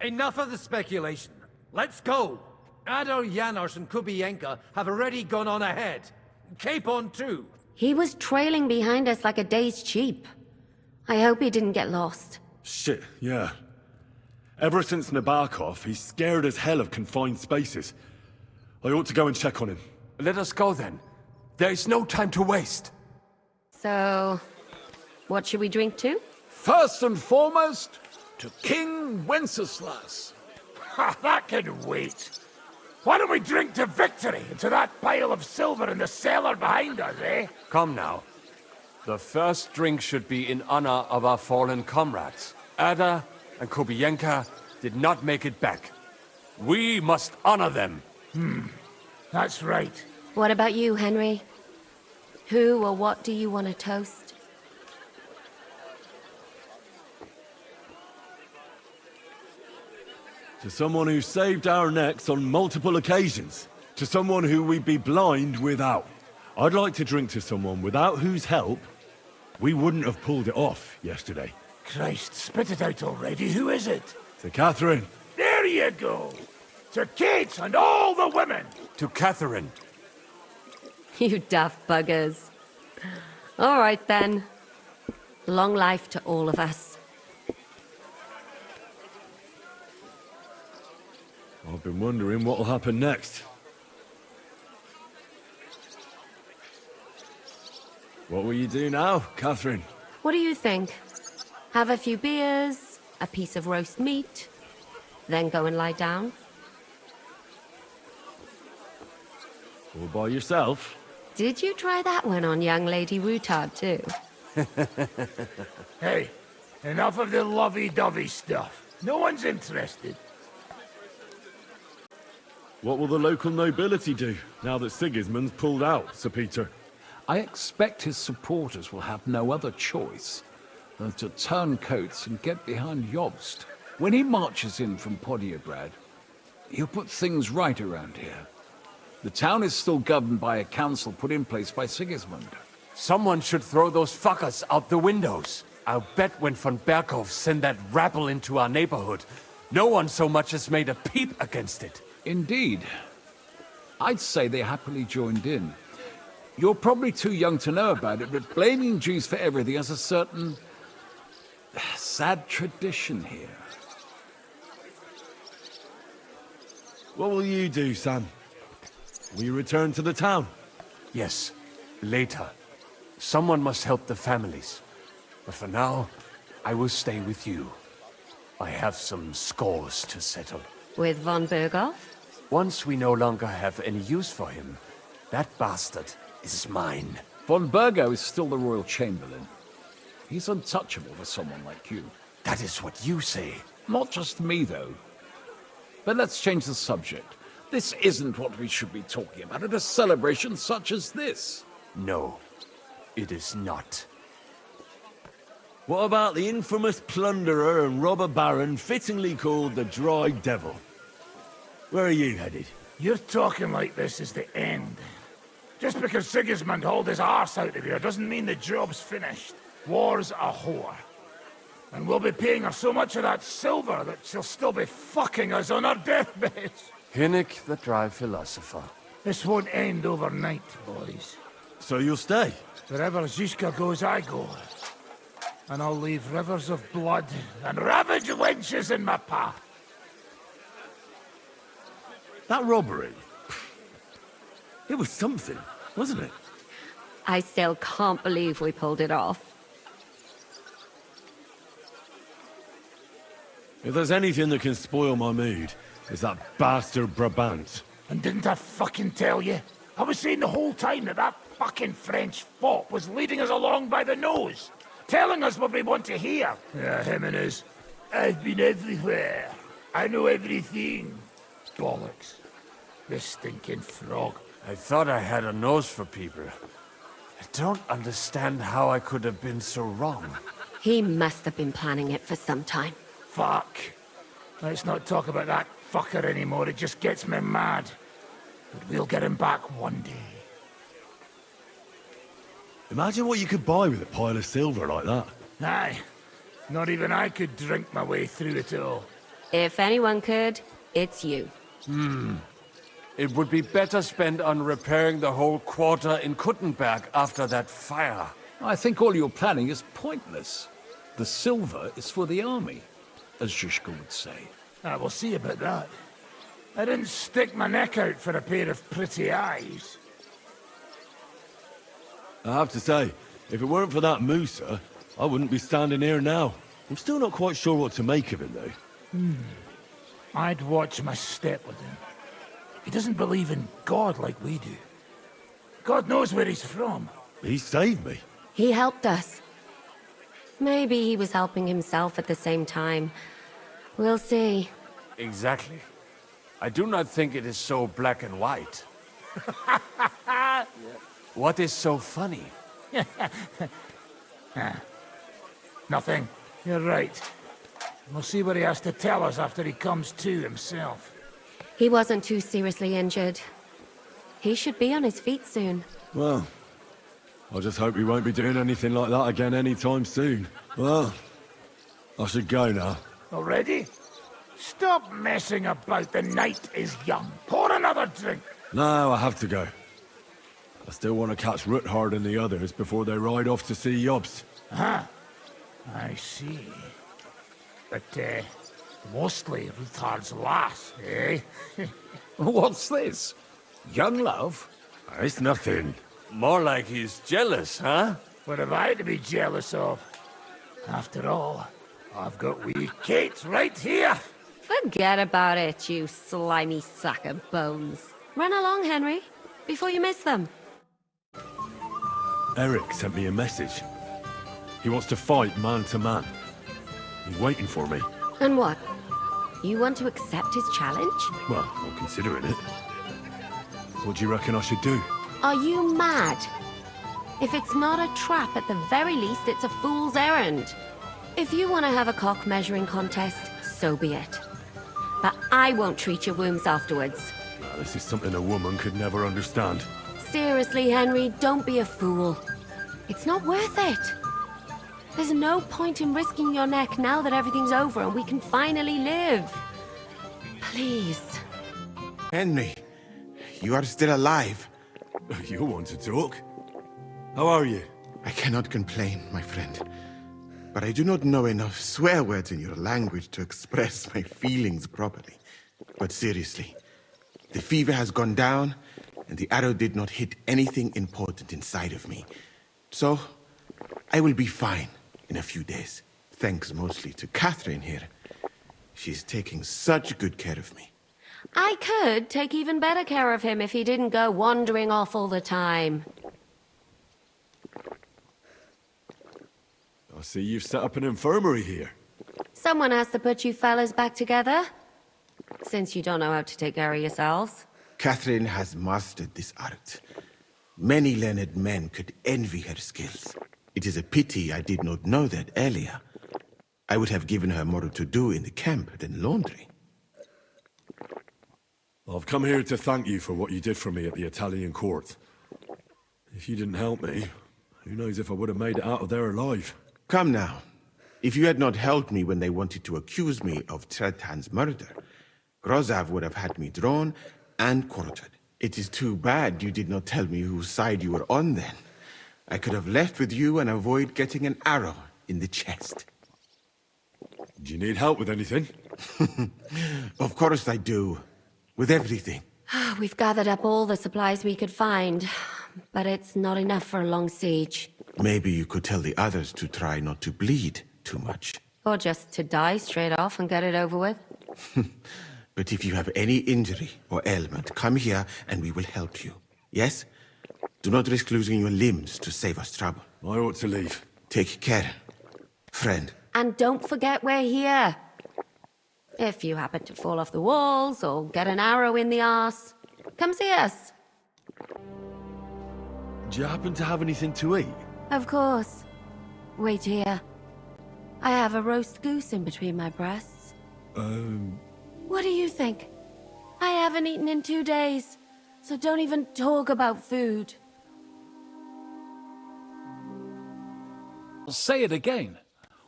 Enough of the speculation. Let's go! Adar, Janos and Kubienka have already gone on ahead. Cape on too. He was trailing behind us like a day's sheep. I hope he didn't get lost. Shit, yeah. Ever since Nabokov, he's scared as hell of confined spaces. I ought to go and check on him. Let us go then. There is no time to waste. So, what should we drink to? First and foremost, to King Wenceslas. Ha, that can wait. Why don't we drink to victory and to that pile of silver in the cellar behind us, eh? Come now. The first drink should be in honor of our fallen comrades. Ada and Kubienka did not make it back. We must honor them. That's right. What about you, Henry? Who or what do you want to toast? To someone who saved our necks on multiple occasions. To someone who we'd be blind without. I'd like to drink to someone without whose help we wouldn't have pulled it off yesterday. Christ, spit it out already. Who is it? To Katherine. There you go. To Kate and all the women. To Katherine. You daft buggers. All right, then. Long life to all of us. I've been wondering what'll happen next. What will you do now, Katherine? What do you think? Have a few beers, a piece of roast meat, then go and lie down? All by yourself? Did you try that one on young Lady Routard, too? Hey, enough of the lovey-dovey stuff. No one's interested. What will the local nobility do, now that Sigismund's pulled out, Sir Peter? I expect his supporters will have no other choice than to turn coats and get behind Jobst. When he marches in from Podiebrad, he'll put things right around here. The town is still governed by a council put in place by Sigismund. Someone should throw those fuckers out the windows. I'll bet when von Berkhoff sent that rabble into our neighborhood, no one so much as made a peep against it. Indeed. I'd say they happily joined in. You're probably too young to know about it, but blaming Jews for everything has a certain sad tradition here. What will you do, Sam? Will you return to the town? Yes, later. Someone must help the families. But for now, I will stay with you. I have some scores to settle. With von Berghoff? Once we no longer have any use for him, that bastard is mine. Von Bergo is still the Royal Chamberlain. He's untouchable for someone like you. That is what you say. Not just me, though. But let's change the subject. This isn't what we should be talking about at a celebration such as this. No. it is not. What about the infamous plunderer and robber baron fittingly called the Dry Devil? Where are you headed? You're talking like this is the end. Just because Sigismund hauled his arse out of here doesn't mean the job's finished. War's a whore. And we'll be paying her so much of that silver that she'll still be fucking us on our deathbeds. Hinnick, the dry philosopher. This won't end overnight, boys. So you'll stay? Wherever Zizka goes, I go. And I'll leave rivers of blood and ravaged wenches in my path. That robbery? It was something, wasn't it? I still can't believe we pulled it off. If there's anything that can spoil my mood, it's that bastard Brabant. And didn't I fucking tell you? I was saying the whole time that fucking French fop was leading us along by the nose, telling us what we want to hear. Yeah, him and his, I've been everywhere. I know everything. Bollocks. This stinking frog. I thought I had a nose for people. I don't understand how I could have been so wrong. He must have been planning it for some time. Fuck. Let's not talk about that fucker anymore. It just gets me mad. But we'll get him back one day. Imagine what you could buy with a pile of silver like that. Aye. Not even I could drink my way through it all. If anyone could, it's you. It would be better spent on repairing the whole quarter in Kuttenberg after that fire. I think all your planning is pointless. The silver is for the army, as Zizka would say. We'll see about that. I didn't stick my neck out for a pair of pretty eyes. I have to say, if it weren't for that Musa, I wouldn't be standing here now. I'm still not quite sure what to make of it, though. I'd watch my step with him. He doesn't believe in God like we do. God knows where he's from. He saved me. He helped us. Maybe he was helping himself at the same time. We'll see. Exactly. I do not think it is so black and white. What is so funny? Nothing. You're right. We'll see what he has to tell us after he comes to himself. He wasn't too seriously injured. He should be on his feet soon. Well, I just hope he won't be doing anything like that again anytime soon. Well, I should go now. Already? Stop messing about. The night is young. Pour another drink. No, I have to go. I still want to catch Ruthard and the others before they ride off to see Jobst. Ah, I see. But, mostly Ruthard's lass, eh? What's this? Young love? It's nothing. More like he's jealous, huh? What have I to be jealous of? After all, I've got wee Kate right here. Forget about it, you slimy sack of bones. Run along, Henry, before you miss them. Eric sent me a message. He wants to fight man to man. He's waiting for me. And what? You want to accept his challenge? Well, I'm considering it. What do you reckon I should do? Are you mad? If it's not a trap, at the very least, it's a fool's errand. If you want to have a cock measuring contest, so be it. But I won't treat your wounds afterwards. Now, this is something a woman could never understand. Seriously, Henry, don't be a fool. It's not worth it. There's no point in risking your neck now that everything's over and we can finally live. Please. Henry, you are still alive. You want to talk? How are you? I cannot complain, my friend. But I do not know enough swear words in your language to express my feelings properly. But seriously, the fever has gone down, and the arrow did not hit anything important inside of me. So, I will be fine in a few days. Thanks mostly to Katherine here. She's taking such good care of me. I could take even better care of him if he didn't go wandering off all the time. I see you've set up an infirmary here. Someone has to put you fellas back together. Since you don't know how to take care of yourselves. Katherine has mastered this art. Many learned men could envy her skills. It is a pity I did not know that earlier. I would have given her more to do in the camp than laundry. I've come here to thank you for what you did for me at the Italian court. If you didn't help me, who knows if I would have made it out of there alive. Come now. If you had not helped me when they wanted to accuse me of Tretan's murder, Grozav would have had me drawn and quartered. It is too bad you did not tell me whose side you were on then. I could have left with you and avoid getting an arrow in the chest. Do you need help with anything? Of course I do. With everything. We've gathered up all the supplies we could find, but it's not enough for a long siege. Maybe you could tell the others to try not to bleed too much. Or just to die straight off and get it over with. But if you have any injury or ailment, come here and we will help you. Yes? Do not risk losing your limbs to save us trouble. I ought to leave. Take care, friend. And don't forget we're here. If you happen to fall off the walls or get an arrow in the arse, come see us. Do you happen to have anything to eat? Of course. Wait here. I have a roast goose in between my breasts. What do you think? I haven't eaten in 2 days, so don't even talk about food. I'll say it again.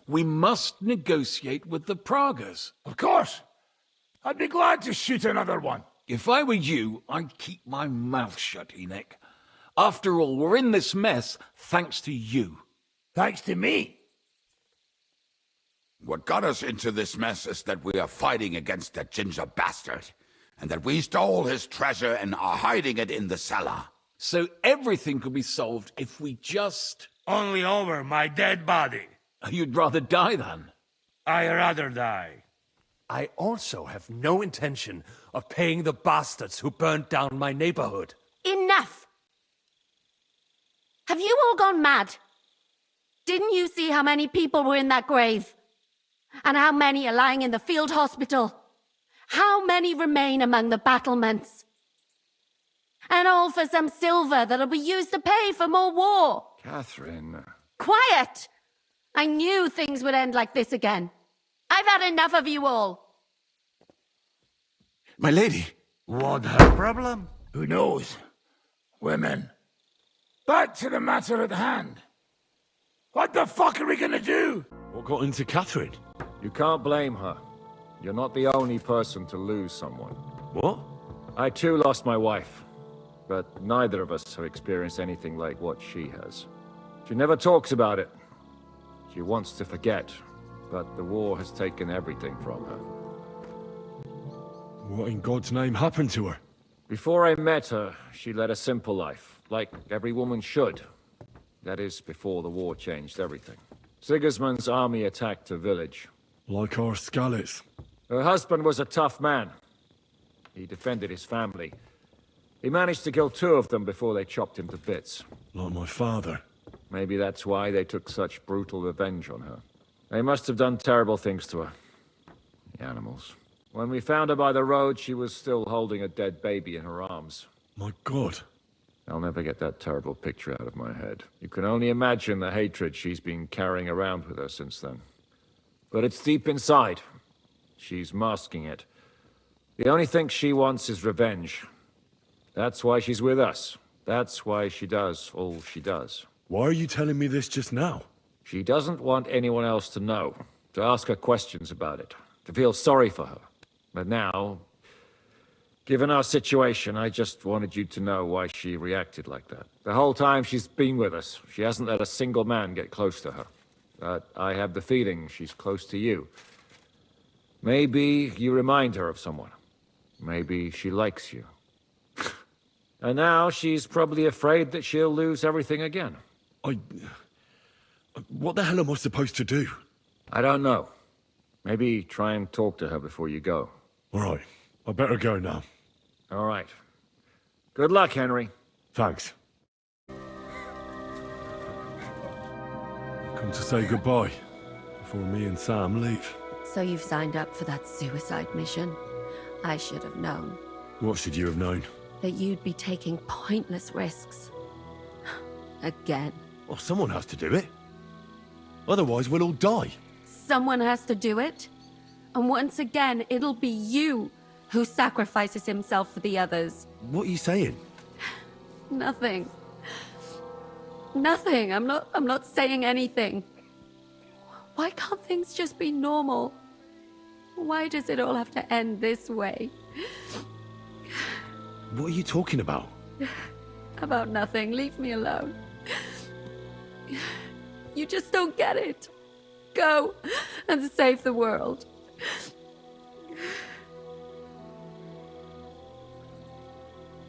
We must negotiate with the Pragas. Of course. I'd be glad to shoot another one. If I were you, I'd keep my mouth shut, Enoch. After all, we're in this mess thanks to you. Thanks to me? What got us into this mess is that we are fighting against that ginger bastard, and that we stole his treasure and are hiding it in the cellar. So everything could be solved if we just... Only over my dead body. You'd rather die then? I'd rather die. I also have no intention of paying the bastards who burnt down my neighborhood. Enough! Have you all gone mad? Didn't you see how many people were in that grave? And how many are lying in the field hospital? How many remain among the battlements? And all for some silver that'll be used to pay for more war. Katherine... Quiet! I knew things would end like this again. I've had enough of you all. My lady. What her problem? Who knows? Women. Back to the matter at hand. What the fuck are we gonna do? What got into Katherine? You can't blame her. You're not the only person to lose someone. What? I too lost my wife, but neither of us have experienced anything like what she has. She never talks about it. She wants to forget, but the war has taken everything from her. What in God's name happened to her? Before I met her, she led a simple life, like every woman should. That is, before the war changed everything. Sigismund's army attacked her village. Like our Skalitz. Her husband was a tough man. He defended his family. He managed to kill 2 of them before they chopped him to bits. Like my father. Maybe that's why they took such brutal revenge on her. They must have done terrible things to her. The animals. When we found her by the road, she was still holding a dead baby in her arms. My God. I'll never get that terrible picture out of my head. You can only imagine the hatred she's been carrying around with her since then. But it's deep inside. She's masking it. The only thing she wants is revenge. That's why she's with us. That's why she does all she does. Why are you telling me this just now? She doesn't want anyone else to know, to ask her questions about it, to feel sorry for her. But now, given our situation, I just wanted you to know why she reacted like that. The whole time she's been with us, she hasn't let a single man get close to her. But I have the feeling she's close to you. Maybe you remind her of someone. Maybe she likes you. And now she's probably afraid that she'll lose everything again. What the hell am I supposed to do? I don't know. Maybe try and talk to her before you go. All right. I better go now. All right. Good luck, Henry. Thanks. Come to say goodbye before me and Sam leave. So you've signed up for that suicide mission? I should have known. What should you have known? That you'd be taking pointless risks. Again. Well, someone has to do it. Otherwise, we'll all die. Someone has to do it. And once again, it'll be you who sacrifices himself for the others. What are you saying? Nothing. Nothing. I'm not saying anything. Why can't things just be normal? Why does it all have to end this way? What are you talking about? About nothing. Leave me alone. You just don't get it. Go and save the world.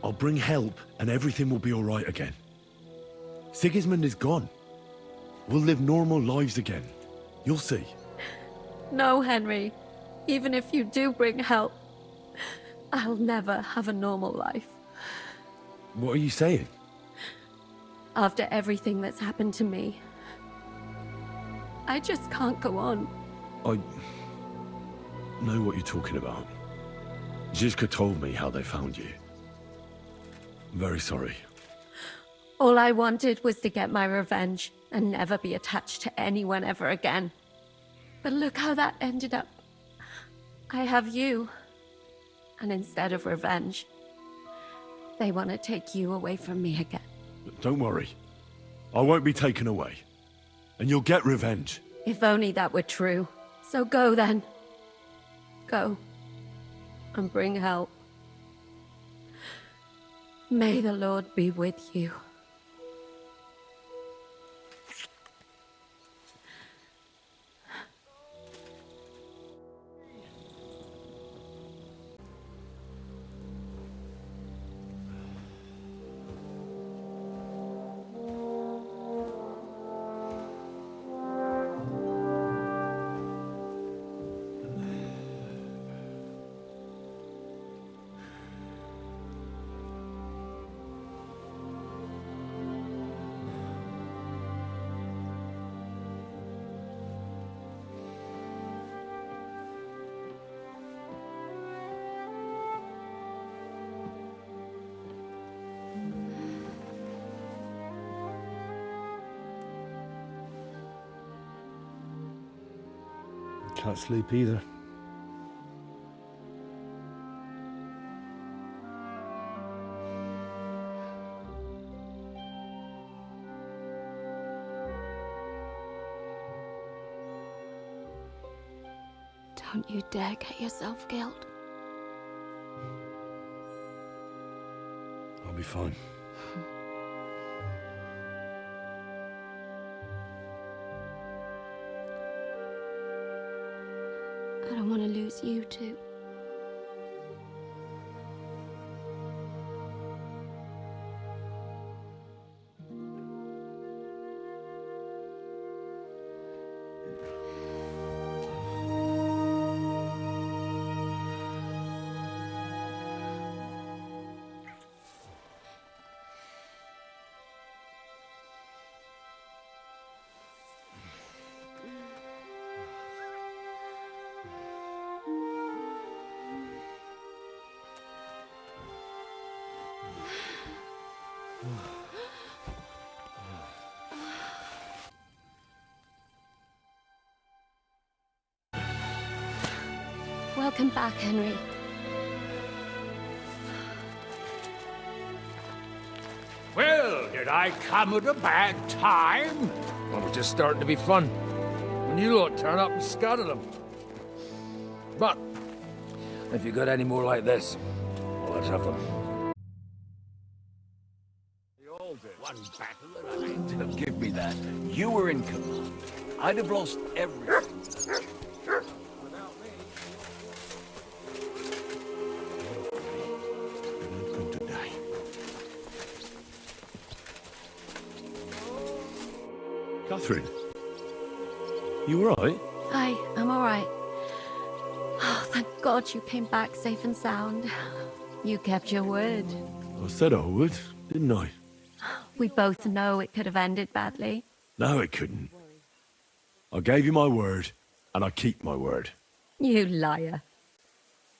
I'll bring help and everything will be all right again. Sigismund is gone. We'll live normal lives again. You'll see. No, Henry. Even if you do bring help, I'll never have a normal life. What are you saying? After everything that's happened to me, I just can't go on. I know what you're talking about. Zizka told me how they found you. I'm very sorry. All I wanted was to get my revenge and never be attached to anyone ever again. But look how that ended up. I have you. And instead of revenge, they want to take you away from me again. Don't worry. I won't be taken away. And you'll get revenge. If only that were true. So go then. Go. And bring help. May the Lord be with you. Can't sleep either. Don't you dare get yourself killed. I'll be fine. I don't want to lose you too. Welcome back, Henry. Well, did I come at a bad time? Well, we're just starting to be fun. When you lot turn up and scatter them. But, if you got any more like this, well, let's have them. One battle and I give me that. You were in command. I'd have lost everything. Katherine, you alright? Hi, I'm alright. Oh, thank God you came back safe and sound. You kept your word. I said I would, didn't I? We both know it could have ended badly. No, it couldn't. I gave you my word, and I keep my word. You liar.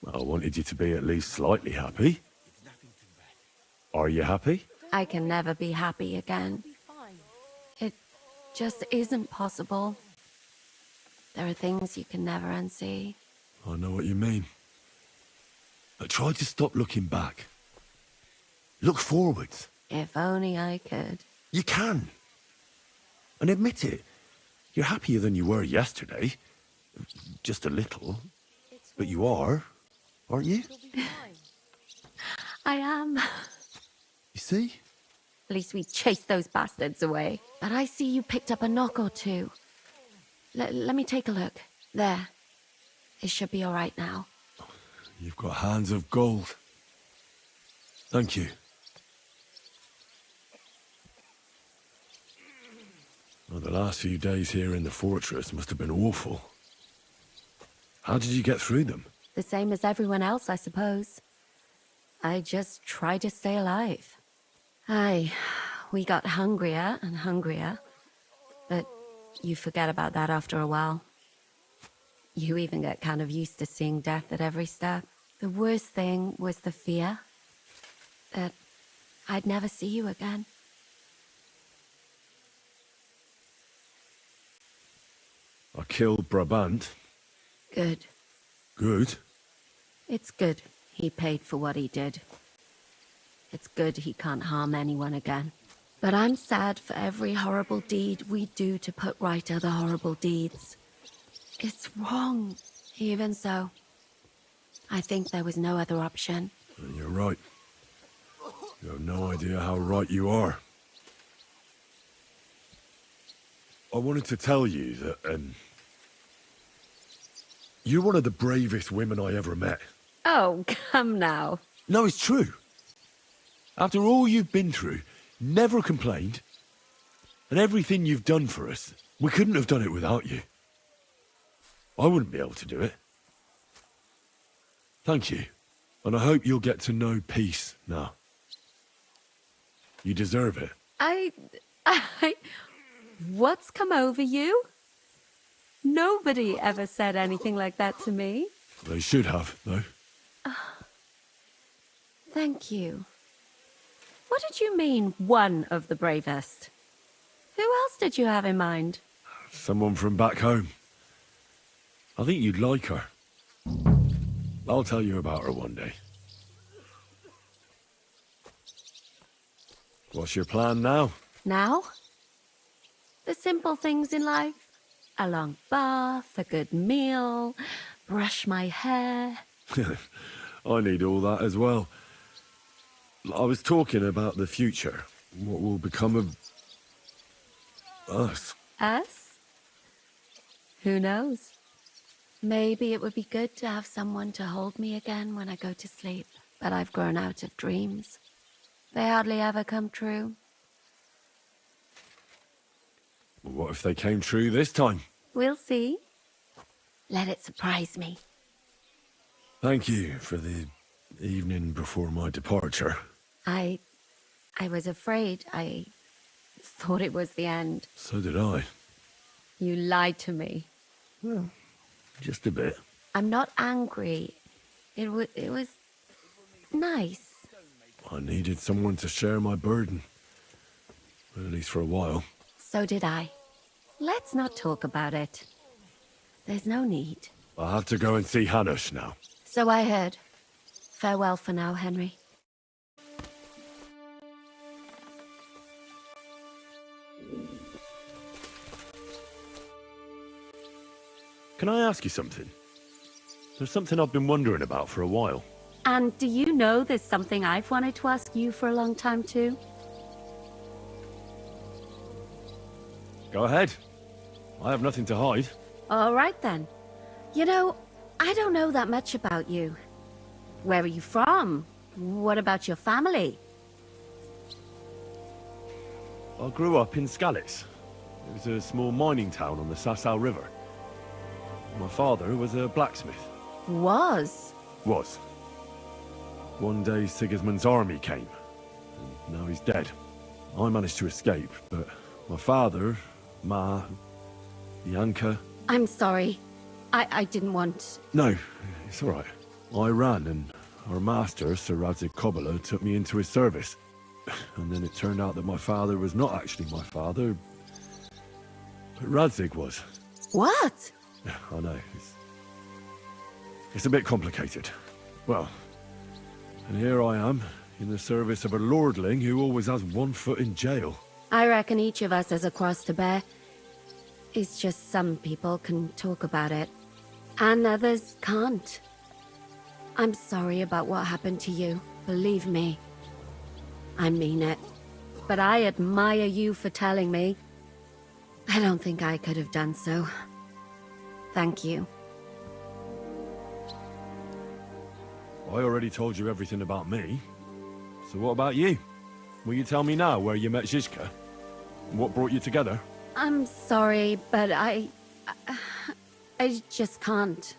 I wanted you to be at least slightly happy. Are you happy? I can never be happy again. just isn't possible. There are things you can never unsee. I know what you mean. But try to stop looking back. Look forwards. If only I could. You can. And admit it. You're happier than you were yesterday. Just a little. But you are, aren't you? I am. You see? At least we chased those bastards away. But I see you picked up a knock or two. Let me take a look. There. It should be all right now. You've got hands of gold. Thank you. Well, the last few days here in the fortress must have been awful. How did you get through them? The same as everyone else, I suppose. I just tried to stay alive. Aye, we got hungrier and hungrier. But you forget about that after a while. You even get kind of used to seeing death at every step. The worst thing was the fear that I'd never see you again. I killed Brabant. Good. Good? It's good he paid for what he did. It's good he can't harm anyone again. But I'm sad for every horrible deed we do to put right other horrible deeds. It's wrong. Even so, I think there was no other option. You're right. You have no idea how right you are. I wanted to tell you that, you're one of the bravest women I ever met. Oh, come now. No, it's true. After all you've been through, never complained. And everything you've done for us, we couldn't have done it without you. I wouldn't be able to do it. Thank you. And I hope you'll get to know peace now. You deserve it. What's come over you? Nobody ever said anything like that to me. They should have, though. Thank you. What did you mean, one of the bravest? Who else did you have in mind? Someone from back home. I think you'd like her. I'll tell you about her one day. What's your plan now? Now? The simple things in life. A long bath, a good meal, brush my hair. I need all that as well. I was talking about the future. What will become of us? Us? Who knows? Maybe it would be good to have someone to hold me again when I go to sleep. But I've grown out of dreams. They hardly ever come true. What if they came true this time? We'll see. Let it surprise me. Thank you for the evening before my departure. I was afraid. I thought it was the end. So did I. You lied to me. Well, just a bit. I'm not angry. It was nice. I needed someone to share my burden. At least for a while. So did I. Let's not talk about it. There's no need. I have to go and see Hanush now. So I heard. Farewell for now, Henry. Can I ask you something? There's something I've been wondering about for a while. And do you know there's something I've wanted to ask you for a long time too? Go ahead. I have nothing to hide. All right then. You know, I don't know that much about you. Where are you from? What about your family? I grew up in Skalitz. It was a small mining town on the Sasau River. My father was a blacksmith. Was? Was. One day Sigismund's army came, and now he's dead. I managed to escape, but my father, Ma, Bianca... I'm sorry. I didn't want... No, it's all right. I ran, and our master, Sir Radzik Kobola, took me into his service. And then it turned out that my father was not actually my father, Radzig was. What? Yeah, I know. It's a bit complicated. Well, and here I am, in the service of a lordling who always has one foot in jail. I reckon each of us has a cross to bear. It's just some people can talk about it, and others can't. I'm sorry about what happened to you, believe me. I mean it. But I admire you for telling me. I don't think I could have done so. Thank you. I already told you everything about me. So what about you? Will you tell me now where you met Zizka? And what brought you together? I'm sorry, but I just can't.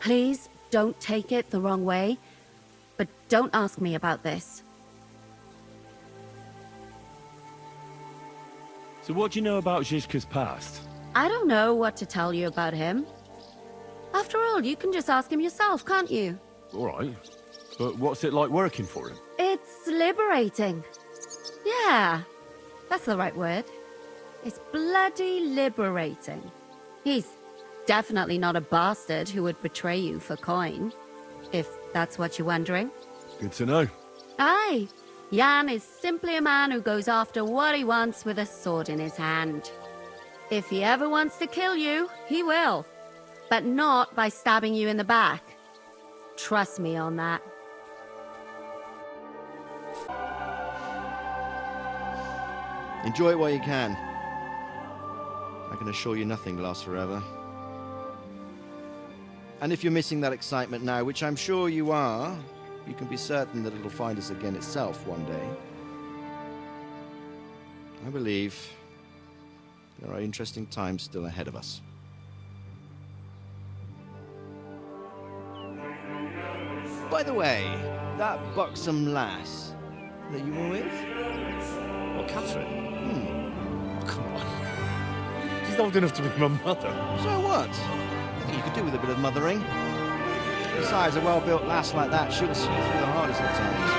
Please, don't take it the wrong way. But don't ask me about this. So what do you know about Zizka's past? I don't know what to tell you about him. After all, you can just ask him yourself, can't you? All right. But what's it like working for him? It's liberating. Yeah, that's the right word. It's bloody liberating. He's definitely not a bastard who would betray you for coin, if that's what you're wondering. Good to know. Aye, Jan is simply a man who goes after what he wants with a sword in his hand. If he ever wants to kill you, he will. But not by stabbing you in the back. Trust me on that. Enjoy it while you can. I can assure you nothing lasts forever. And if you're missing that excitement now, which I'm sure you are, you can be certain that it'll find us again itself one day. I believe there are interesting times still ahead of us. By the way, that buxom lass that you were with? Well, Katherine? Come on. She's old enough to be my mother. So what? I think you could do with a bit of mothering. Besides, a well-built lass like that, she'll see you through the hardest of times.